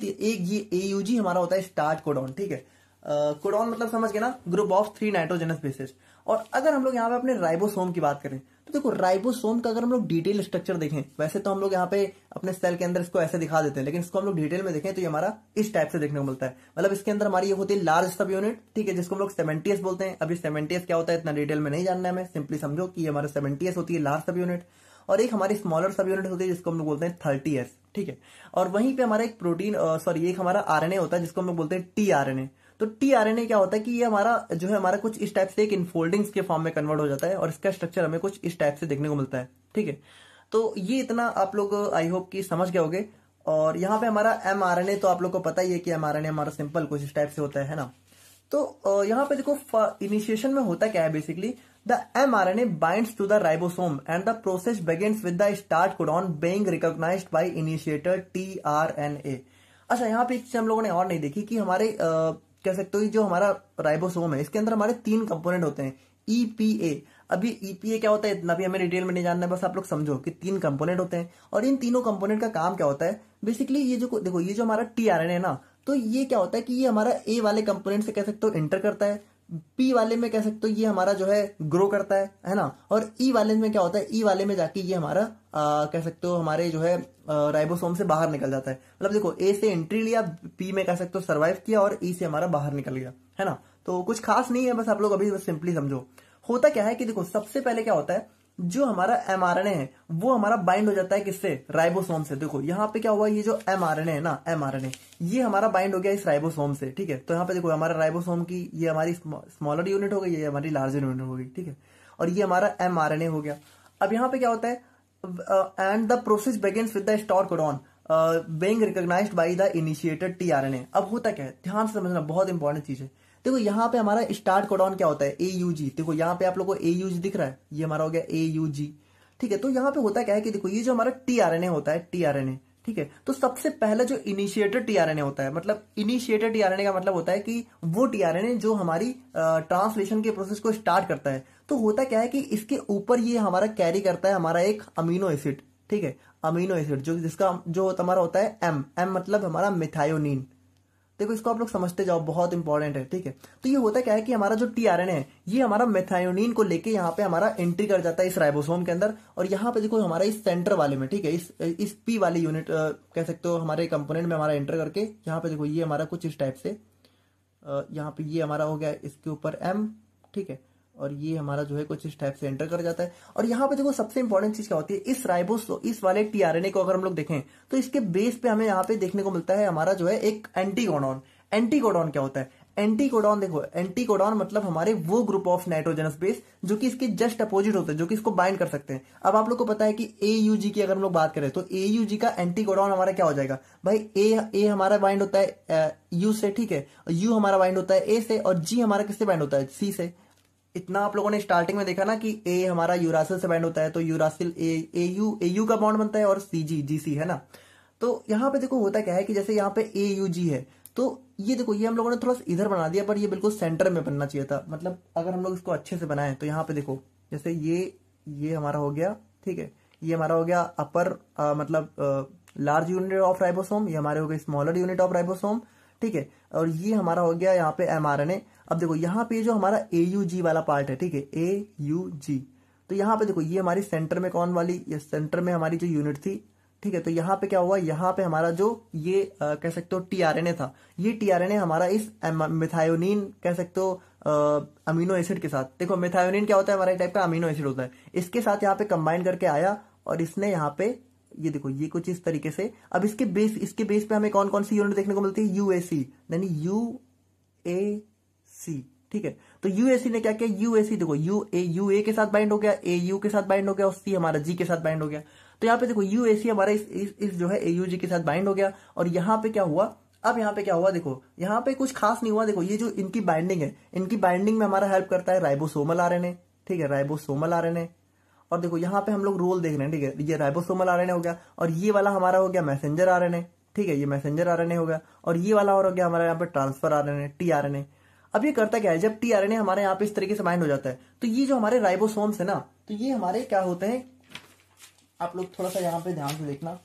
एयूजी हमारा होता है स्टार्ट कोडॉन, ठीक है। कोडॉन मतलब समझ गए ना, ग्रुप ऑफ 3 नाइट्रोजनस बेसेस। और अगर हम लोग यहाँ पे अपने राइबोसोम की बात करें तो देखो राइबोसोम का अगर हम लोग डिटेल स्ट्रक्चर देखें, वैसे तो हम लोग यहाँ पे अपने सेल के अंदर इसको ऐसे दिखा देते हैं, लेकिन इसको हम लोग डिटेल में देखें तो ये हमारा इस टाइप से देखने को मिलता है। मतलब इसके अंदर हमारी ये होती है लार्ज सब यूनिट, ठीक है, जिसको हम लोग सेमेंटियस बोलते हैं। अभी सेमेंटियस क्या होता है इतना डिटेल में नहीं जानना है हमें, सिंपली समझो कि हमारा सेमेंटियस होती है लार्ज सब यूनिट, और एक हमारी स्मॉलर सब यूनिट होती है जिसको हम लोग बोलते हैं 30S, ठीक है। और वहीं पे हमारा एक प्रोटीन एक हमारा आरएनए होता है जिसको हम लोग बोलते हैं टीआरएनए। तो टीआरएनए क्या होता है कि ये हमारा जो है हमारा कुछ इस टाइप से एक इनफोल्डिंग्स के फॉर्म में कन्वर्ट हो जाता है, और इसका स्ट्रक्चर हमें कुछ इस टाइप से देखने को मिलता है, ठीक है। तो ये इतना आप लोग आई होप कि समझ गए होंगे। और यहाँ पे हमारा एमआरएनए तो आप लोग को पता ही है कि एमआरएनए हमारा सिंपल कुछ इस टाइप से होता है ना। तो यहाँ पे देखो इनिशिएशन में होता क्या है, basically the mRNA binds to the ribosome and the process begins with the start codon being recognized by initiator tRNA। अच्छा यहाँ पे एक चीज हम लोगों ने और नहीं देखी कि हमारे कह सकते हो जो हमारा राइबोसोम है इसके अंदर हमारे 3 कंपोनेंट होते हैं, EPA। अभी EPA क्या होता है इतना भी हमें डिटेल में नहीं जानना है, बस आप लोग समझो कि 3 कंपोनेंट होते हैं। और इन तीनों कंपोनेंट का काम क्या होता है, बेसिकली ये जो देखो ये जो हमारा tRNA है ना, तो ये क्या होता है कि ये हमारा ए वाले कंपोनेंट से कह सकते हो इंटर करता है, पी वाले में कह सकते हो ये हमारा जो है ग्रो करता है ना, और ई वाले में क्या होता है, ई वाले में जाके ये हमारा कह सकते हो हमारे जो है राइबोसोम से बाहर निकल जाता है। मतलब देखो ए से एंट्री लिया, पी में कह सकते हो सर्वाइव किया और ई से हमारा बाहर निकल गया, है ना। तो कुछ खास नहीं है, बस आप लोग अभी बस सिंपली समझो। होता क्या है कि देखो सबसे पहले क्या होता है, जो हमारा एमआरएनए है वो हमारा बाइंड हो जाता है किससे, राइबोसोम से। देखो यहाँ पे क्या हुआ, ये जो एमआरएनए है ना, एमआरएनए ये हमारा बाइंड हो गया इस राइबोसोम से, ठीक है। तो यहाँ पे देखो हमारा राइबोसोम की ये हमारी स्मॉलर यूनिट हो गई, ये हमारी लार्जर यूनिट हो गई, ठीक है। और ये हमारा एमआरएनए हो गया। अब यहाँ पे क्या होता है, and the process begins with the start codon being recognized by the initiated tRNA। अब होता क्या है, ध्यान से समझना, बहुत इंपॉर्टेंट चीज है। देखो यहाँ पे हमारा स्टार्ट कोडॉन क्या होता है, AUG। देखो यहाँ पे आप लोगों को AUG दिख रहा है, ये हमारा हो गया AUG, ठीक है। तो यहाँ पे होता क्या है कि देखो ये जो हमारा tRNA होता है, tRNA, ठीक है। तो सबसे पहले जो इनिशिएटेड tRNA होता है, मतलब इनिशिएटेड tRNA का मतलब होता है कि वो tRNA जो हमारी ट्रांसलेशन के प्रोसेस को स्टार्ट करता है। तो होता क्या है कि इसके ऊपर ये हमारा कैरी करता है हमारा एक अमीनो एसिड, ठीक है, अमीनो एसिड जो जिसका जो हमारा होता है एम मतलब हमारा मिथायोनिन। देखो इसको आप लोग समझते जाओ, बहुत इंपॉर्टेंट है, ठीक है। तो ये होता क्या है कि हमारा जो tRNA है ये हमारा मिथायोनिन को लेके यहाँ पे हमारा एंट्री कर जाता है इस राइबोसोम के अंदर। और यहाँ पे देखो हमारा इस सेंटर वाले में, ठीक है, इस पी वाली यूनिट कह सकते हो हमारे कंपोनेंट में हमारा एंटर करके यहाँ पे देखो ये हमारा कुछ इस टाइप से यहाँ पे ये हमारा हो गया इसके ऊपर एम, ठीक है, और ये हमारा जो है कुछ इस टाइप से एंटर कर जाता है। और यहाँ पे देखो सबसे इंपॉर्टेंट चीज क्या होती है, इस वाले tRNA को अगर हम लोग देखें तो इसके बेस पे हमें यहाँ पे देखने को मिलता है हमारा जो है एक एंटीकोडॉन। एंटीकोडॉन क्या होता है, एंटीकोडॉन देखो, एंटीकोडॉन मतलब हमारे वो ग्रुप ऑफ नाइट्रोजनस बेस जो कि इसके जस्ट अपोजिट होते हैं, जो कि इसको बाइंड कर सकते हैं। अब आप लोग को पता है कि AUG की अगर हम लोग बात करें तो AUG का एंटीकोडॉन हमारा क्या हो जाएगा भाई, ए हमारा बाइंड होता है U से, ठीक है, यू हमारा बाइंड होता है A से, और G हमारा किससे बाइंड होता है, C से। इतना आप लोगों ने स्टार्टिंग में देखा ना कि ए हमारा यूरासिल से बाइंड होता है, तो यूरासिल एयू का बॉन्ड बनता है और सीजी जीसी, है ना। तो यहाँ पे देखो होता क्या है कि जैसे यहाँ पे AUG है, तो ये देखो ये हम लोगों ने थोड़ा सा इधर बना दिया, पर ये बिल्कुल सेंटर में बनना चाहिए था। मतलब अगर हम लोग इसको अच्छे से बनाएं तो यहाँ पे देखो जैसे ये हमारा हो गया, ठीक है, ये हमारा हो गया अपर मतलब लार्ज यूनिट ऑफ राइबोसोम, ये हमारे हो गए स्मॉलर यूनिट ऑफ राइबोसोम, ठीक है, और ये हमारा हो गया यहाँ पे एमआरएनए। अब देखो यहाँ पे जो हमारा AUG वाला पार्ट है, ठीक है, AUG, तो यहाँ पे देखो ये हमारी सेंटर में कौन वाली, ये सेंटर में हमारी जो यूनिट थी, ठीक है। तो यहाँ पे क्या हुआ, यहाँ पे हमारा जो ये कह सकते हो tRNA था, ये tRNA हमारा इस मिथायोनिन कह सकते हो अमीनो एसिड के साथ, देखो मिथायोनिन क्या होता है, हमारा एक टाइप का अमीनो एसिड होता है, इसके साथ यहाँ पे कंबाइन करके आया और इसने यहाँ पे ये देखो ये कुछ इस तरीके से। अब इसके बेस पे हमें कौन कौन सी यूनिट देखने को मिलती है, UAC, यानी UAC, ठीक है। तो UAC ने क्या किया, UAC देखो UA के साथ बाइंड हो गया, AU के साथ बाइंड हो गया, और C हमारा G के साथ बाइंड हो गया। तो यहाँ पे देखो UAC हमारा इस जो है AUG के साथ बाइंड हो गया। और यहाँ पे क्या हुआ, अब यहाँ पे क्या हुआ, देखो यहाँ पे कुछ खास नहीं हुआ। देखो ये जो इनकी बाइंडिंग है, इनकी बाइंडिंग में हमारा हेल्प करता है राइबोसोमल RNA, ठीक है, राइबोसोमल RNA। और देखो यहाँ पे हम लोग रोल देख रहे हैं, ठीक है, ये राइबोसोमल RNA हो गया, और ये वाला हमारा हो गया मैसेंजर RNA, ठीक है, ये मैसेंजर RNA हो गया, और ये वाला और हो गया हमारा यहाँ पे ट्रांसफर RNA, tRNA। अब ये करता क्या है, जब tRNA हमारे यहाँ पे इस तरीके से बाइंड हो जाता है, तो ये जो हमारे राइबोसोम्स है ना, तो ये हमारे क्या होते हैं, आप लोग थोड़ा सा यहाँ पे ध्यान से देखना,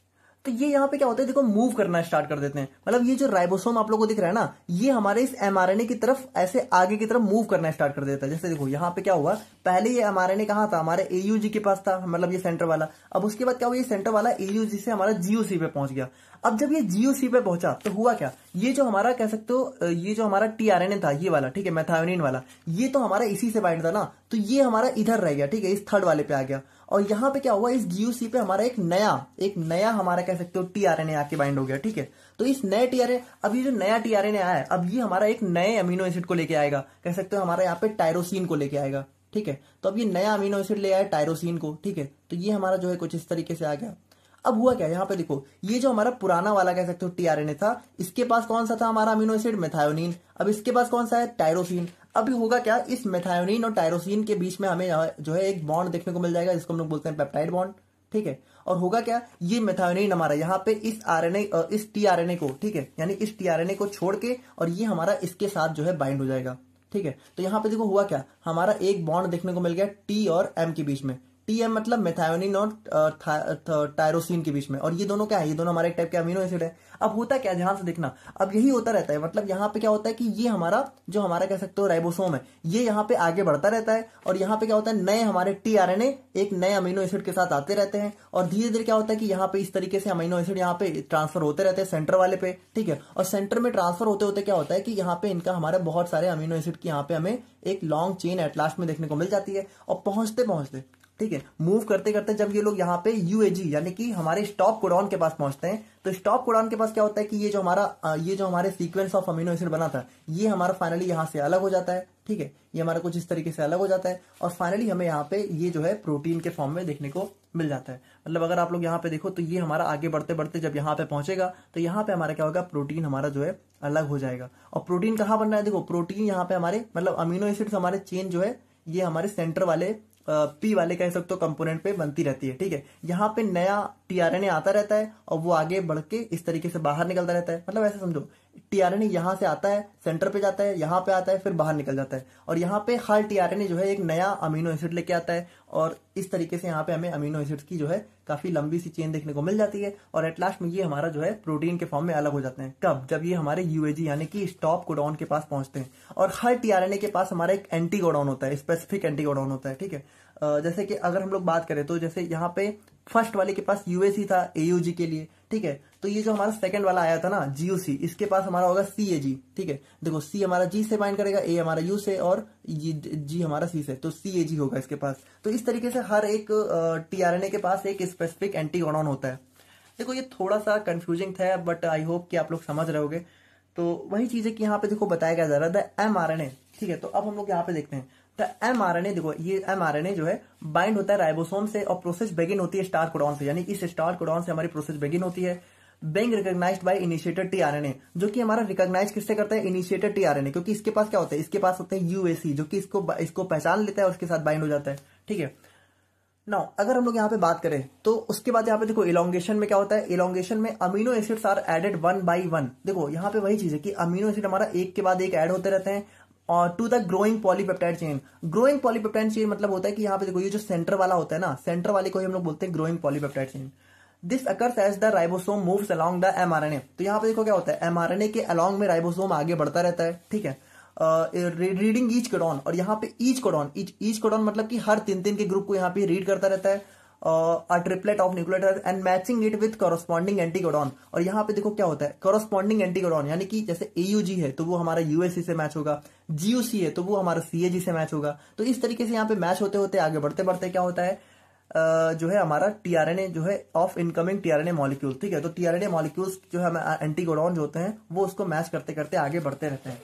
तो ये यहाँ पे क्या होता है, देखो मूव करना स्टार्ट कर देते हैं। मतलब ये जो राइबोसोम आप लोगों को दिख रहा है ना, ये हमारे इस एमआरएनए की तरफ ऐसे आगे की तरफ मूव करना स्टार्ट कर देता है। जैसे देखो यहाँ पे क्या हुआ, पहले ये एमआरएनए कहाँ था, हमारे AUG के पास था, मतलब ये सेंटर वाला। अब उसके बाद क्या हुआ, ये सेंटर वाला AUG से हमारा GUC पे पहुंच गया। अब जब ये GUC पे पहुंचा तो हुआ क्या, ये जो हमारा कह सकते हो ये जो हमारा tRNA था ये वाला, ठीक है, मैथायोनिन वाला, ये तो हमारा इसी से बाइंड था ना, तो ये हमारा इधर रह गया, ठीक है, इस थर्ड वाले पे आ गया। और यहाँ पे क्या हुआ, इस GUC पे हमारा एक नया हमारा कह सकते हो tRNA आके बाइंड हो गया, ठीक है। तो इस नए tRNA, अब ये जो नया tRNA आया है, अब ये हमारा एक नए अमीनो एसिड को लेके आएगा, कह सकते हो हमारा यहाँ पे टायरोसिन को लेके आएगा, ठीक है। तो अब ये नया अमीनो एसिड ले आया टायरोसिन को, ठीक है। तो ये हमारा जो है कुछ इस तरीके से आ गया। अब हुआ क्या, यहाँ पे देखो ये जो हमारा पुराना वाला कह सकते हो tRNA था, इसके पास कौन सा था हमारा अमीनो एसिड, मेथायोनिन। अब इसके पास कौन सा है, टायरोसिन। अब होगा क्या, इस मेथायोनिन और टायरोसिन के बीच में हमें जो है एक बॉन्ड देखने को मिल जाएगा, जिसको हम लोग बोलते हैं पेप्टाइड बॉन्ड, ठीक है। और होगा क्या, ये मेथायोनिन हमारा यहाँ पे इस tRNA को, ठीक है, यानी इस tRNA को छोड़ के, और ये हमारा इसके साथ जो है बाइंड हो जाएगा, ठीक है। तो यहाँ पे देखो हुआ क्या, हमारा एक बॉन्ड देखने को मिल गया T और M के बीच में, TM मतलब मेथायोनिन और टायरोसिन के बीच में, और ये दोनों क्या है, ये दोनों हमारे एक टाइप के अमीनो एसिड है। अब होता क्या, ध्यान से देखना, अब यही होता रहता है, मतलब यहाँ पे क्या होता है कि ये हमारा जो हमारा कह सकते हो राइबोसोम है, ये यहाँ पे आगे बढ़ता रहता है, और यहाँ पे क्या होता है, नए हमारे tRNA एक नए अमीनो एसिड के साथ आते रहते हैं, और धीरे धीरे क्या होता है कि यहाँ पे इस तरीके से अमीनो एसिड यहाँ पे ट्रांसफर होते रहते हैं सेंटर वाले पे, ठीक है। और सेंटर में ट्रांसफर होते होते क्या होता है कि यहाँ पे इनका हमारे बहुत सारे अमीनो एसिड की यहाँ पे हमें एक लॉन्ग चेन एट लास्ट में देखने को मिल जाती है, और पहुंचते पहुंचते, ठीक है, मूव करते करते जब ये लोग यहाँ पे यूएजी यानी कि हमारे स्टॉप कोडॉन के पास पहुंचते हैं, तो स्टॉप कोडॉन के पास क्या होता है कि ये जो हमारे सीक्वेंस ऑफ अमीनो एसिड बना था, ये हमारा फाइनली यहाँ से अलग हो जाता है, ठीक है, ये हमारा कुछ इस तरीके से अलग हो जाता है, और फाइनली हमें यहाँ पे ये जो है प्रोटीन के फॉर्म में देखने को मिल जाता है। मतलब अगर आप लोग यहाँ पे देखो तो ये हमारा आगे बढ़ते बढ़ते जब यहाँ पे पहुंचेगा तो यहाँ पे हमारा क्या होगा, प्रोटीन हमारा जो है अलग हो जाएगा। और प्रोटीन कहाँ बन रहा है, देखो प्रोटीन यहाँ पे हमारे मतलब अमीनो एसिड्स हमारे चेन जो है ये हमारे सेंटर वाले पी वाले कह सकते हो कंपोनेंट पे बनती रहती है, ठीक है। यहाँ पे नया tRNA आता रहता है और वो आगे बढ़ के इस तरीके से बाहर निकलता रहता है। मतलब ऐसे समझो, tRNA यहाँ से आता है, सेंटर पे जाता है, यहाँ पे आता है, फिर बाहर निकल जाता है, और यहाँ पे हर tRNA जो है एक नया अमीनो एसिड लेके आता है, और इस तरीके से यहाँ पे हमें अमीनो एसिड्स की जो है काफी लंबी सी चेन देखने को मिल जाती है, और एट लास्ट में ये हमारा जो है प्रोटीन के फॉर्म में अलग हो जाते हैं। कब, जब ये हमारे यूएजी यानी कि स्टॉप कोडॉन के पास पहुंचते हैं, और हर tRNA के पास हमारा एक एंटीकोडॉन होता है, स्पेसिफिक एंटीकोडॉन होता है, ठीक है। जैसे कि अगर हम लोग बात करें तो जैसे यहाँ पे फर्स्ट वाले के पास यूएसी था एयूजी के लिए, ठीक है, तो ये जो हमारा सेकंड वाला आया था ना जीयूसी, इसके पास हमारा होगा सीएजी, ठीक है। देखो सी हमारा जी से बाइंड करेगा, ए हमारा यू से, और जी हमारा सी से, तो सीएजी होगा इसके पास। तो इस तरीके से हर एक tRNA के पास एक स्पेसिफिक एंटीकोडॉन होता है। देखो ये थोड़ा सा कंफ्यूजिंग था, बट आई होप कि आप लोग समझ रहे होगे। तो वही चीज है कि यहाँ पे देखो बताया क्या जा रहा है, mRNA, ठीक है। तो अब हम लोग यहाँ पे देखते हैं, तो mRNA देखो, ये mRNA जो है बाइंड होता है राइबोसोम से, और प्रोसेस बिगिन होती है स्टार्ट कोडॉन से, यानी इस स्टार्ट कोडॉन से हमारी प्रोसेस बिगिन होती है, बेंग रिकॉग्नाइज्ड बाय इनिशिएटेड tRNA, जो कि हमारा रिकॉग्नाइज किससे करता है, इनिशिएटेड tRNA, क्योंकि इसके पास क्या होता है, इसके पास होते हैं यूएसी, जो कि इसको पहचान लेता है और उसके साथ बाइंड हो जाता है, ठीक है। नाउ अगर हम लोग यहाँ पे बात करें तो उसके बाद यहाँ पे देखो इलोंगेशन में क्या होता है, इलोंगेशन में amino acids are added one by one. देखो यहाँ पे वही चीज है कि अमीनो एसिड हमारा एक के बाद एक ऐड होते रहते हैं, और to the growing polypeptide chain. Growing polypeptide chain मतलब होता है कि यहाँ पे देखो ये जो सेंटर वाला होता है ना, सेंटर वाले को ही हम लोग बोलते हैं growing polypeptide chain. This occurs as the ribosome moves along the mRNA। तो यहाँ पे देखो क्या होता है, mRNA के अलोंग में राइबोसोम आगे बढ़ता रहता है, ठीक है, रीडिंग ईच कोडॉन, और यहाँ पे ईच कोडॉन मतलब कि हर तीन के ग्रुप को यहाँ पे रीड करता रहता है, a triplet of nucleotides and matching it with corresponding anticodon। और यहाँ पे देखो क्या होता है, corresponding anticodon, यानी कि जैसे AUG है तो वो हमारा USC से मैच होगा, GUC है तो वो हमारा CAG से मैच होगा। तो इस तरीके से यहाँ पे मैच होते होते आगे बढ़ते बढ़ते क्या होता है, जो है हमारा tRNA जो है ऑफ इनकमिंग tRNA मॉलिक्यूल, ठीक है। तो tRNA मॉलिक्यूल्स जो है एंटीकोडॉन जो होते हैं वो उसको मैच करते करते आगे बढ़ते रहते हैं,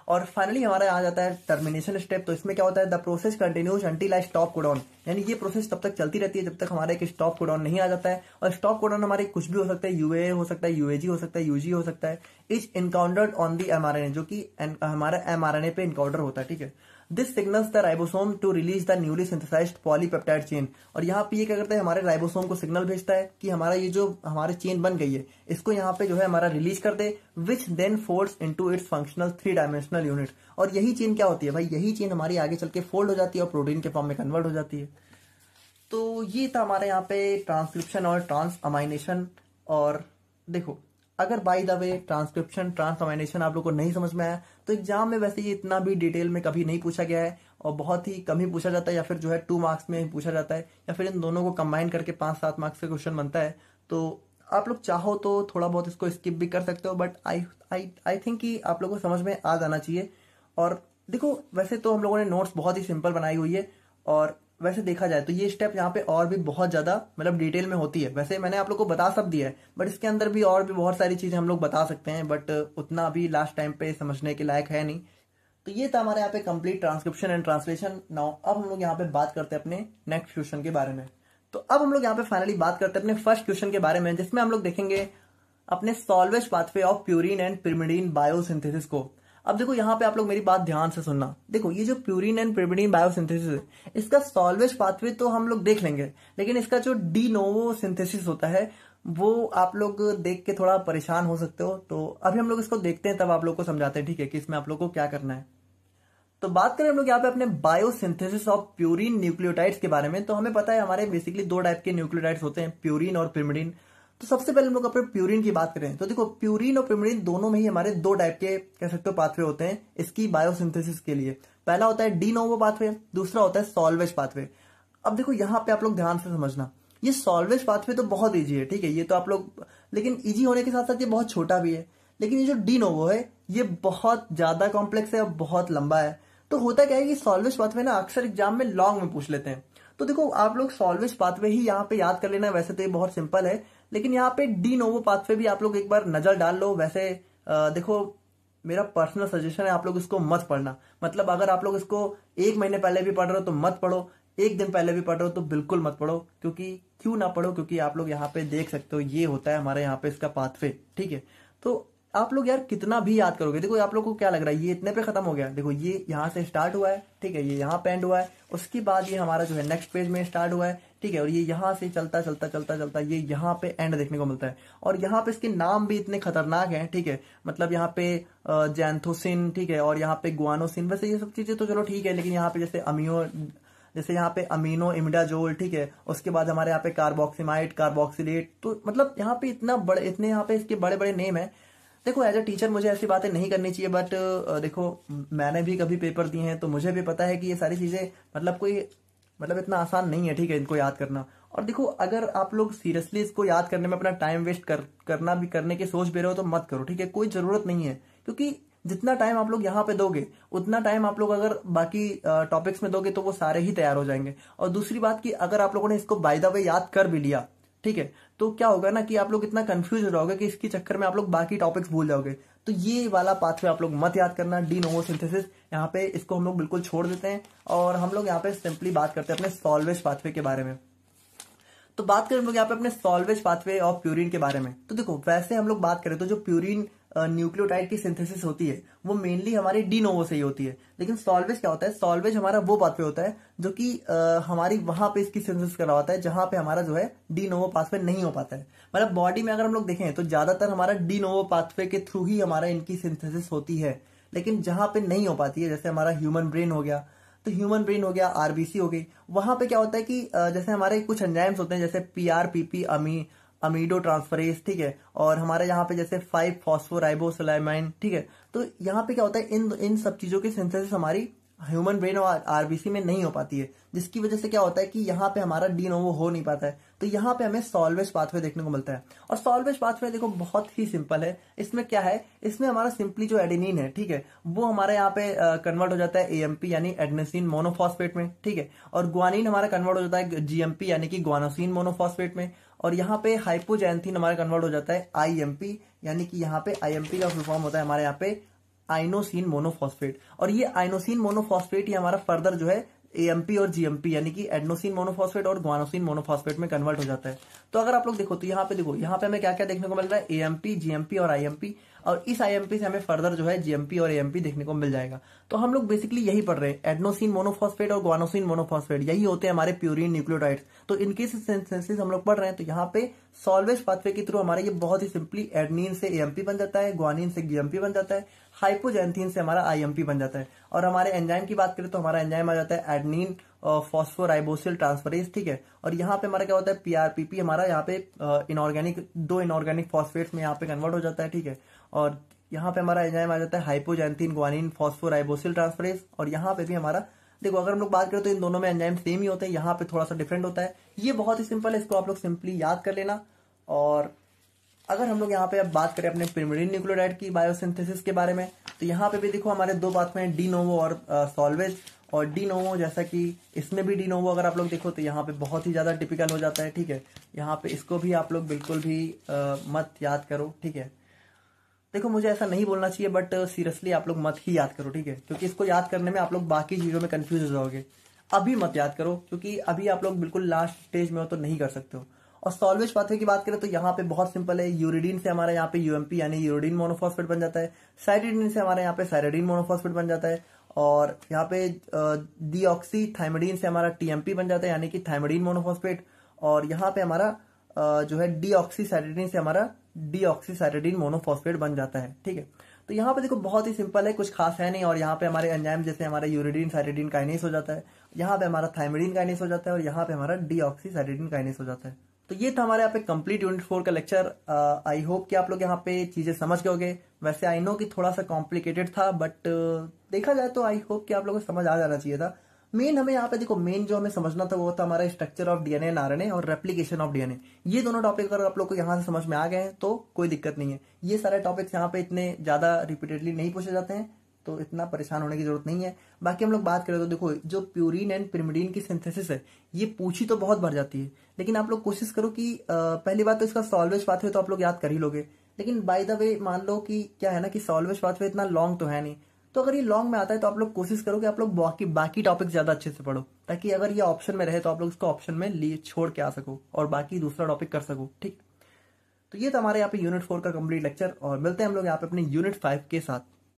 और फाइनली हमारा आ जाता है टर्मिनेशन स्टेप। तो इसमें क्या होता है, the process continues until I stop codon, यानी ये प्रोसेस तब तक चलती रहती है जब तक हमारा एक स्टॉप कोडॉन नहीं आ जाता है। और स्टॉप कोडॉन हमारे कुछ भी हो सकता है, यूए हो सकता है, यूएजी हो सकता है, यूजी हो सकता है, is encountered on the mRNA, जो कि हमारा mRNA पे इनकाउंटर होता है, ठीक है। This signals the ribosome to release the newly synthesised polypeptide chain. और यहाँ पे ये क्या करता है, हमारे राइबोसोम को सिग्नल भेजता है कि हमारा ये जो हमारी चेन बन गई है इसको यहाँ पे जो है हमारा रिलीज कर दे, which then folds into its functional 3 dimensional unit. और यही चेन क्या होती है भाई, यही चेन हमारी आगे चल के फोल्ड हो जाती है और प्रोटीन के फॉर्म में कन्वर्ट हो जाती है। तो ये था हमारे यहाँ पे ट्रांसक्रिप्शन और ट्रांस अमाइनेशन। और देखो अगर by the way transcription transamination आप लोग को नहीं समझ में आया तो एग्जाम में वैसे ये इतना भी डिटेल में कभी नहीं पूछा गया है, और बहुत ही कम ही पूछा जाता है, या फिर जो है 2 मार्क्स में पूछा जाता है, या फिर इन दोनों को कंबाइन करके 5-7 मार्क्स का क्वेश्चन बनता है। तो आप लोग चाहो तो थोड़ा बहुत इसको स्किप भी कर सकते हो, बट आई थिंक कि आप लोगों को समझ में आ जाना चाहिए। और देखो वैसे तो हम लोगों ने नोट्स बहुत ही सिंपल बनाई हुई है, और वैसे देखा जाए तो ये स्टेप यहाँ पे और भी बहुत ज्यादा मतलब डिटेल में होती है। वैसे मैंने आप लोग को बता सब दिया है, बट इसके अंदर भी और भी बहुत सारी चीजें हम लोग बता सकते हैं, बट उतना अभी लास्ट टाइम पे समझने के लायक है नहीं। तो ये था हमारे यहाँ पे complete transcription and translation. Now अब हम लोग यहाँ पे बात करते हैं अपने नेक्स्ट क्वेश्चन के बारे में। तो अब हम लोग यहाँ पे फाइनली बात करते हैं अपने फर्स्ट क्वेश्चन के बारे में, जिसमें हम लोग देखेंगे अपने salvage pathway of purine and pyrimidine biosynthesis को। अब देखो यहाँ पे आप लोग मेरी बात ध्यान से सुनना। देखो ये जो प्यूरिन एंड पिरिमिडीन बायोसिंथेसिस है, इसका सॉल्वेज पाथवे तो हम लोग देख लेंगे, लेकिन इसका जो डी नोवो सिंथेसिस होता है वो आप लोग देख के थोड़ा परेशान हो सकते हो। तो अभी हम लोग इसको देखते हैं, तब आप लोग को समझाते हैं, ठीक है, कि इसमें आप लोग को क्या करना है। तो बात करें हम लोग यहाँ पे अपने बायोसिंथेसिस ऑफ प्यूरिन न्यूक्लियोटाइड्स के बारे में, तो हमें पता है हमारे बेसिकली दो टाइप के न्यूक्लियोटाइड्स होते हैं, प्यूरिन और पिरिमिडिन। तो सबसे पहले हम लोग अपने प्यूरिन की बात करें तो देखो प्यूरिन और पिरिमिडिन दोनों में ही हमारे दो टाइप के कह सकते हो पाथवे होते हैं इसकी बायोसिंथेसिस के लिए। पहला होता है डी नोवो पाथवे, दूसरा होता है सॉल्वेज पाथवे। अब देखो यहाँ पे आप लोग ध्यान से समझना, ये सॉल्वेज पाथवे तो बहुत ईजी है, ठीक है, ये तो आप लोग, लेकिन ईजी होने के साथ साथ ये बहुत छोटा भी है। लेकिन ये जो डी नोवो है ये बहुत ज्यादा कॉम्प्लेक्स है और बहुत लंबा है। तो होता क्या है कि सॉल्वेज पाथवे ना अक्सर एग्जाम में लॉन्ग में पूछ लेते हैं। तो देखो आप लोग सॉल्वेज पाथवे ही यहाँ पे याद कर लेना, वैसे तो ये बहुत सिंपल है, लेकिन यहाँ पे डी नोवो पाथवे भी आप लोग एक बार नजर डाल लो। वैसे देखो मेरा पर्सनल सजेशन है आप लोग इसको मत पढ़ना, मतलब अगर आप लोग इसको एक महीने पहले भी पढ़ रहे हो तो मत पढ़ो, एक दिन पहले भी पढ़ रहे हो तो बिल्कुल मत पढ़ो। क्यों ना पढ़ो, क्योंकि आप लोग यहाँ पे देख सकते हो ये होता है हमारे यहाँ पे इसका पाथवे, ठीक है। तो आप लोग यार कितना भी याद करोगे, देखो आप लोग को क्या लग रहा है ये इतने पे खत्म हो गया, देखो ये यहाँ से स्टार्ट हुआ है, ठीक है, ये यहाँ पे एंड हुआ है, उसके बाद ये हमारा जो है नेक्स्ट पेज में स्टार्ट हुआ है, ठीक है, और ये यहाँ से चलता चलता चलता चलता ये यहाँ पे एंड देखने को मिलता है। और यहाँ पे इसके नाम भी इतने खतरनाक हैं, ठीक है, मतलब यहाँ पे जैंथोसिन, ठीक है, और यहाँ पे गुआनोसिन। वैसे ये सब चीजें तो चलो ठीक है, लेकिन यहाँ पे जैसे यहाँ पे अमीनो इमिडाजोल, ठीक है, उसके बाद हमारे यहाँ पे कार्बोक्सिमाइड, कार्बोक्सिलेट, तो मतलब यहाँ पे इतने यहाँ पे इसके बड़े बड़े नेम है। देखो एज अ टीचर मुझे ऐसी बातें नहीं करनी चाहिए, बट देखो मैंने भी कभी पेपर दिए हैं तो मुझे भी पता है कि ये सारी चीजें मतलब इतना आसान नहीं है, ठीक है, इनको याद करना। और देखो अगर आप लोग सीरियसली इसको याद करने में अपना टाइम वेस्ट करने की सोच भी रहे हो तो मत करो, ठीक है, कोई जरूरत नहीं है, क्योंकि जितना टाइम आप लोग यहाँ पे दोगे उतना टाइम आप लोग अगर बाकी टॉपिक्स में दोगे तो वो सारे ही तैयार हो जाएंगे। और दूसरी बात कि अगर आप लोगों ने इसको बाय द वे याद कर भी लिया, ठीक है, तो क्या होगा ना कि आप लोग इतना कंफ्यूज हो जाओगे कि इसके चक्कर में आप लोग बाकी टॉपिक्स भूल जाओगे। तो ये वाला पाथवे आप लोग मत याद करना, डी नोवो सिंथेसिस, यहाँ पे इसको हम लोग बिल्कुल छोड़ देते हैं और हम लोग यहाँ पे सिंपली बात करते हैं अपने सॉल्वेज पाथवे के बारे में। तो बात करें हम लोग यहाँ पे अपने सॉल्वेज पाथवे ऑफ प्यूरिन के बारे में। तो देखो वैसे हम लोग बात करें तो जो प्यूरिन न्यूक्लियोटाइड की सिंथेसिस होती है वो मेनली हमारी डी नोवो से ही होती है। लेकिन सॉल्वेज क्या होता है, सॉल्वेज हमारा वो पाथवे होता है जो कि हमारी वहां पे इसकी सिंथेसिस करा होता है जहां पे हमारा जो है डी नोवो पाथवे नहीं हो पाता है। मतलब बॉडी में अगर हम लोग देखें तो ज्यादातर हमारा डी नोवो पाथवे के थ्रू ही हमारा इनकी सिंथेसिस होती है। लेकिन जहां पे नहीं हो पाती है, जैसे हमारा ह्यूमन ब्रेन हो गया, तो ह्यूमन ब्रेन हो गया, आरबीसी हो गई, वहां पे क्या होता है कि जैसे हमारे कुछ एंजाइम्स होते हैं जैसे पीआरपीपी अमीडो ट्रांसफरेज, ठीक है, और हमारे यहाँ पे जैसे 5 फॉस्फोराइबोसिलामाइन, ठीक है। तो यहाँ पे क्या होता है इन सब चीजों की सिंथेसिस हमारी ह्यूमन ब्रेन और आरबीसी में नहीं हो पाती है, जिसकी वजह से क्या होता है कि यहाँ पे हमारा डी नोवो हो नहीं पाता है। तो यहाँ पे हमें सॉल्वेज पाथवे देखने को मिलता है। और सॉल्वेज पाथवे देखो बहुत ही सिंपल है। इसमें क्या है, इसमें हमारा सिंपली जो एडेनिन है, ठीक है, वो हमारे यहाँ पे कन्वर्ट हो जाता है एएमपी यानी एडेनोसिन मोनोफॉस्फेट में, ठीक है, और ग्वानिन हमारा कन्वर्ट हो जाता है जीएमपी यानी कि ग्वानोसिन मोनोफॉस्फेट में, और यहाँ पे हाइपोजैंथीन हमारा कन्वर्ट हो जाता है आईएमपी, यानी कि यहाँ पे आईएमपी का फुल फॉर्म होता है हमारे यहाँ पे आइनोसिन मोनोफॉस्फेट। और ये आइनोसिन मोनोफॉस्फेट ही हमारा फर्दर जो है एएमपी और जीएमपी यानी कि एडेनोसिन मोनोफॉस्फेट और ग्वानोसिन मोनोफॉस्फेट में कन्वर्ट हो जाता है। तो अगर आप लोग देखो तो यहाँ पे देखो, यहाँ पे हमें क्या क्या देखने को मिल रहा है, एएमपी, जीएमपी और आईएमपी, और इस आईएमपी से हमें फर्दर जो है जीएमपी और एएमपी देखने को मिल जाएगा। तो हम लोग बेसिकली यही पढ़ रहे हैं, एडेनोसिन मोनोफॉस्फेट और ग्वानोसिन मोनोफॉस्फेट, यही होते हैं हमारे प्यूरिन न्यूक्लियोटाइड्स। तो इनके सिंथेसिस हम लोग पढ़ रहे हैं। तो यहाँ पे सॉल्वेज पाथवे के थ्रू हमारा ये बहुत ही सिंपली एडेनिन से एएमपी बन जाता है, ग्वानिन से जीएमपी बन जाता है, हाइपोजैंथीन से हमारा आईएमपी बन जाता है। और हमारे एंजाइम की बात करें तो हमारा एंजाइम आ जाता है एडेनिन फॉस्फोराइबोसिल ट्रांसफरेज, ठीक है। और यहाँ पे हमारा क्या होता है, पीआरपीपी हमारा यहाँ पे दो इनऑर्गेनिक फॉस्फेट्स में यहाँ पे कन्वर्ट हो जाता है, ठीक है। और यहाँ पे हमारा एंजाइम आ जाता है हाइपोजैंथीन ग्वानिन फॉस्फोराइबोसिल ट्रांसफरेज। और यहाँ पे भी हमारा देखो अगर हम लोग बात करें तो इन दोनों में एंजाइम सेम ही होते हैं, यहाँ पे थोड़ा सा डिफरेंट होता है। ये बहुत ही सिंपल है, इसको आप लोग सिंपली याद कर लेना। और अगर हम लोग यहाँ पे अब बात करें अपने पिरिमिडिन न्यूक्लियोटाइड की बायोसिंथेसिस के बारे में, तो यहाँ पे भी देखो हमारे दो पाथवे हैं, डी नोवो और सॉल्वेज। और डी नोवो जैसा कि इसमें भी डी नोवो अगर आप लोग देखो तो यहाँ पे बहुत ही ज्यादा टिपिकल हो जाता है, ठीक है। यहाँ पे इसको भी आप लोग बिल्कुल भी मत याद करो, ठीक है। देखो मुझे ऐसा नहीं बोलना चाहिए, बट सीरियसली आप लोग मत ही याद करो, ठीक है, क्योंकि इसको याद करने में आप लोग बाकी चीजों में कंफ्यूज हो जाओगे। अभी मत याद करो, क्योंकि अभी आप लोग बिल्कुल लास्ट स्टेज में हो तो नहीं कर सकते हो। और सॉल्वेज पाथवे की बात करें तो यहाँ पे बहुत सिंपल है, यूरिडीन से हमारा यहाँ पे यूएमपी यानी यूरिडीन मोनोफॉस्फेट बन जाता है, साइरिडीन से हमारे यहाँ पे साइरिडीन मोनोफॉस्फेट बन जाता है, और यहाँ पे डीऑक्सीथाइमिडीन से हमारा टीएमपी बन जाता है यानी कि थाइमिडीन मोनोफॉस्फेट, और यहाँ पे हमारा जो है डीऑक्सीसाइरिडीन से हमारा डीऑक्सीसाइरिडीन मोनोफॉस्फेट बन जाता है, ठीक है। तो यहाँ पे देखो बहुत ही सिंपल है, कुछ खास है नहीं। और यहाँ पे हमारे एंजाइम जैसे हमारा यूरिडीन साइटिडीन काइनेस हो जाता है, यहाँ पे हमारा थायमिडीन काइनेस हो जाता है, और यहाँ पे हमारा डीऑक्सीसाइटिडीन काइनेस हो जाता है। तो ये था हमारे यहाँ पे कंप्लीट यूनिट 4 का लेक्चर। आई होप कि आप लोग यहाँ पे चीजें समझ गए होंगे। वैसे आई नो कि थोड़ा सा कॉम्प्लिकेटेड था, बट देखा जाए तो आई होप कि आप लोगों को समझ आ जाना चाहिए था। मेन हमें यहाँ पे देखो, मेन जो हमें समझना था वो था हमारा structure of DNA and RNA और रेप्लिकेशन ऑफ डीएनए। ये दोनों टॉपिक अगर आप लोग को यहाँ से समझ में आ गए हैं तो कोई दिक्कत नहीं है। ये सारे टॉपिक्स यहाँ पे इतने ज्यादा रिपीटेडली नहीं पूछे जाते हैं, तो इतना परेशान होने की जरूरत नहीं है। बाकी हम लोग बात करें तो देखो, जो प्यूरिन एंड पिरिमिडीन की सिंथेसिस है ये पूछी तो बहुत बढ़ जाती है, लेकिन आप लोग कोशिश करो कि पहली बात तो इसका सॉल्वेज पाथवे तो आप लोग याद कर ही लोगे। लेकिन बाय द वे मान लो कि क्या है ना कि सॉल्वेज पाथवे इतना लॉन्ग तो है नहीं, तो अगर ये लॉन्ग में आता है तो आप लोग कोशिश करो कि आप लोग बाकी टॉपिक ज्यादा अच्छे से पढ़ो, ताकि अगर ये ऑप्शन में रहे तो आप लोग इसको ऑप्शन में लिए छोड़ के आ सको और बाकी दूसरा टॉपिक कर सको। ठीक, तो ये था हमारे यहाँ पे यूनिट 4 का कंप्लीट लेक्चर, और मिलते हैं हम लोग यहाँ पे अपने यूनिट 5 के साथ।